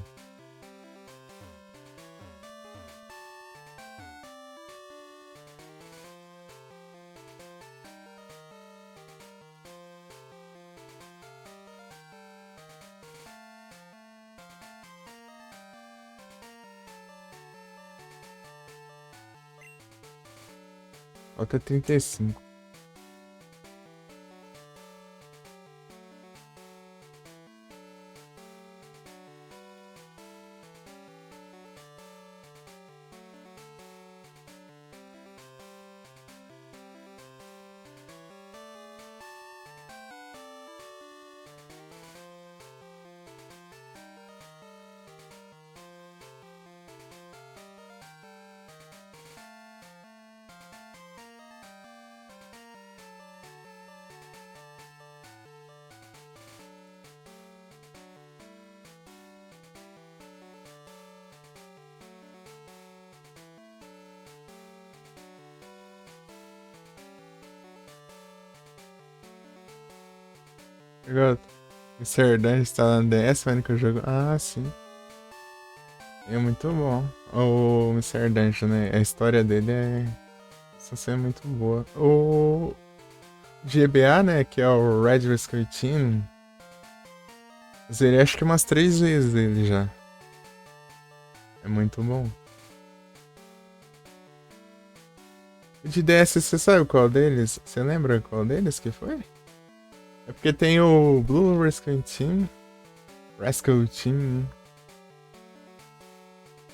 Falta 35. Jogou Mr. Dungeon está lá no DS, mano, que eu jogo. Ah, sim. É muito bom. O Mr. Dungeon, né? A história dele é. Essa é muito boa. O GBA, né? Que é o Red Rescue Team. Zerei acho que umas 3 vezes ele já. É muito bom. O de DS, você sabe qual deles? Você lembra qual deles que foi? É porque tem o Blue Rescue Team. Rescue Team.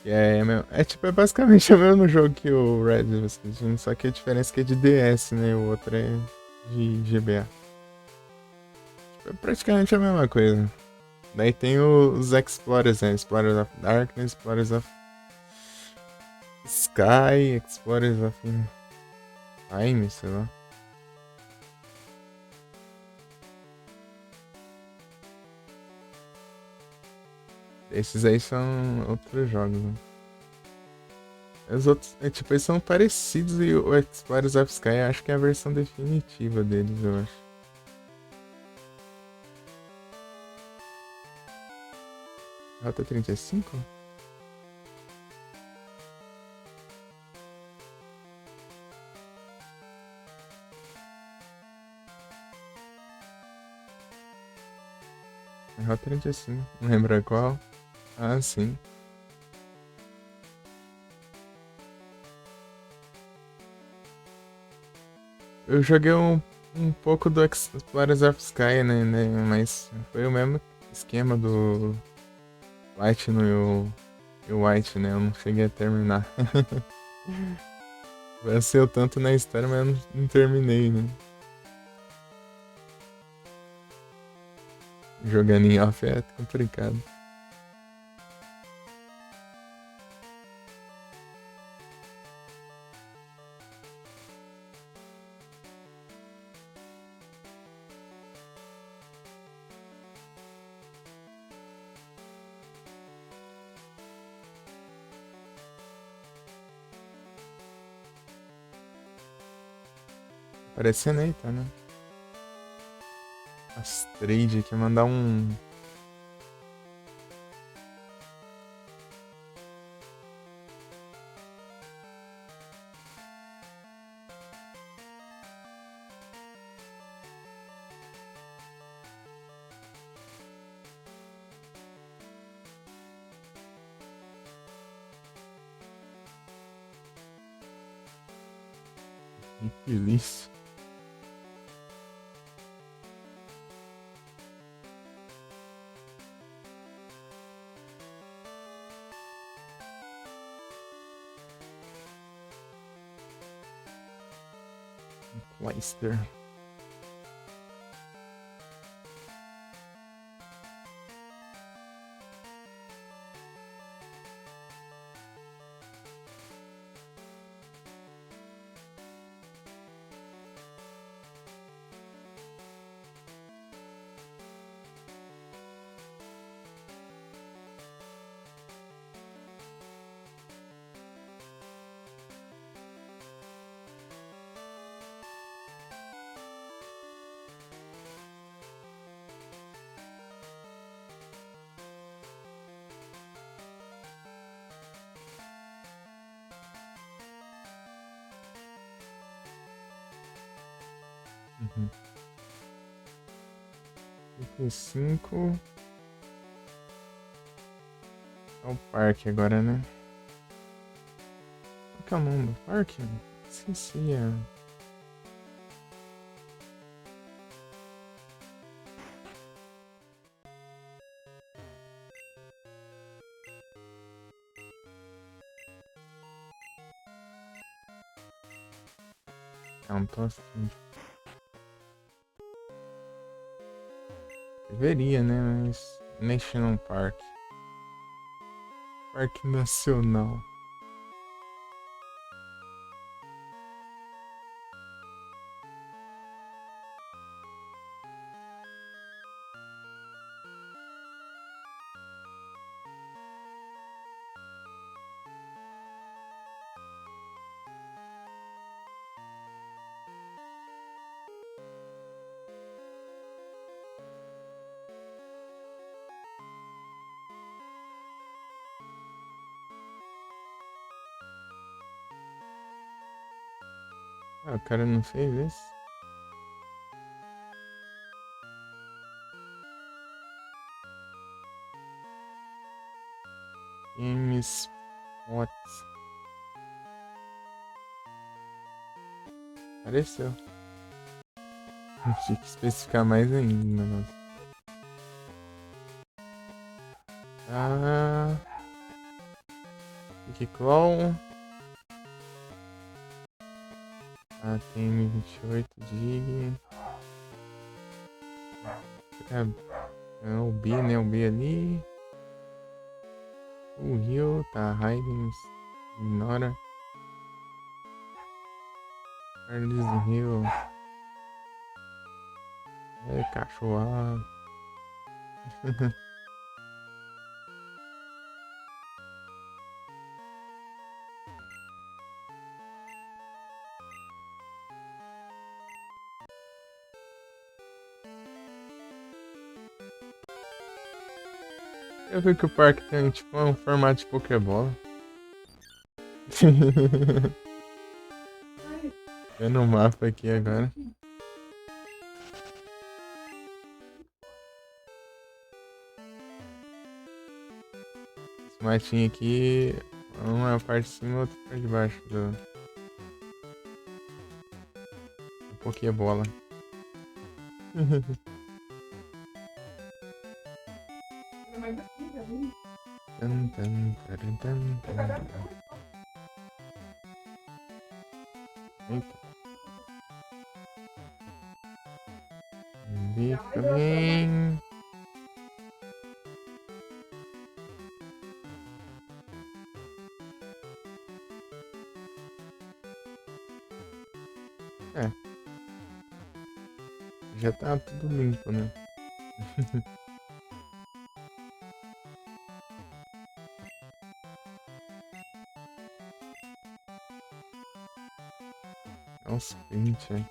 Que é basicamente o mesmo jogo que o Red Rescue Team, só que a diferença é que é de DS, né? O outro é de GBA. É praticamente a mesma coisa. Daí tem os Explorers, né? Explorers of Darkness, Explorers of Sky, Explorers of Time, sei lá. Esses aí são outros jogos, né? Os outros, tipo, eles são parecidos e o Explorers of Sky eu acho que é a versão definitiva deles, eu acho. Rota 35? Rota 35, não lembro qual. Ah, sim. Eu joguei um pouco do Explorers of Sky, né? Mas foi o mesmo esquema do Platinum e o White, né? Eu não cheguei a terminar. Venceu tanto na história, mas eu não terminei, né? Jogando em off é complicado. Parecendo aí, tá, né? As trade aqui, mandar um. Infeliz. Leicester. Uhum. 35. É o parque agora, né? Qual que é o nome do parque? Esqueci. Não tô assim. Deveria, né? Mas National Park. Parque Nacional. Ah, o cara não fez isso? Games Watts. Apareceu. Tinha que especificar mais ainda o negócio. Ah. Clown. Ah, tem 28 GB. É o B, né? O B ali. O Rio tá hiding. Ignora. Carlos Rio. É cachorro. Eu vi que o parque tem tipo um formato de Pokébola. Vendo o mapa aqui agora. Esse matinho aqui, um é a parte de cima e outro a parte de baixo do Pokébola. Tan, tan, taran, tan, tan, tan. Eita. B também. É. Já tá tudo limpo, né? É uns print, né?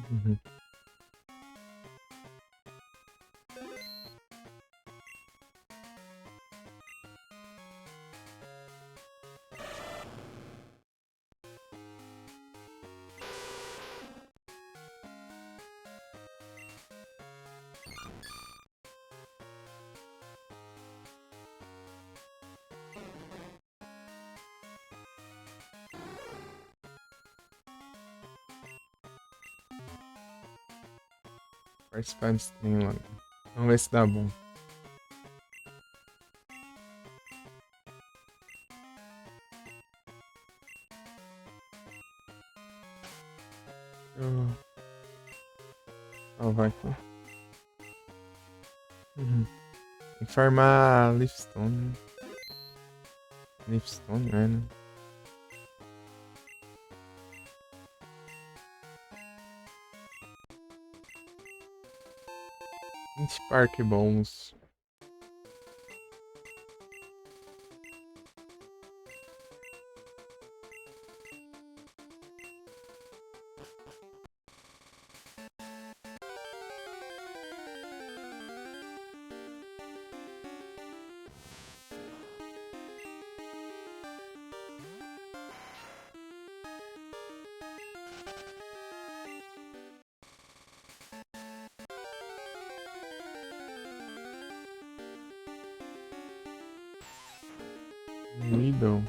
Uhum. Participar de stream lá. Vamos ver se dá bom. Vai aqui. Uhum. Tem que farmar Leafstone. Leafstone, né? 20 parque bons. Lidam.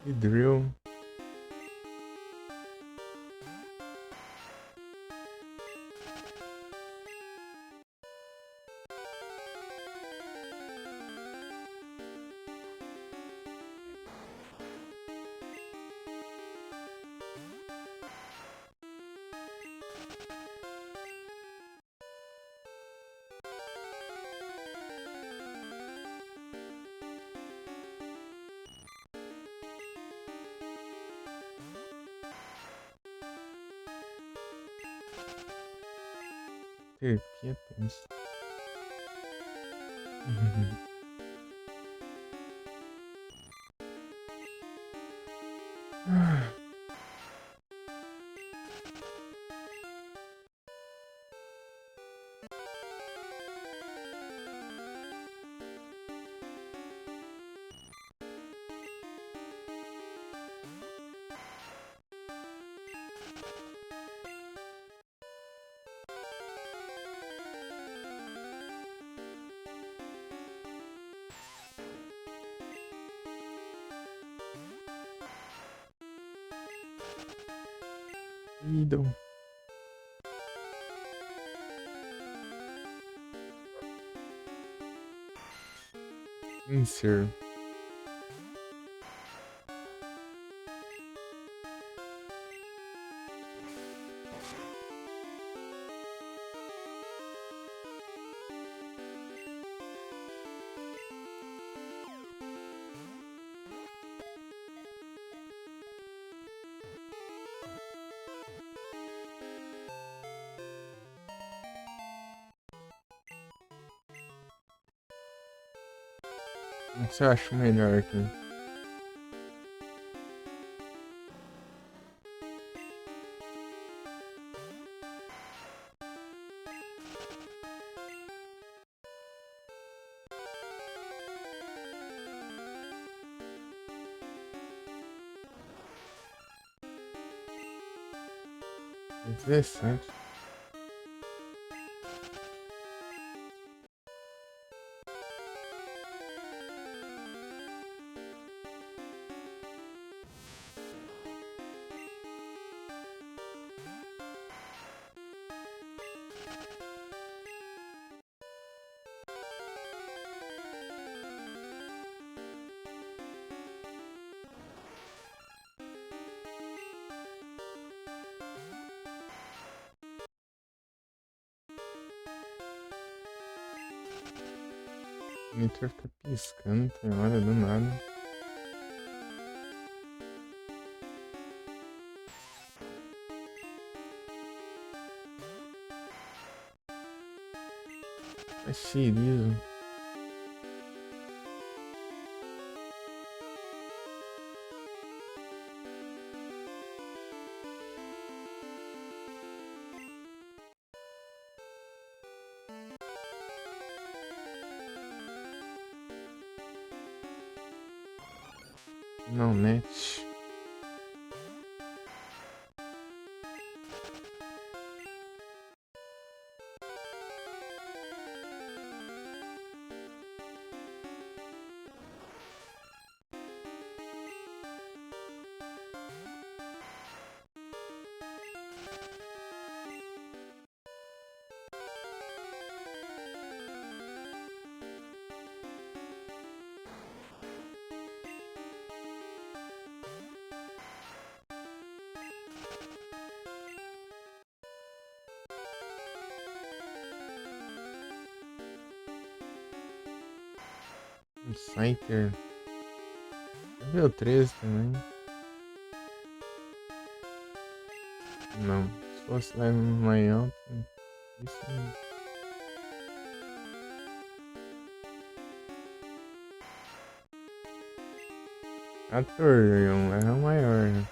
E drill. Terapia tensa. Lidam. Insert. O que você acha melhor aqui? Interessante. O monitor fica piscando, tem hora do nada. É xerizo. Não, net. Um Scyther. Nível 13 também. Não. Se fosse lá mais alto. Isso aí. 14, um level maior, né?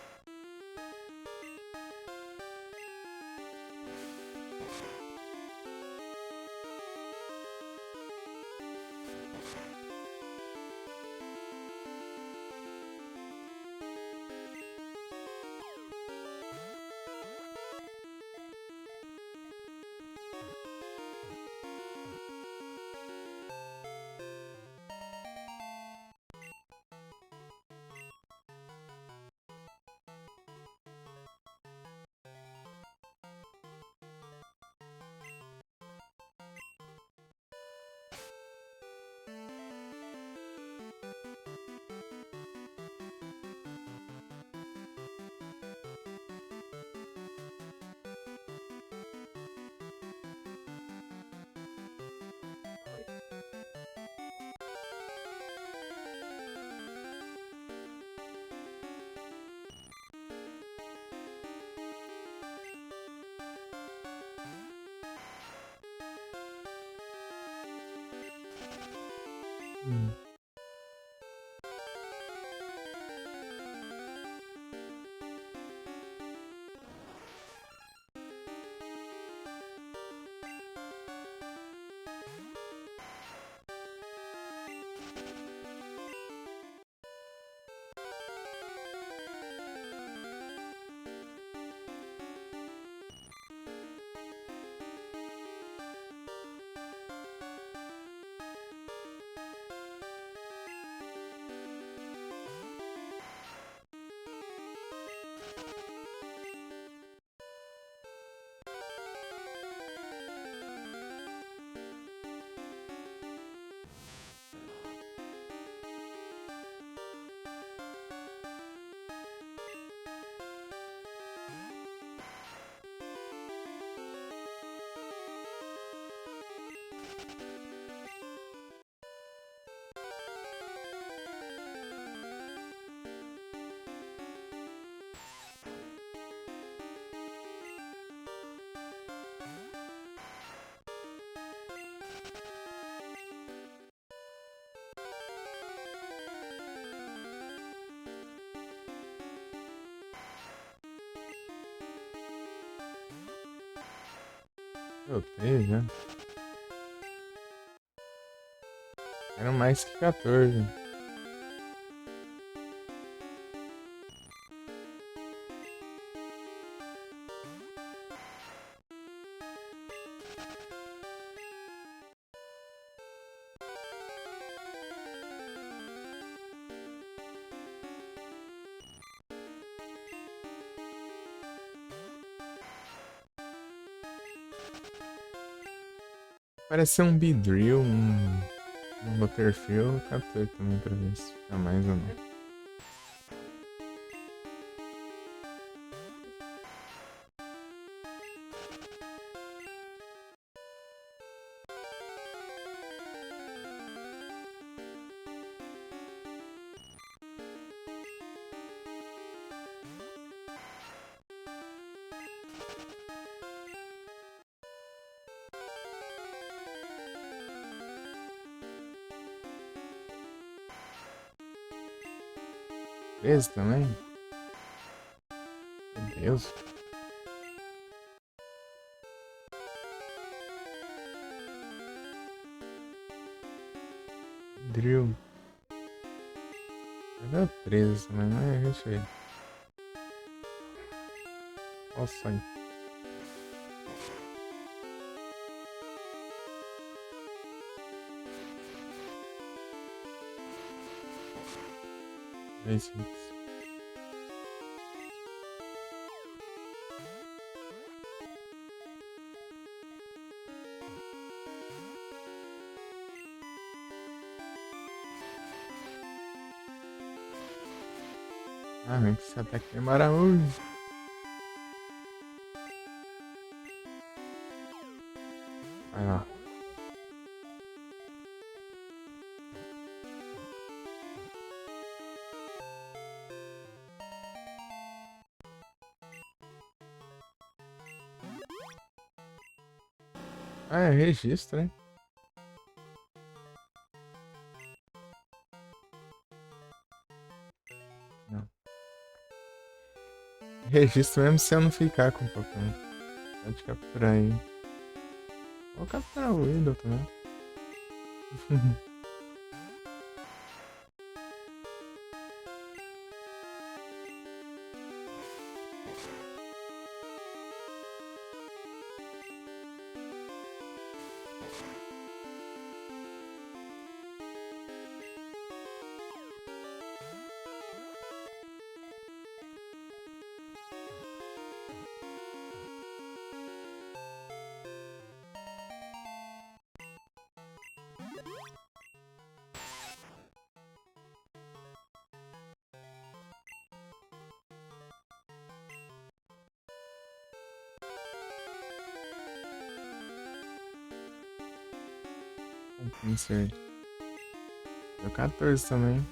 Hum. Eu tenho já. Era mais que 14. Parece ser um Beedrill, um Butterfield. 14 também pra ver se fica mais ou não. Esse também? Meu Deus. Drill. Level 13 também, mas deixa eu ver. Olha o sonho. Esse. Ah, mas esse ataque demora muito. Vai lá. Ah, é registro, né? Não. Registro mesmo se eu não ficar com o Pokémon. Pode capturar aí. Vou capturar o Windows também. Insert. Deu 14 também.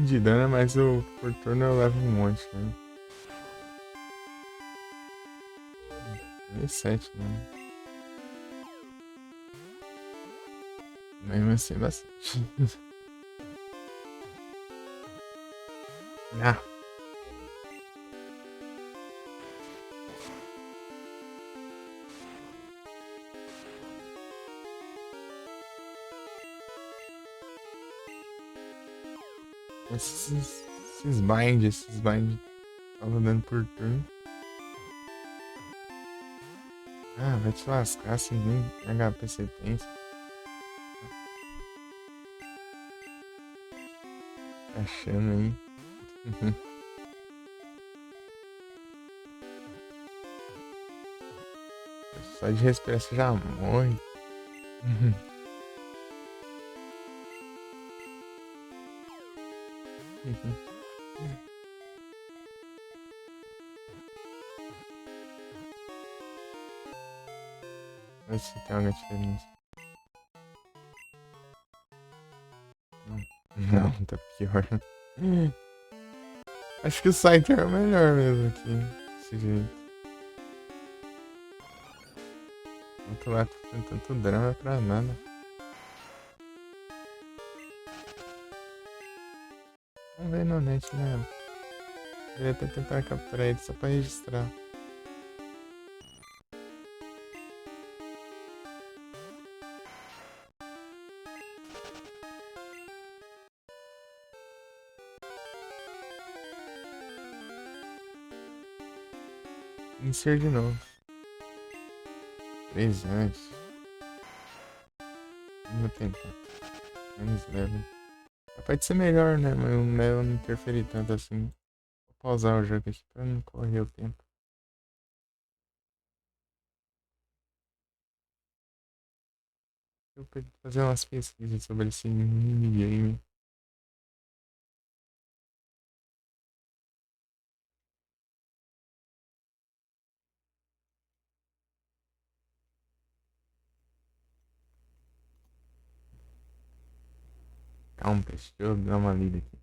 De dano, mas o por turno eu levo um monte, né? 7, né? Mesmo assim, bastante. Ah. Esses bind tava dando por turno. Ah, vai te lascar sem nem HP você tem. Achando aí. Só de respirar você já morre. Ver se tem alguma diferença. Não, tá pior. Acho que o Scyther é o melhor mesmo aqui. Desse jeito. Outro lá tem tanto drama pra nada. Vamos ver no net, né? Eu ia até tentar capturar ele só pra registrar. Insert de novo. 3 anos. Vou tentar. Menos level. Pode ser melhor, né? Mas o level não interferir tanto assim. Vou pausar o jogo aqui pra não correr o tempo. Eu vou fazer umas pesquisas sobre esse minigame. Calma, deixa eu dar uma lida aqui.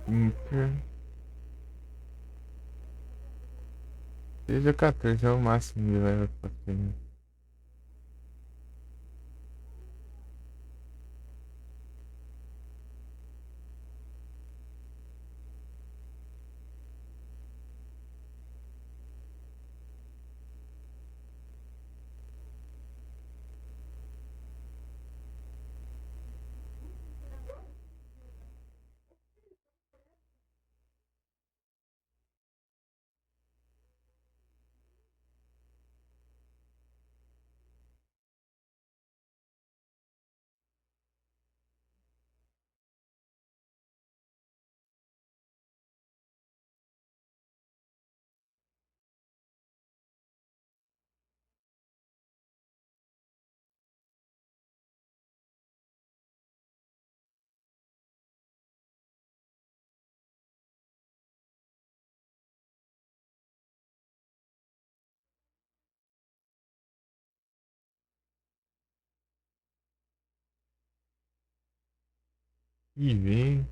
Inter. Seja 14 é o máximo de level pra ter. E vem.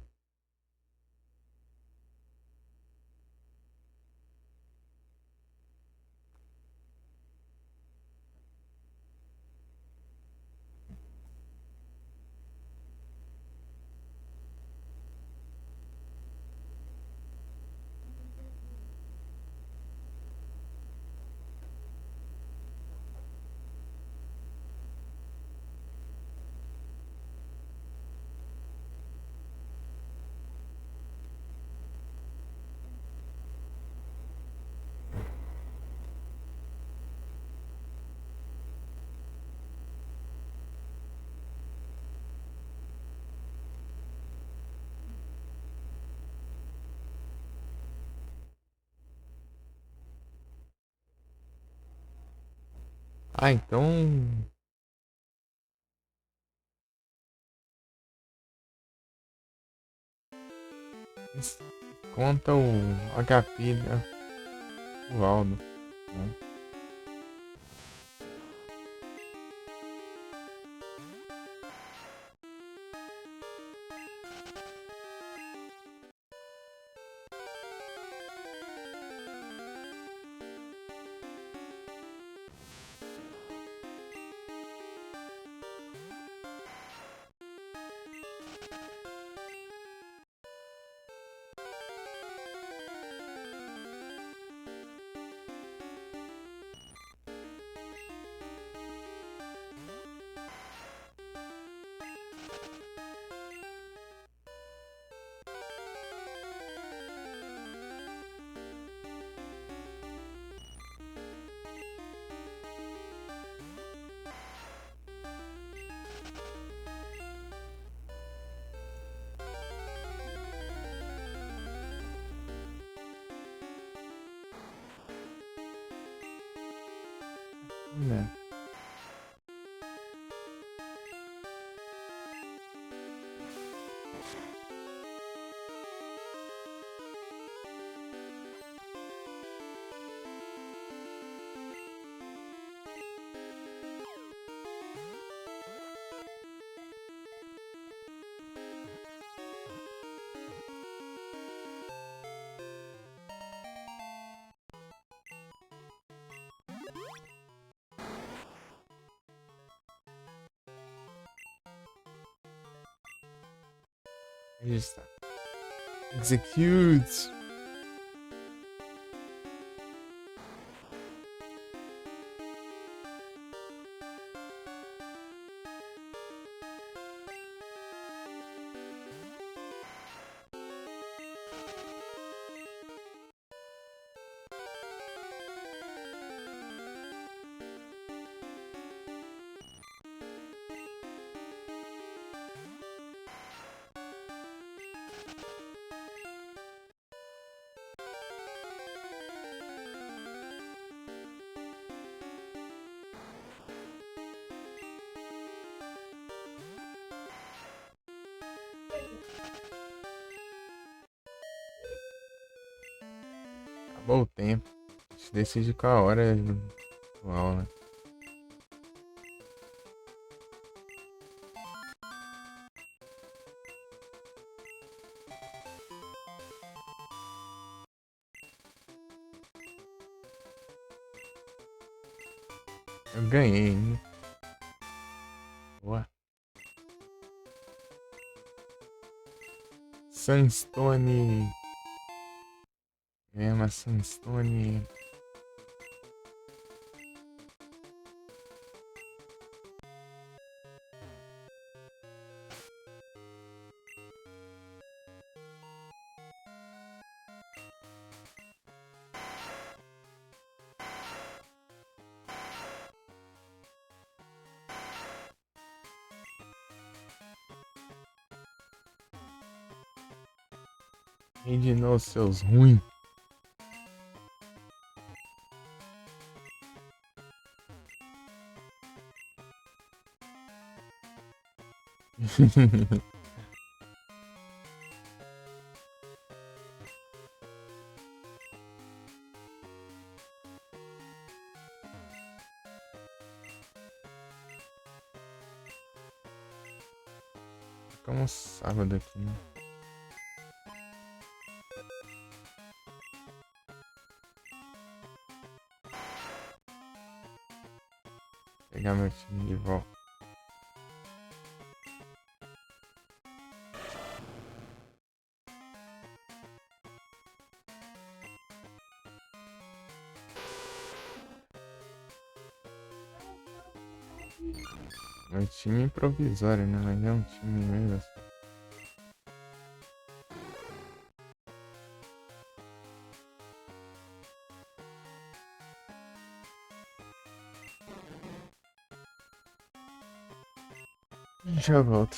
Ah, então. Conta o HP do Aldo. Né? Né? Está. Execute. Acabou o tempo. A gente decide qual a hora atual, né? Eu ganhei, hein? Boa. Sunstone. É uma Sunstone. E de novo, seus ruins. Como sábado aqui, né? Pegar meu time de volta. É um time provisório, né? Mas é um time mesmo assim. Já volto.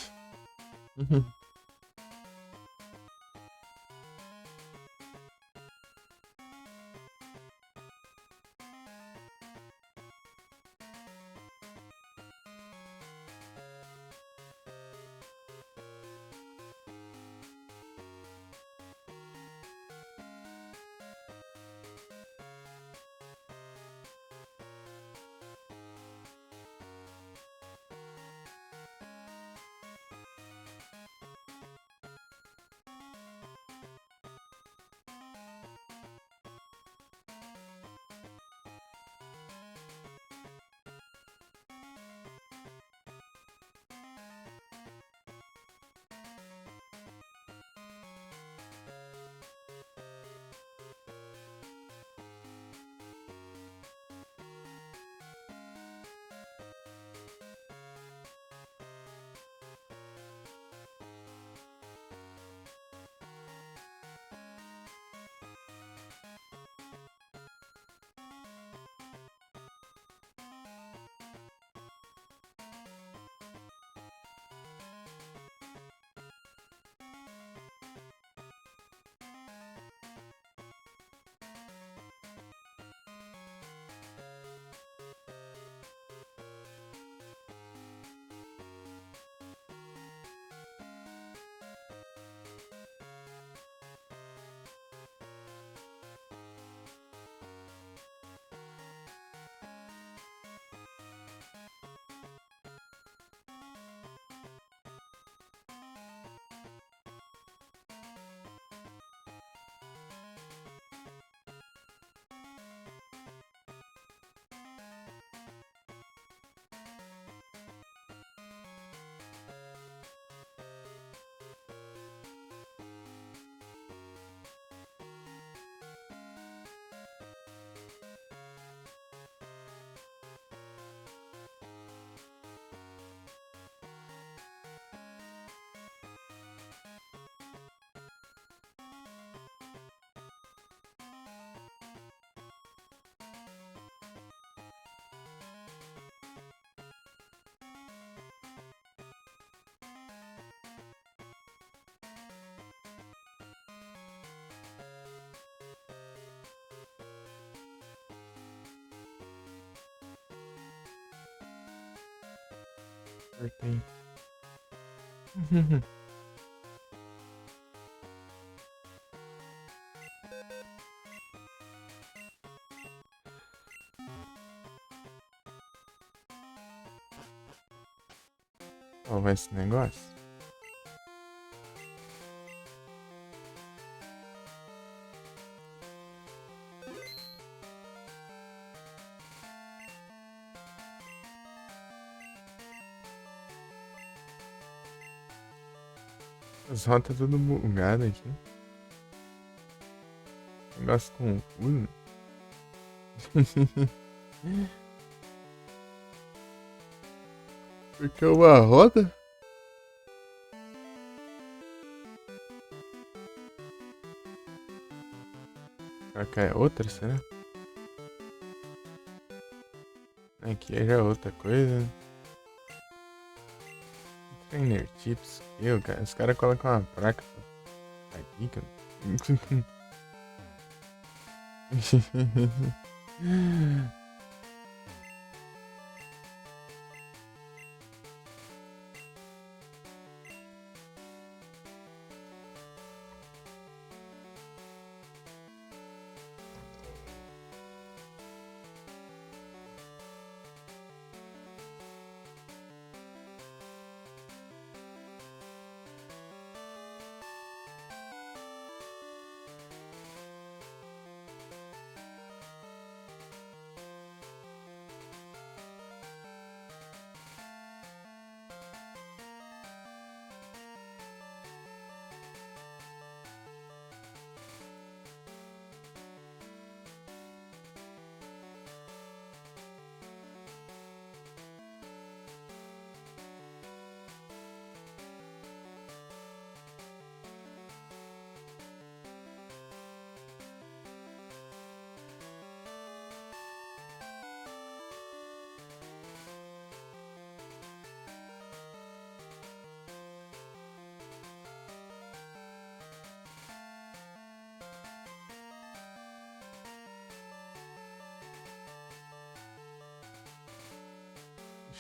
Cortei. Qual vai esse negócio? As rotas tudo bugadas aqui. Negócio confuso. Porque é uma roda? Será que é outra, será? Aqui já é outra coisa. Trainer Tips. Cara. Os caras colocam uma placa. Aqui, cara.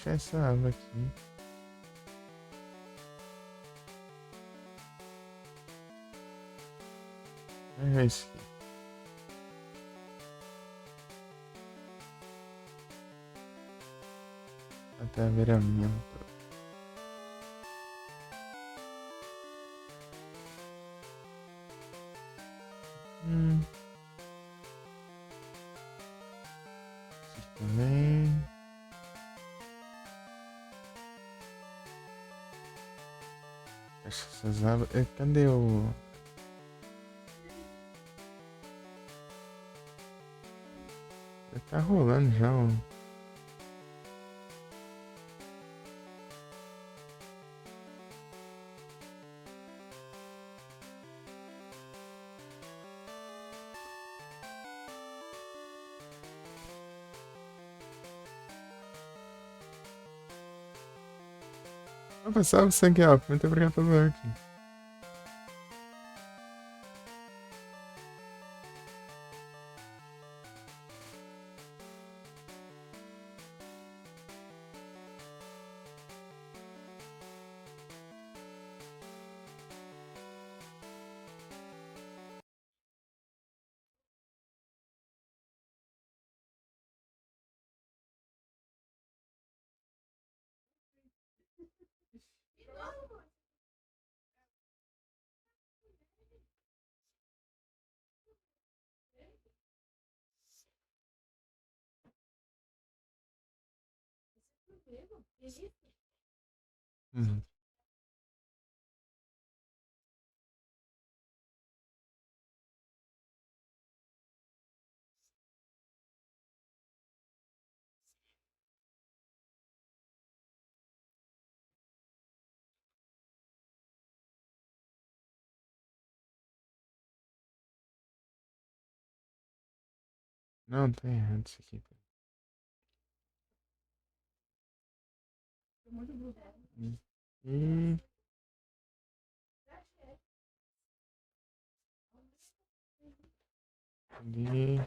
Deixa essa água aqui. É isso aqui. Até viramento. Aqui também. Fecha essas abas. Cadê o. Tá rolando já o. Vou passar você aqui, ó. Muito obrigado pelo like. Uhum. Não, tá errado isso aqui. Hum. Cadê?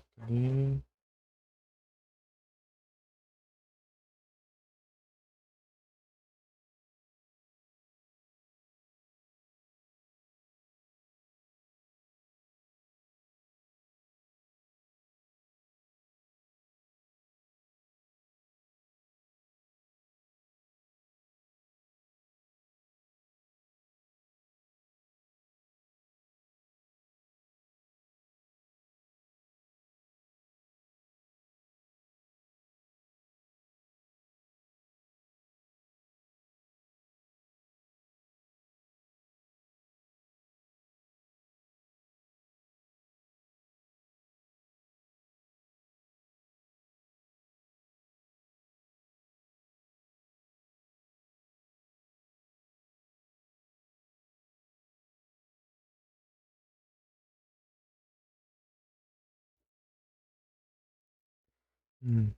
Hum.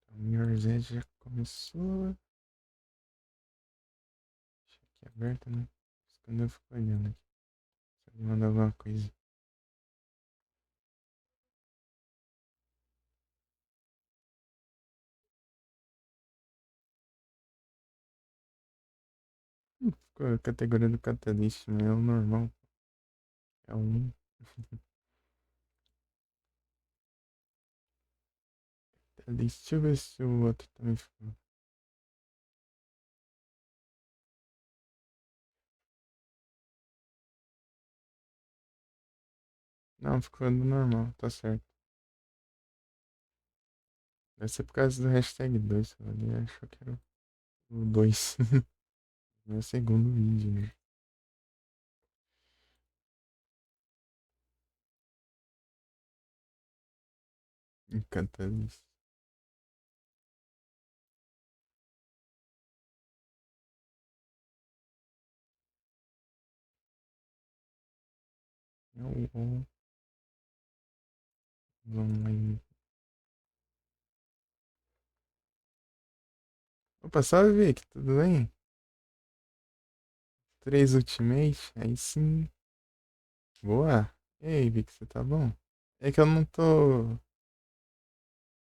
O Mirror's Edge já começou. Deixa aqui aberto, né? Quando eu fico olhando aqui. Se ele manda alguma coisa. Ficou a categoria do Catalyst, não é o normal. É o 1. Catalyst. Deixa eu ver se o outro também ficou. Não, ficou no normal, tá certo. Deve ser por causa do hashtag 2. Ali achou que era o 2. Meu segundo vídeo, né? Catalyst. É o. Vamos lá. Opa, salve, Vic, tudo bem? 3 Ultimate? Aí sim. Boa. E aí, Vic, você tá bom? É que eu não tô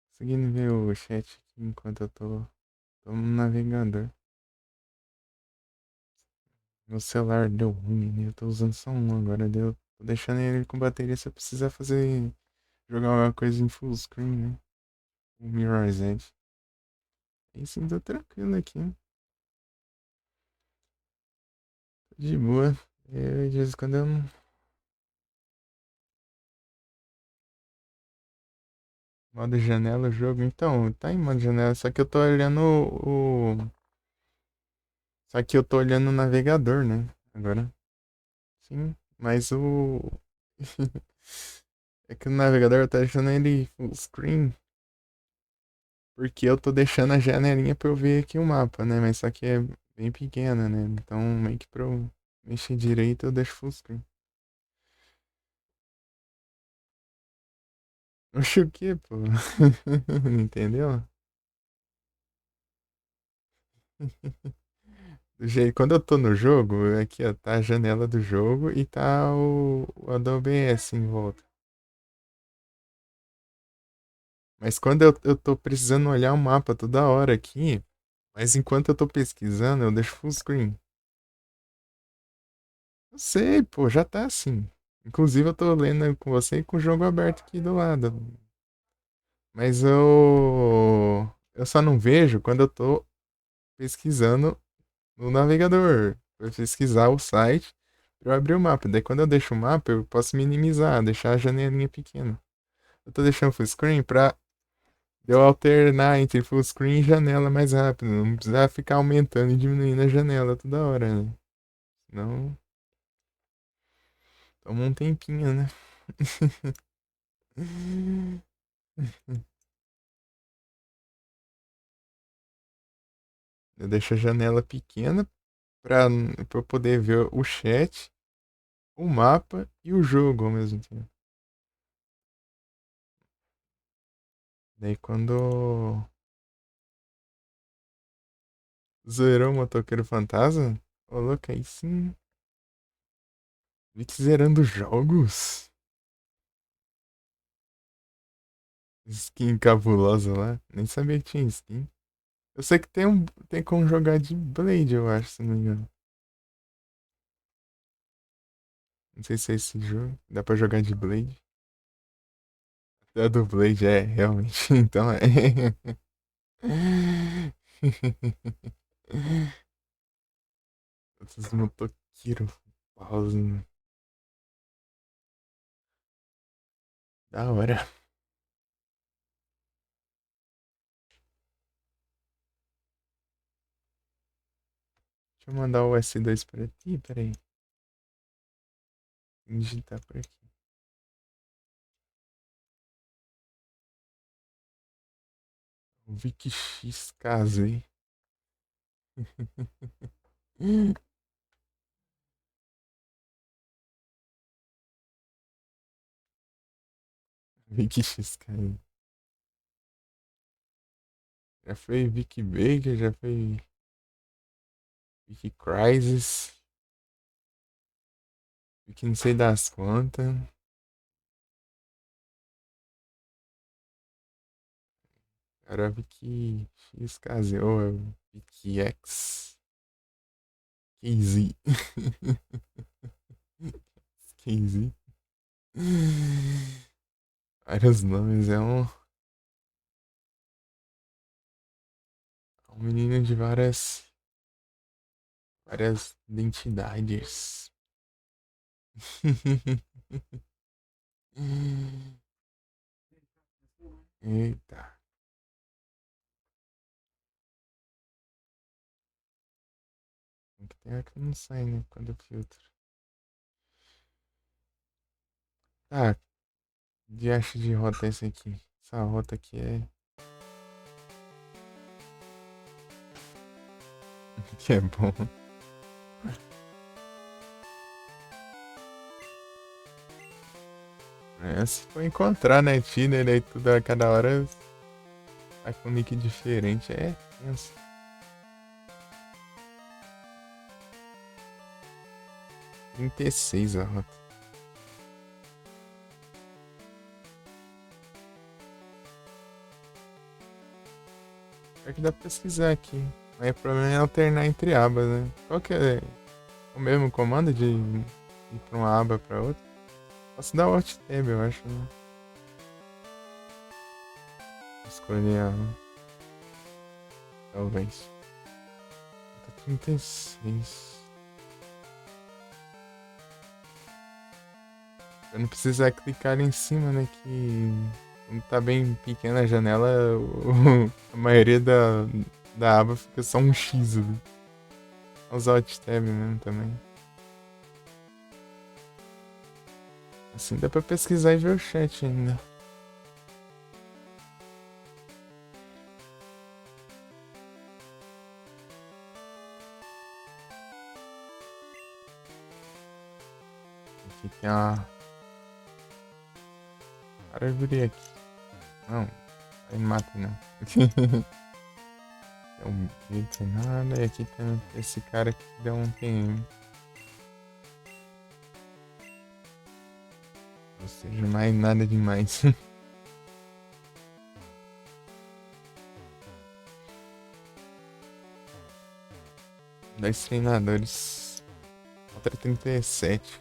conseguindo ver o chat aqui enquanto eu tô no navegador. Meu celular deu ruim, né? Eu tô usando só um agora, deu. Tô deixando ele com bateria se eu precisar fazer. Jogar alguma coisa em full screen, né? O Mirror's Edge. Aí sim, tô tranquilo aqui. Tô de boa. Eu, de vez em quando eu não. Modo janela o jogo. Então, tá em modo janela, só que eu tô olhando o. Só que eu tô olhando o navegador, né? Agora. Sim, mas o. É que o navegador tá deixando ele full screen. Porque eu tô deixando a janelinha pra eu ver aqui o mapa, né? Mas só que é bem pequena, né? Então, meio que pra eu mexer direito, eu deixo full screen. Oxe, o que, pô? Não entendeu? Do jeito, quando eu tô no jogo, aqui ó, tá a janela do jogo e tá o Adobe S em volta. Mas quando eu tô precisando olhar o mapa toda hora aqui, mas enquanto eu tô pesquisando, eu deixo full screen. Eu sei, pô, já tá assim. Inclusive eu tô lendo com você e com o jogo aberto aqui do lado. Mas eu só não vejo quando eu tô pesquisando no navegador. Pra pesquisar o site pra eu abrir o mapa. Daí quando eu deixo o mapa, eu posso minimizar, deixar a janelinha pequena. Eu tô deixando full screen pra eu alternar entre full screen e janela mais rápido. Não precisar ficar aumentando e diminuindo a janela toda hora, né? Senão toma um tempinho, né? Eu deixo a janela pequena pra eu poder ver o chat, o mapa e o jogo ao mesmo tempo. Daí quando zerou o Motoqueiro Fantasma, ô louco, aí sim. Vic zerando jogos. Skin cabulosa lá. Nem sabia que tinha skin. Eu sei que tem como jogar de Blade, eu acho, se não me engano. Não sei se é esse jogo. Dá pra jogar de Blade. É do Blade, é, realmente. Então é. Esses motoqueiros. Pausa. Da hora. Deixa eu mandar o S2 pra ti, peraí. Digitar por aqui. O Vic X casei. Vicky X, cara. Já foi Vicky Baker, já foi Vicky Crisis, Vicky não sei das quantas. Era Vicky X, casou, Vicky X, KZ. KZ. Vários nomes, é um menino de várias identidades. Eita. Tem que ter que não sai, né? Quando filtro. Tá, de acho de rota é esse aqui. Essa rota aqui é. Que é bom. É, se for encontrar, né? Tinder aí tudo a cada hora tá com um nick diferente. É tenso. 36 a rota. Pior que dá pra pesquisar aqui. Mas o problema é alternar entre abas, né? Qual que é o mesmo comando de ir pra uma aba pra outra? Posso dar o Alt Tab, eu acho, né? Escolher a. Talvez. Tá 36. Pra não precisar clicar ali em cima, né? Que quando tá bem pequena a janela, a maioria da aba fica só um X ali. Vou usar o Alt Tab mesmo também. Assim dá pra pesquisar e ver o chat ainda. Aqui tem uma árvore aqui. Não, aí não mata não. Não tem nada. E aqui tem esse cara que deu um PM. Ou seja, mais nada demais. Dois treinadores. Outra 37.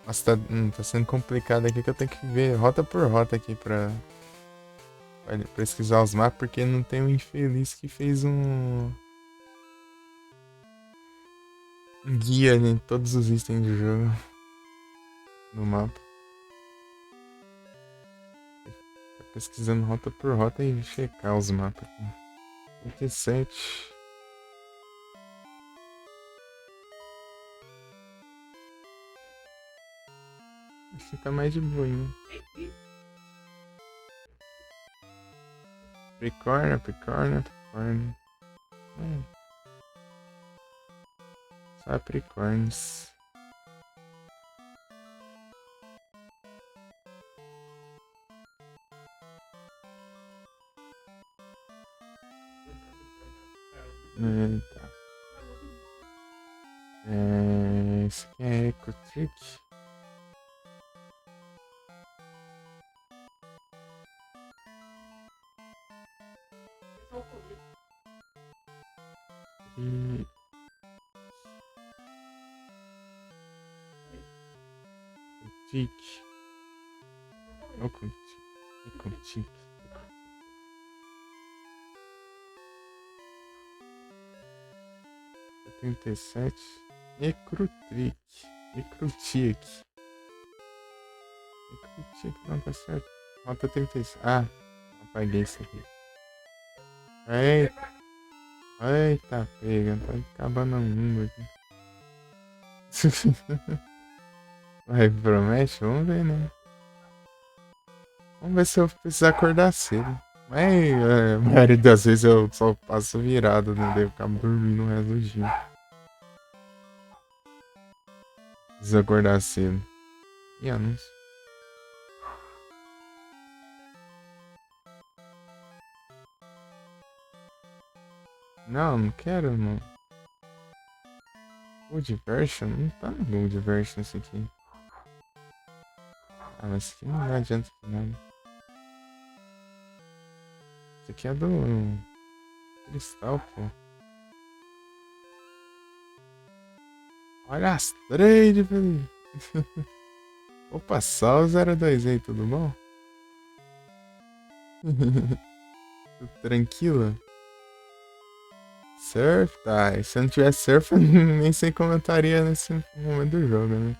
Nossa, tá sendo complicado aqui que eu tenho que ver rota por rota aqui pra pesquisar os mapas, porque não tem um infeliz que fez um guia em todos os itens do jogo no mapa. Tá pesquisando rota por rota e checar os mapas aqui. 37. Esse tá mais de boinha. Capricórnio. Capricórnios. Tá. Esse aqui é Eco Trick. E... Tic. Eco Tic. 37. Ecrutrick. Ecrutic. Ecrutic, não tá certo. Rota 36. Ah, apaguei isso aqui. Eita. Eita, pega. Tá acabando o mundo aqui. Vai, promete? Vamos ver, né? Vamos ver se eu precisar acordar cedo. Mas a maioria das vezes eu só passo virado, né? Devo ficar dormindo o resto do dia. Preciso acordar cedo. E anúncio. Não quero, não. Gold Version? Não tá no Gold Version esse aqui. Ah, mas esse aqui não adianta de nada. Esse aqui é do Cristal, pô. Olha as trade, velho. Opa, só o 02 aí, tudo bom? Tudo tranquilo? Surf? Tá, e se eu não tivesse surf, eu nem sei como eu estaria nesse momento do jogo, né?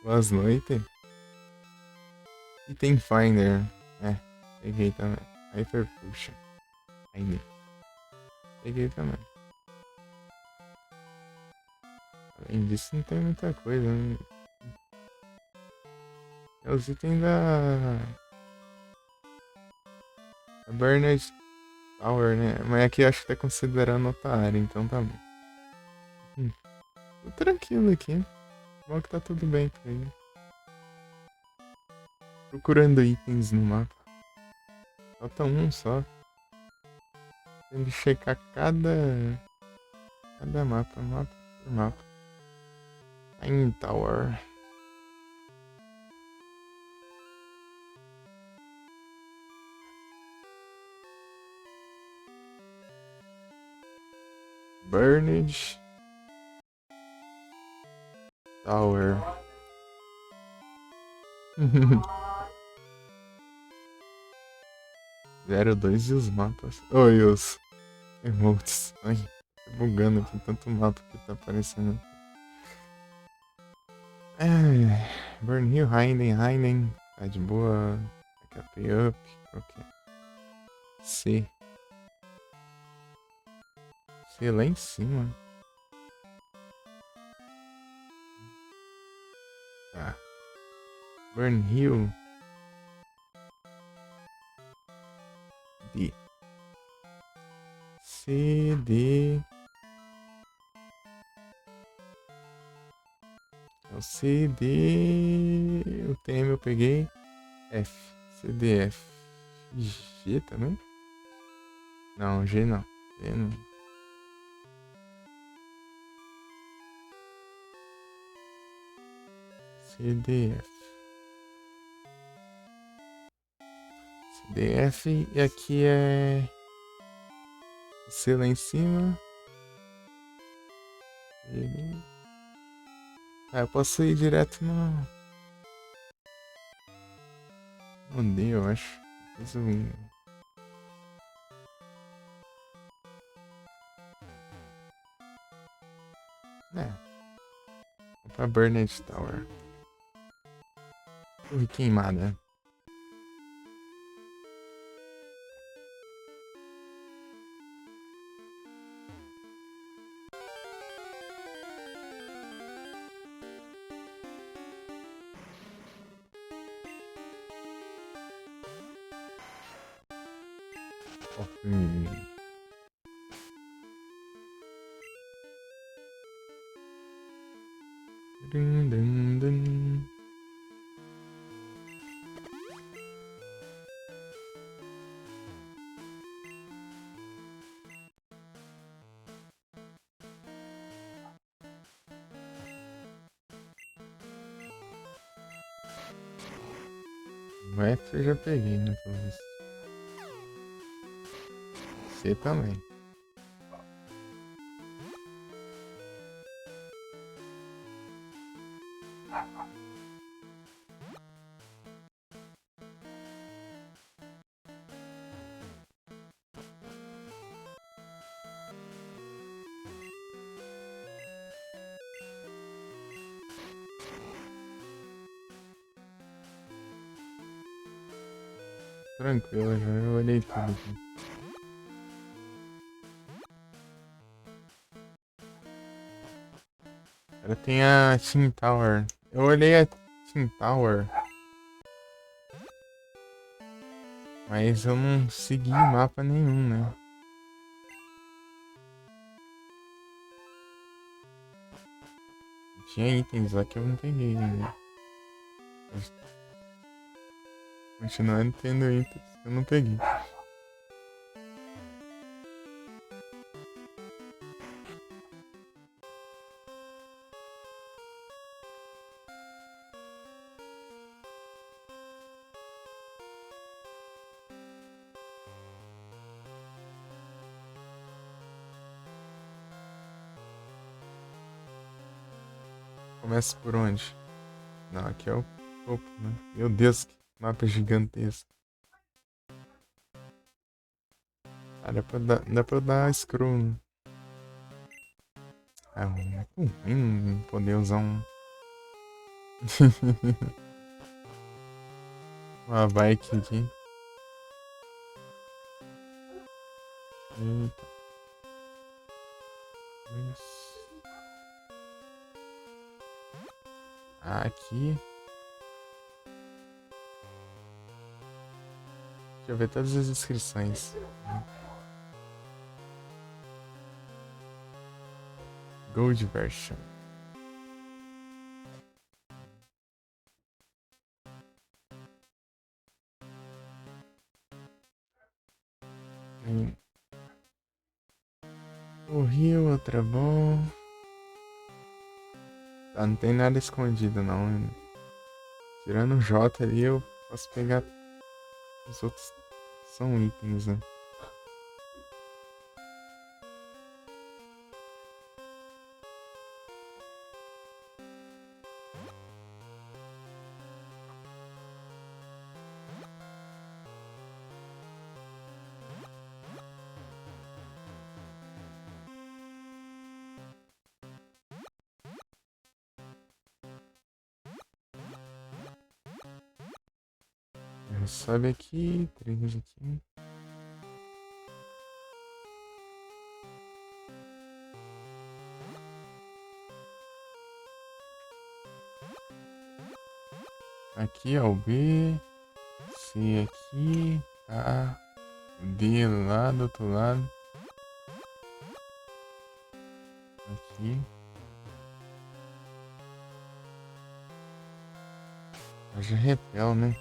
Boas noites. E tem Finder. É, peguei também. Hyper Puxa. Ainda. Peguei também. Além disso, não tem muita coisa, né? É os itens da Burned Tower, né? Mas aqui eu acho que tá considerando outra área, então tá bom. Tô tranquilo aqui. Bom que tá tudo bem por aí. Procurando itens no mapa. Falta um só. Tem que checar cada mapa por mapa. Time Tower. Burned Tower. 02 e os mapas. Oi, os emotes. Ai, tô bugando aqui tanto mapa que tá aparecendo. Burn Hill, Heinen. Tá de boa. HP up. Ok. C. C lá em cima. Tá. Burn Hill. D. C, D. É o C, D. O TM eu peguei. F. C, D, F. G também? Não, G não. G não. C, D, F. C, D, F. E aqui é. C lá em cima. G. Ah, eu posso ir direto no D, eu acho. Depois eu... É. Vou pra Burned Tower. Torre queimada. Oh, Dun, dun, dun. O F eu já peguei, né? Todos. C também. Tranquilo, já olhei tudo aqui. Agora tem a Team Tower. Eu olhei a Team Tower. Mas eu não segui mapa nenhum, né? Tinha itens lá que eu não peguei ainda. Continuando tendo itens que eu não peguei. Começa por onde? Não, aqui é o topo, né? Meu Deus, que mapa gigantesco. Ah, dá pra eu dar scroll, né? Ah, é ruim poder usar um... uma bike aqui. Eita. Isso. Aqui. Deixa eu ver todas as inscrições. Gold version. O rio, outro é bom. Tá, não tem nada escondido não. Tirando o J ali, eu posso pegar os outros. São itens, né? Sobe aqui, 3 aqui. Aqui, ó, o B. C aqui. A. D lá do outro lado. Aqui. Haja repel, né?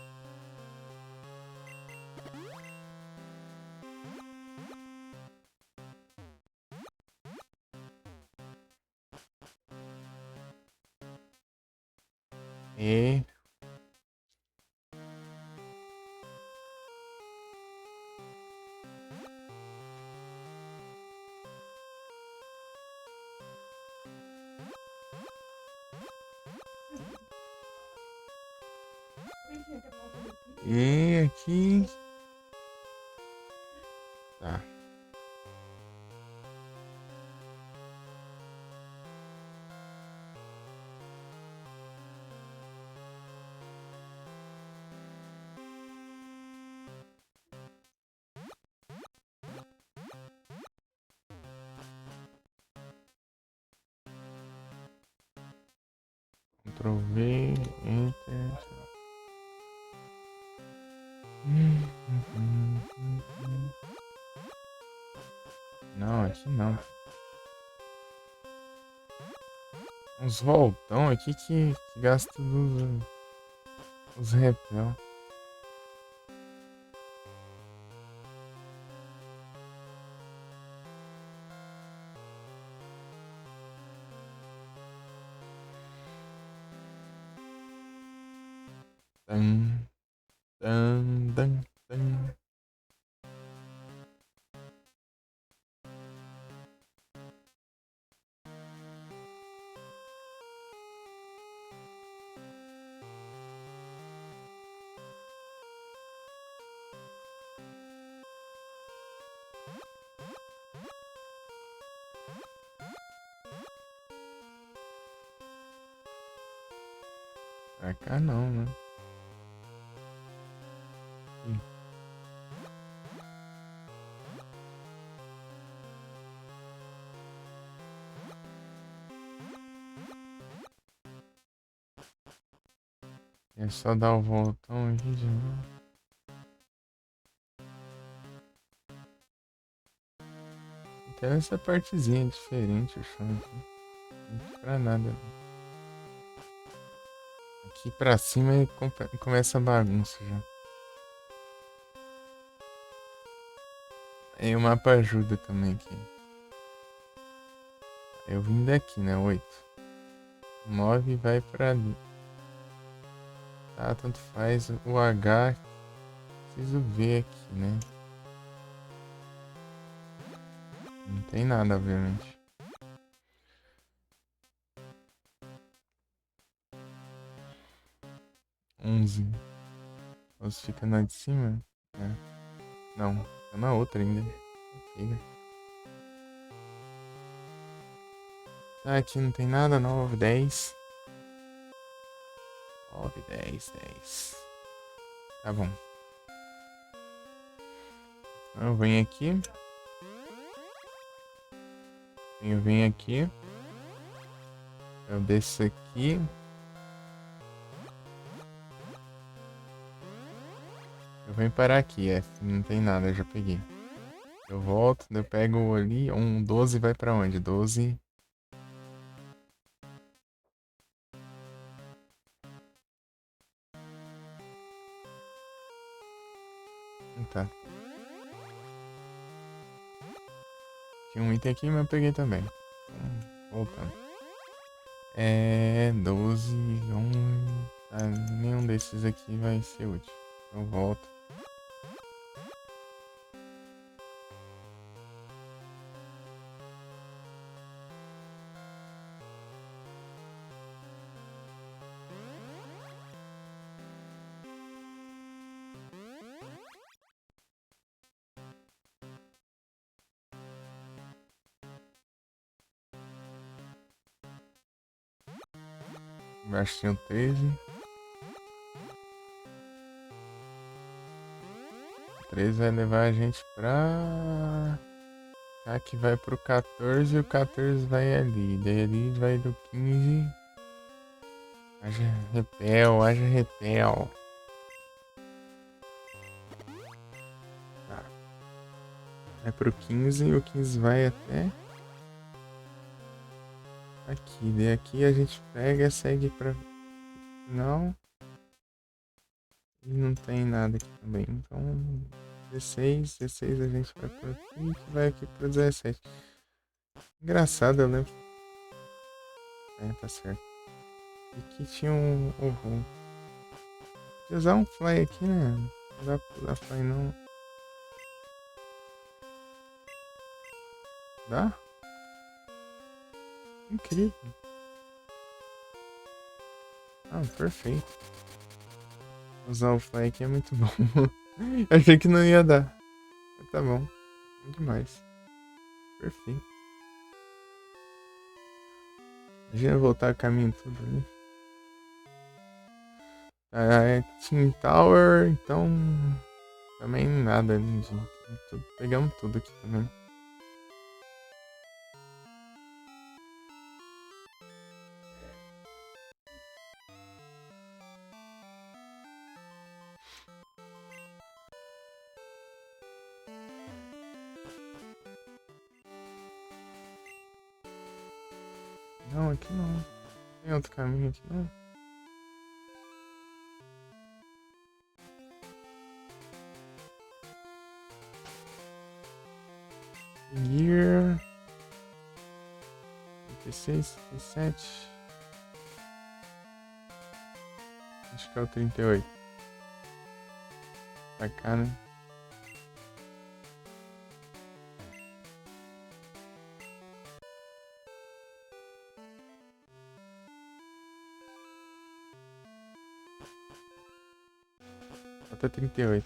E. E aqui. Tá. Ctrl V, Enter. Não, aqui não. Uns voltão aqui que gasta os repel. Tan, tan, tan, tan. Pra cá não, né? Ih. É só dar o voltão aqui de novo. Tem essa partezinha diferente o chão aqui. Não pra nada. Aqui pra cima começa a bagunça já. Aí o mapa ajuda também aqui. Eu vim daqui, né? 8. 9 vai pra ali. Tá, tanto faz. O H. Preciso ver aqui, né? Não tem nada, obviamente. 11. Você fica na de cima? É. Não, tá na outra ainda. Ok, né? Tá, aqui não tem nada, 9, 10. 9, 10, 10. Tá bom. Eu venho aqui. Eu venho aqui. Eu desço aqui. Eu venho parar aqui, não tem nada, eu já peguei. Eu volto, eu pego ali, 12 vai pra onde? 12. Tá. Tinha um item aqui, mas eu peguei também. Então, voltando. 12, 11. Ah, nenhum desses aqui vai ser útil. Eu volto. Embaixo tinha o 13. O 13 vai levar a gente pra... Aqui vai pro 14 e o 14 vai ali. Daí ali vai do 15. Haja repel, haja repel. Tá. Vai pro 15 e o 15 vai até... Aqui. Daí aqui a gente pega e segue pra... Não. E não tem nada aqui também. Então... 16 a gente vai por aqui e vai aqui pro 17. Engraçado, eu lembro. Tá certo. E aqui tinha um voo. Vou usar um fly aqui, né? Não dá pra usar fly não. Dá? Incrível. Ah, perfeito. Usar o fly aqui é muito bom. Achei que não ia dar. Mas tá bom. Bom demais. Perfeito. Imagina voltar o caminho tudo ali. É Team Tower, então... Também nada, né, gente? Pegamos tudo aqui também. Não, aqui não. Tem outro caminho aqui não. Year 36, 37. Acho que é o 38. Pra cá, né? Até 38.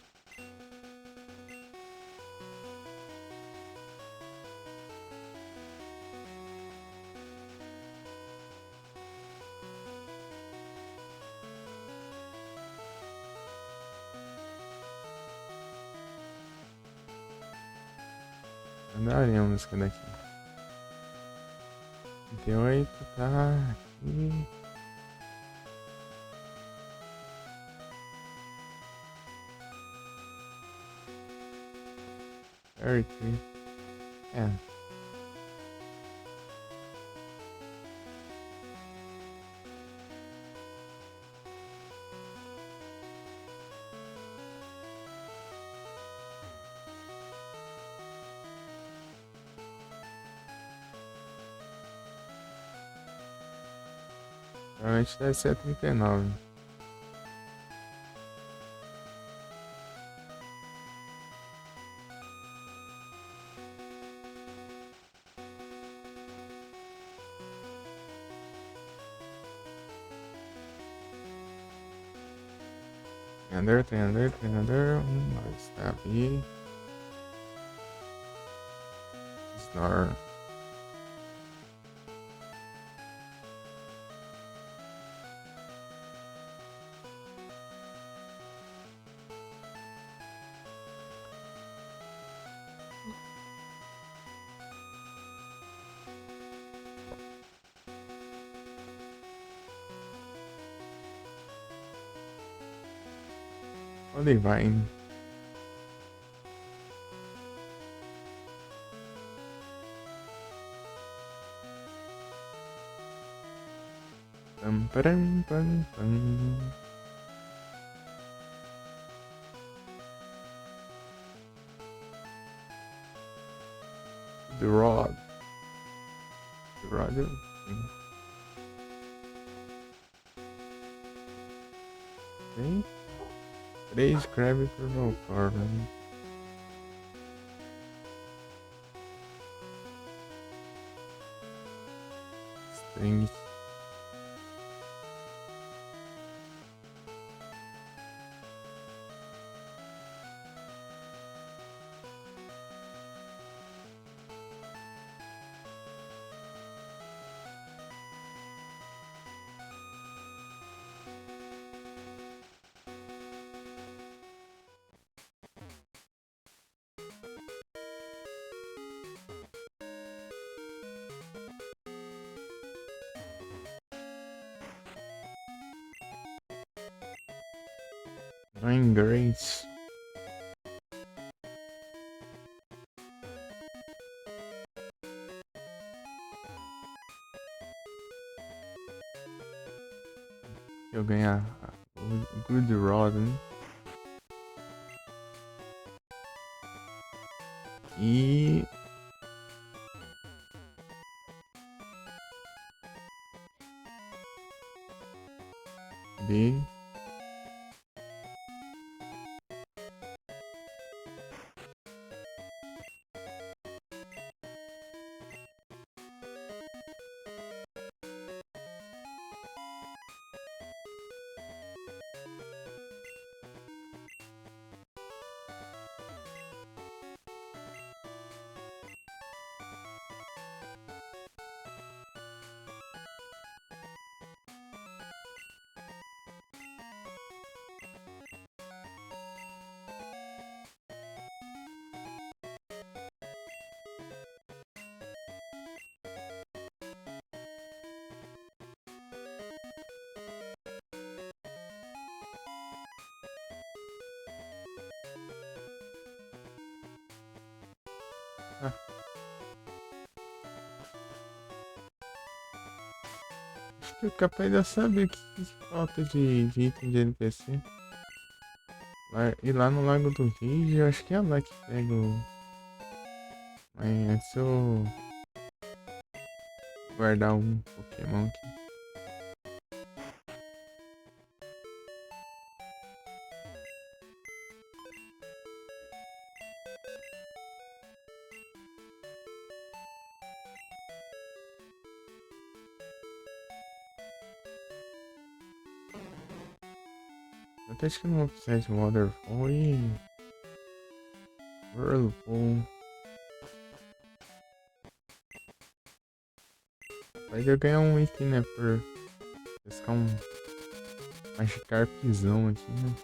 Adoraria a música daqui. 38, tá aqui. Very tree. É. Provavelmente deve ser a 39. Treinador. Está ali. Snore. Onde vai? Pam, param, pam, pam. The Rod. The Rod. Ok. 3 crab por Volcarno. Strings. Nine Grace. Eu ganhar o Good Rod, né? E B. Ah, acho que é capaz de eu saber que falta de item de NPC. E lá no Lago do Vídeo, eu acho que é lá que pega o. Mas antes eu guardar um Pokémon aqui. Até acho que não vou precisar de Waterfall e Whirlpool. Vai eu ganhar um item, né? Por pescar um Magikarpzão aqui, né?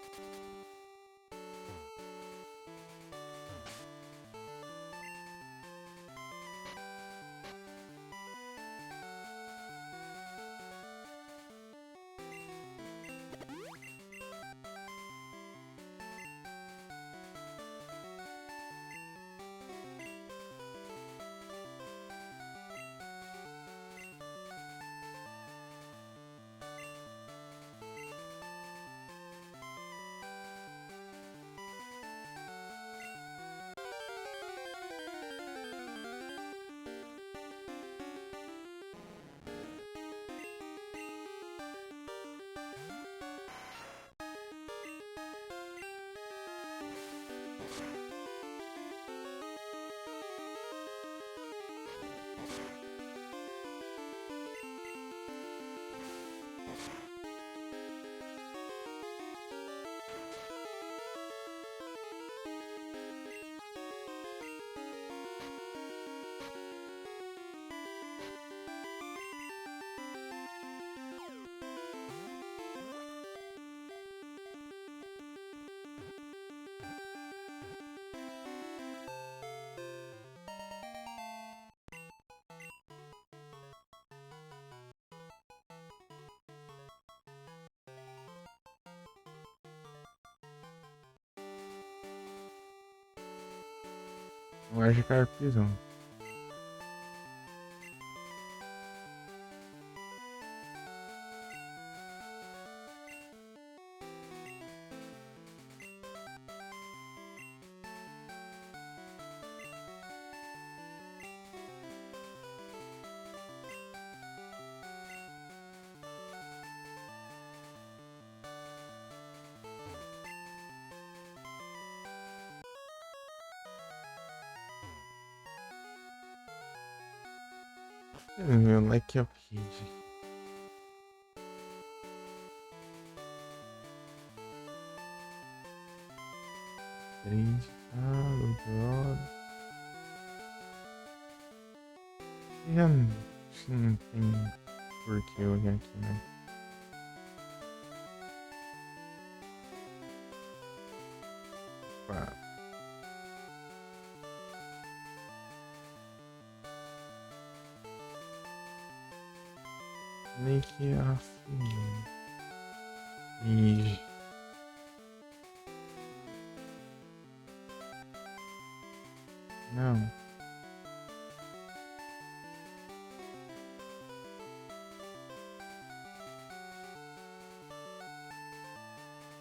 Magikarpzão. Meu like é o page. Três. Já não tem por que olhar aqui, né? Pá. Meio que assim. E... Não.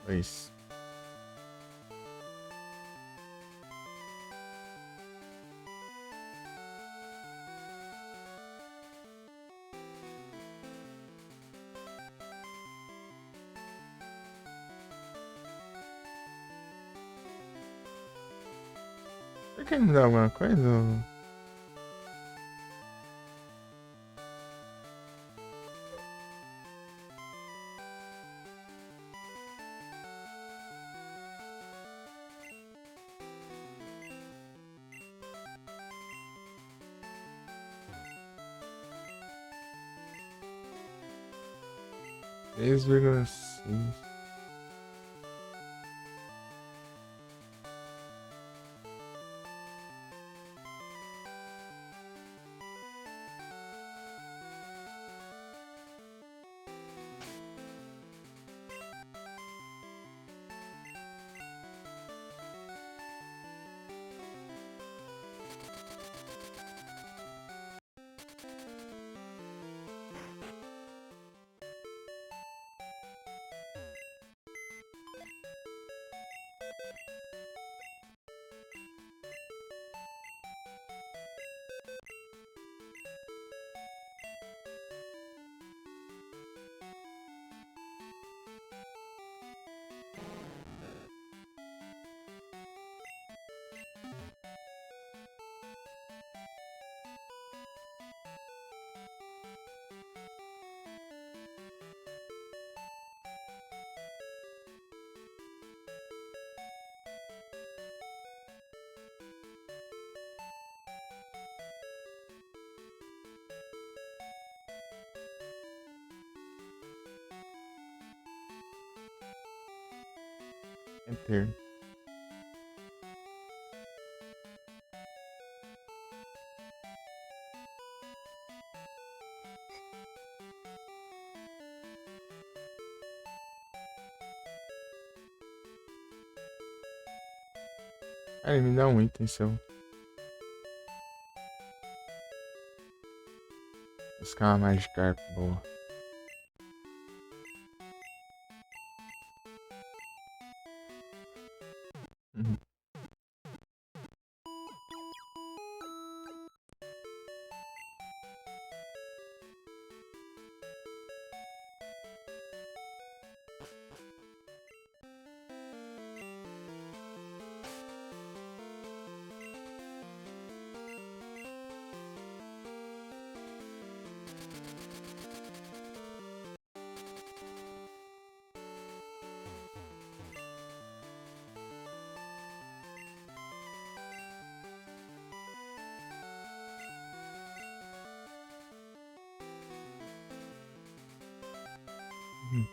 Dois. Você quer me dar alguma coisa? Três vírgula seis. Enter. Ah, ele me dá um item seu. Buscar uma Magikarp boa. Uhum. Uhum.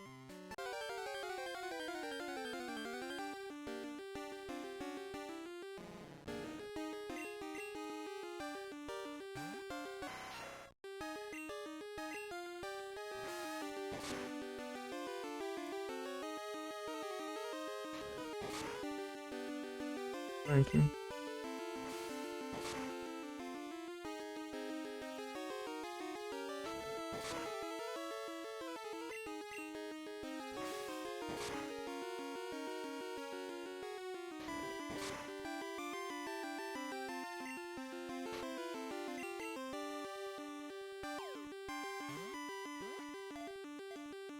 Aqui.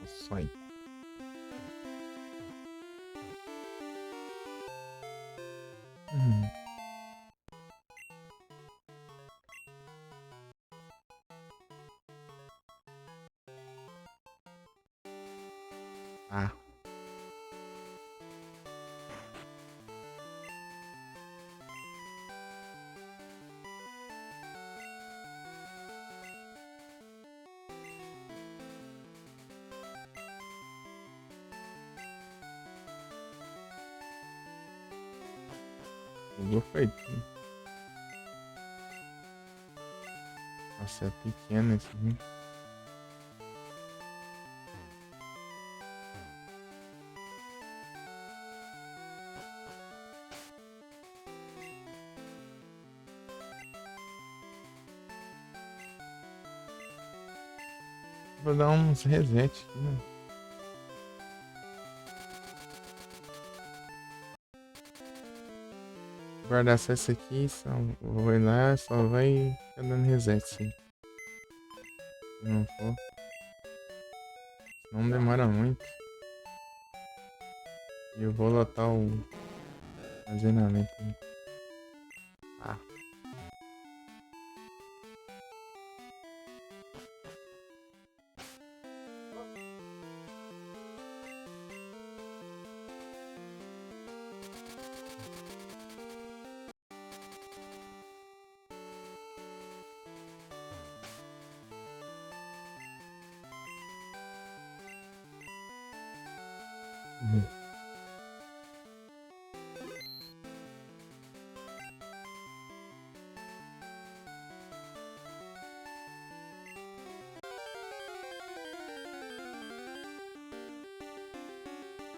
Isso aí. Hum. Ah. Tudo feito. Nossa, é pequeno esse aqui. Vou dar uns reset aqui, né? Guardar só esse aqui, só vou ir lá, só vai ficar dando reset, sim. Se não for, não demora muito. E eu vou lotar o armazenamento. Ah. Uhum.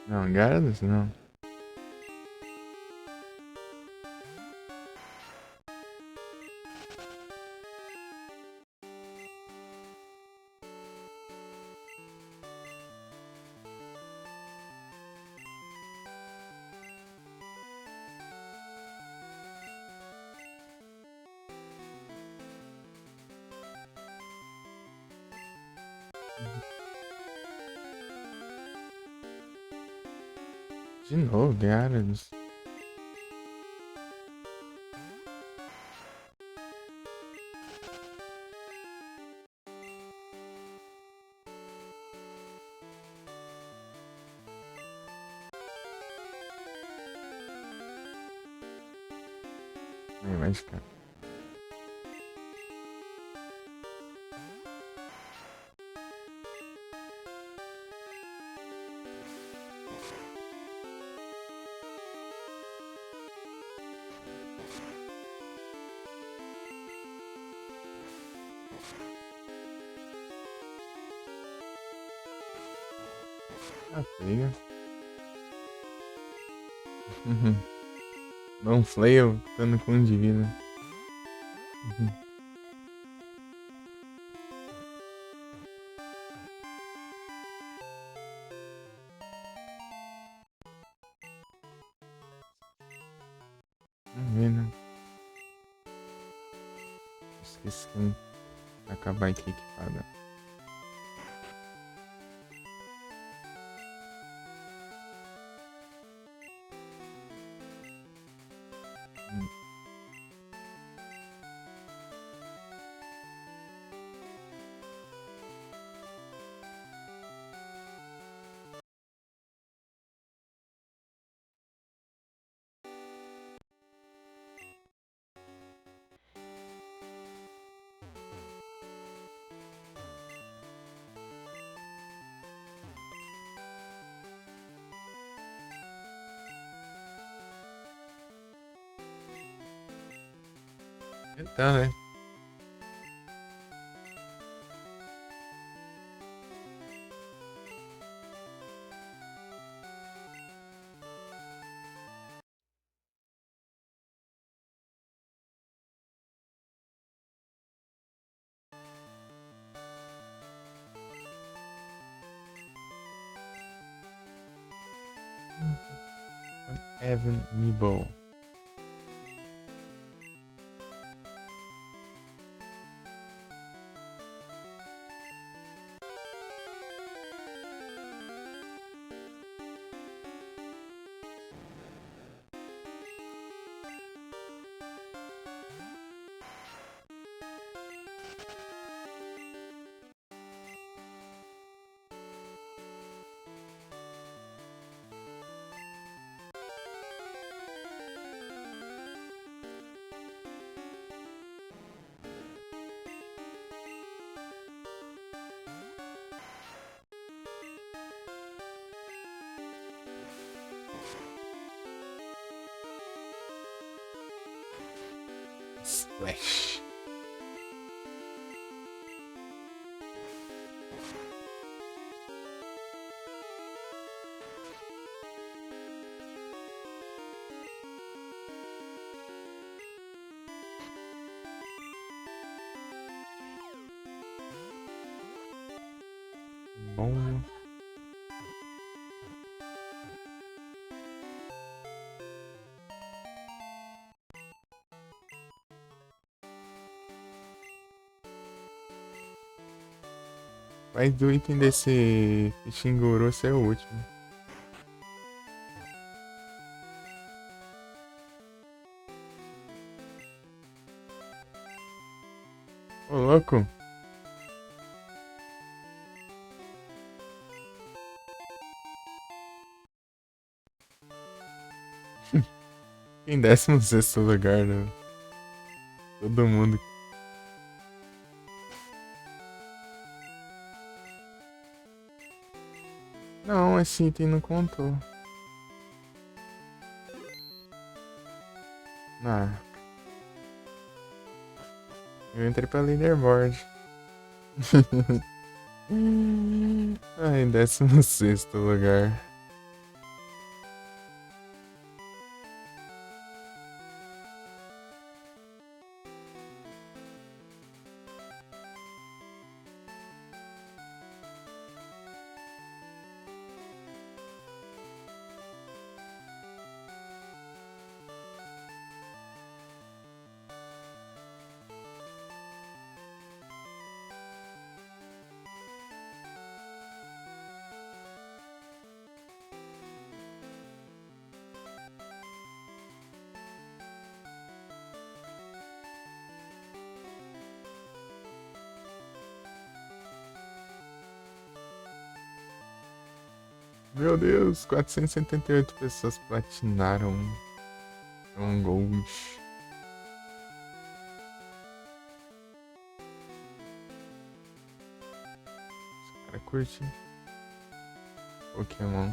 Não, Gyarados não. De novo, Gyarados. Aí vai ficar. Ah, pega. Não flail, ficando com um de vida. Uhum. Vamos ver, né? Esqueci que acabar aqui equipada. Então, né? Evan Nibble. Flash. Bom. Mas do item desse Xinguru ser o último. Ô, louco. Em 16º lugar, né? Todo mundo. Não, esse item não contou. Ah. Eu entrei pra leaderboard. Ai, 16º lugar. Meu Deus, 478 pessoas platinaram um gold. Os caras curtem Pokémon.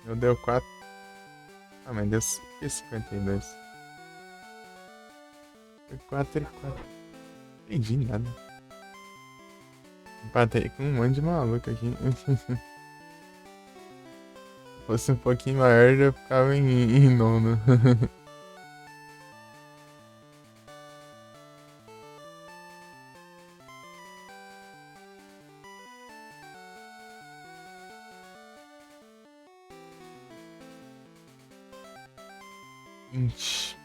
Eu deu 4. Ah, mas deu 52. Foi 4 e 4. Não entendi nada. Empatei com um monte de maluco aqui. Se fosse um pouquinho maior, eu ficava em nono. Ixi.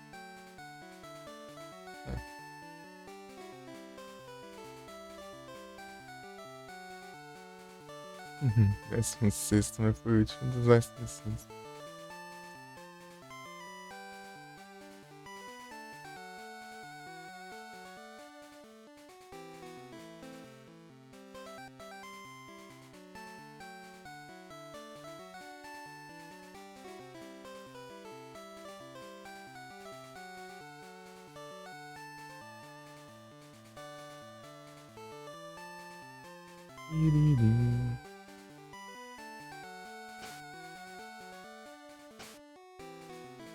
Uhum. 16º, mas foi o último dos Last Descents.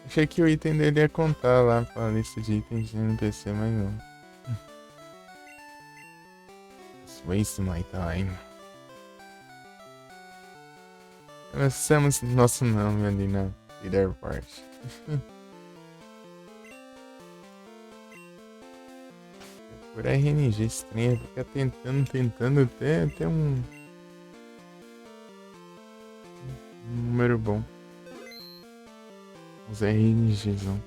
Achei que o item dele ia contar lá pra lista de itens de NPC, mas não. It's wasting my time. Nós temos nosso nome ali na leaderboard. Por RNG estranha, fica tentando até um número bom. Os RNGzão.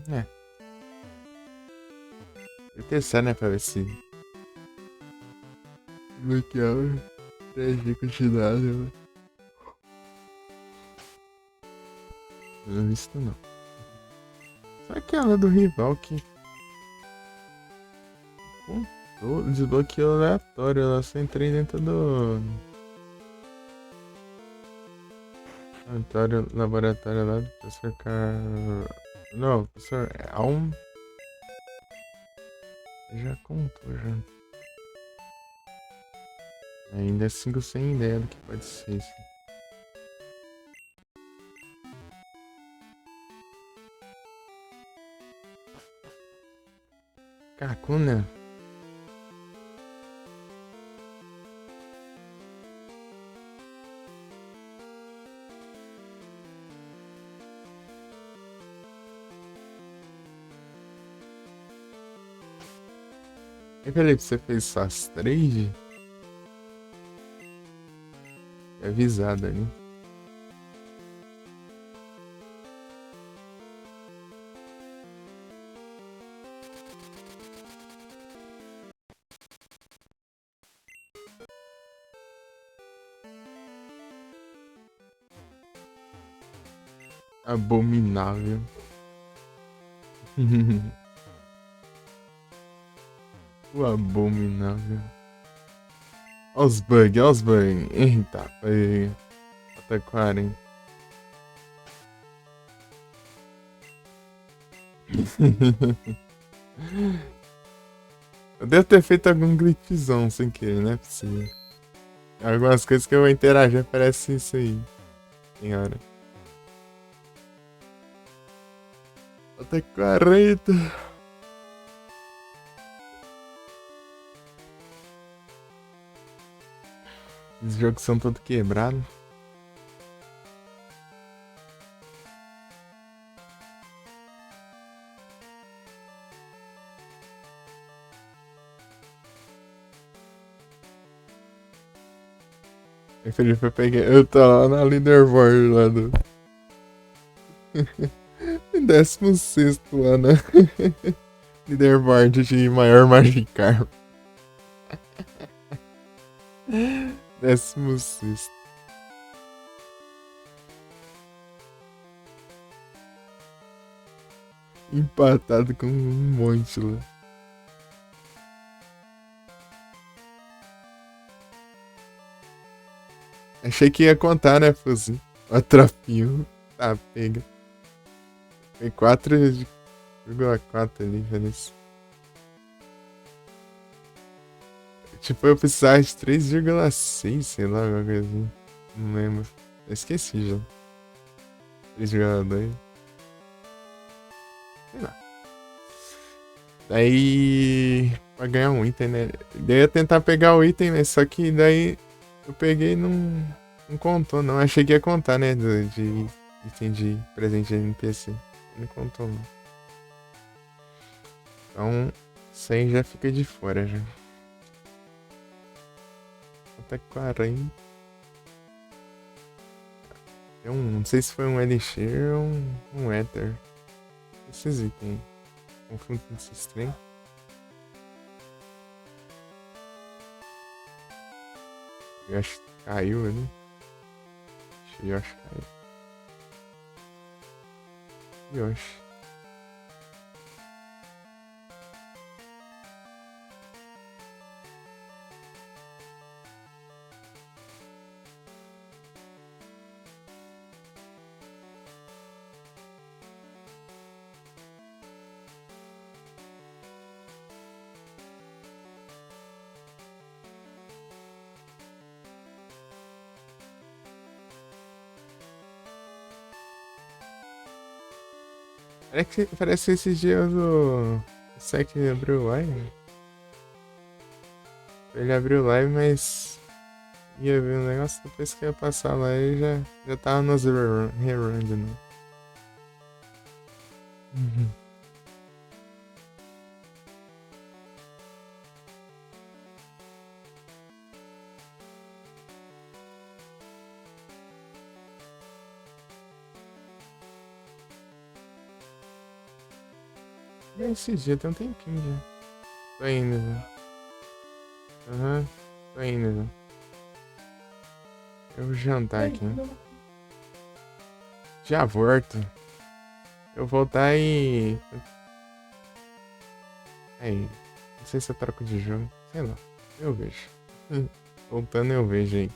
É. Vou testar, né, pra ver se bloqueava 3G continuado. Pelo visto não. Só aquela do rival que desbloqueou aleatório. Ela só entrei dentro do laboratório lá do professor Não, professor Alm. Já contou já. Ainda sigo sem ideia do que pode ser isso. Kakuna? E Felipe, você fez só as 3? É avisado ali. Abominável. O abominável. Olha os bugs, olha os bugs. Eita, foi. Até 40. Eu devo ter feito algum glitchzão sem querer, não é possível. Algumas coisas que eu vou interagir aparece isso aí. Senhora. Até 40. Os jogos são todos quebrados. Aí Felipe, eu peguei. Eu tô lá na leaderboard lá do. 16º lá na leaderboard de maior Magikarp. 16º. Empatado com um monte lá. Achei que ia contar, né, Fuzi? O troféu. Tá, pega. Foi 4,4 ali, feliz. Tipo, eu precisava de 3,6, sei lá, alguma coisa assim. Não lembro. Eu esqueci já. 3,2. Sei lá. Daí. Pra ganhar um item, né? Daí eu ia tentar pegar o item, né? Só que daí eu peguei e não contou, não. Achei que ia contar, né? De item de presente de NPC. Não contou, não. Então, isso aí já fica de fora já. Até 40. Não sei se foi um Elixir ou um Ether. Esses itens. Confundo com esses trem. Eu acho que caiu ali. Eu acho que caiu. Yoshi. Parece que esses dias o Sec abriu live. Ele abriu live, mas ia ver um negócio, depois que ia passar lá e já tava nos rerun de novo. Esse dia tem um tempinho já. Tô indo, já. Aham, tô indo, já. Eu vou jantar aqui. Já volto. Eu voltar e... Aí, não sei se eu troco de jogo. Sei lá, eu vejo. Voltando eu vejo aí.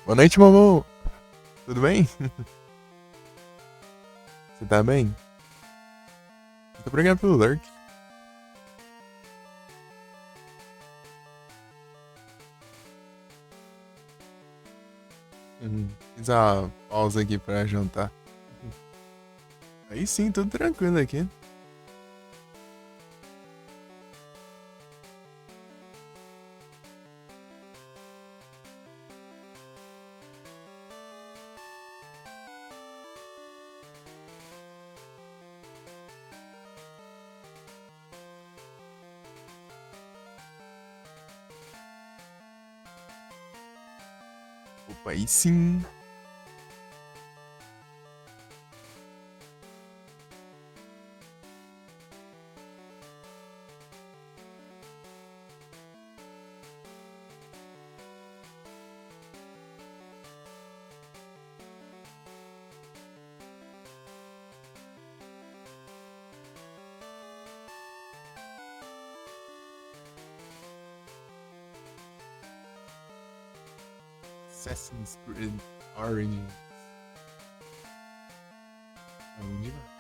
Boa noite, mamão. Tudo bem? Você tá bem? Muito obrigado pelo lurk. Fiz a pausa aqui pra jantar. Aí sim, tudo tranquilo aqui. Opa, aí sim. Assassin's Creed Origins. Onde vai?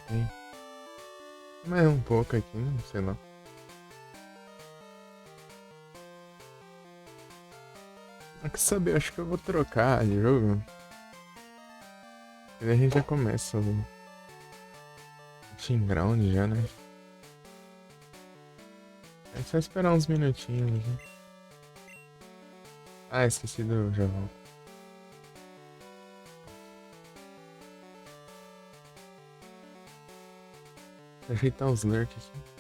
Sim. Mas um pouco aqui, sei lá. Não quer saber, acho que eu vou trocar de jogo. E a gente já começa o Team Ground já, né? É só esperar uns minutinhos, né? Ah, esqueci do jogo. Ajeitar os lurks aqui.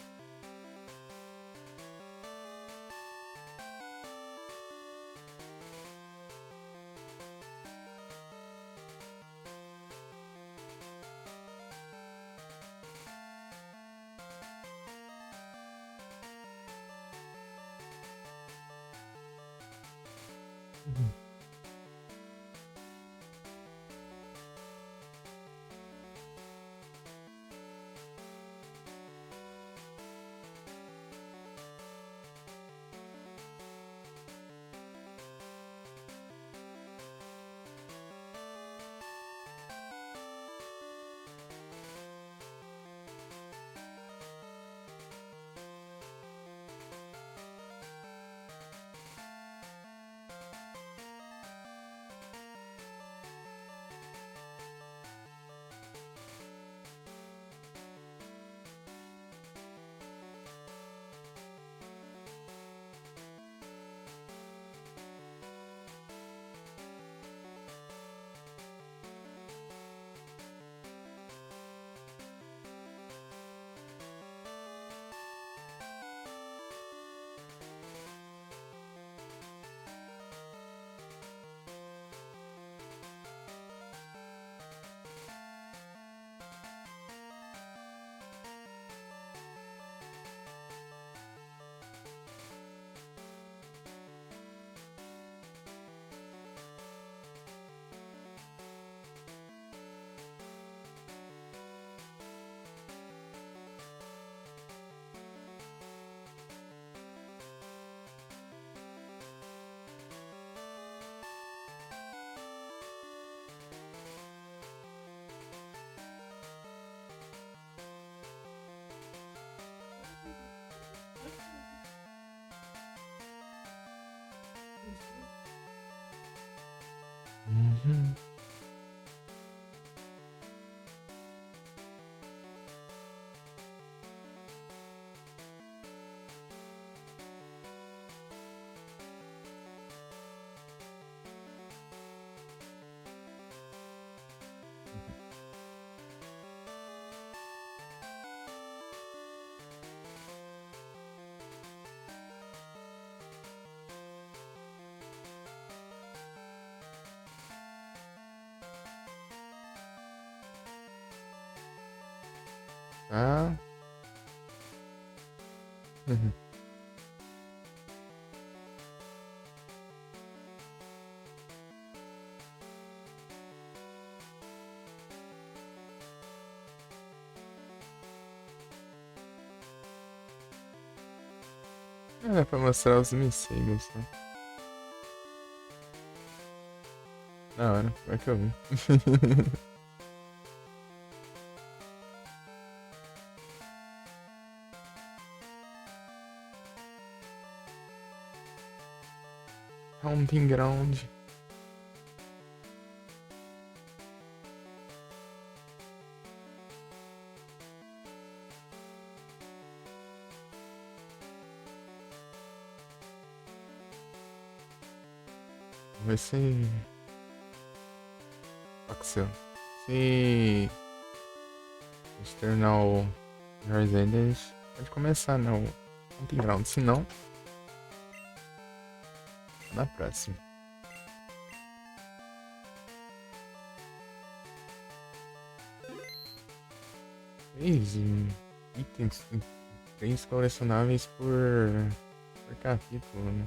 Uhum. Ah. Uhum. Dá pra mostrar os missiles, né? Da hora, como é que eu vi? Hunting Ground. Vamos ver se. Axel. Se. External Enders. Pode começar, não. Hunting Ground, se não. Na próxima. Três itens. Três colecionáveis por capítulo, né?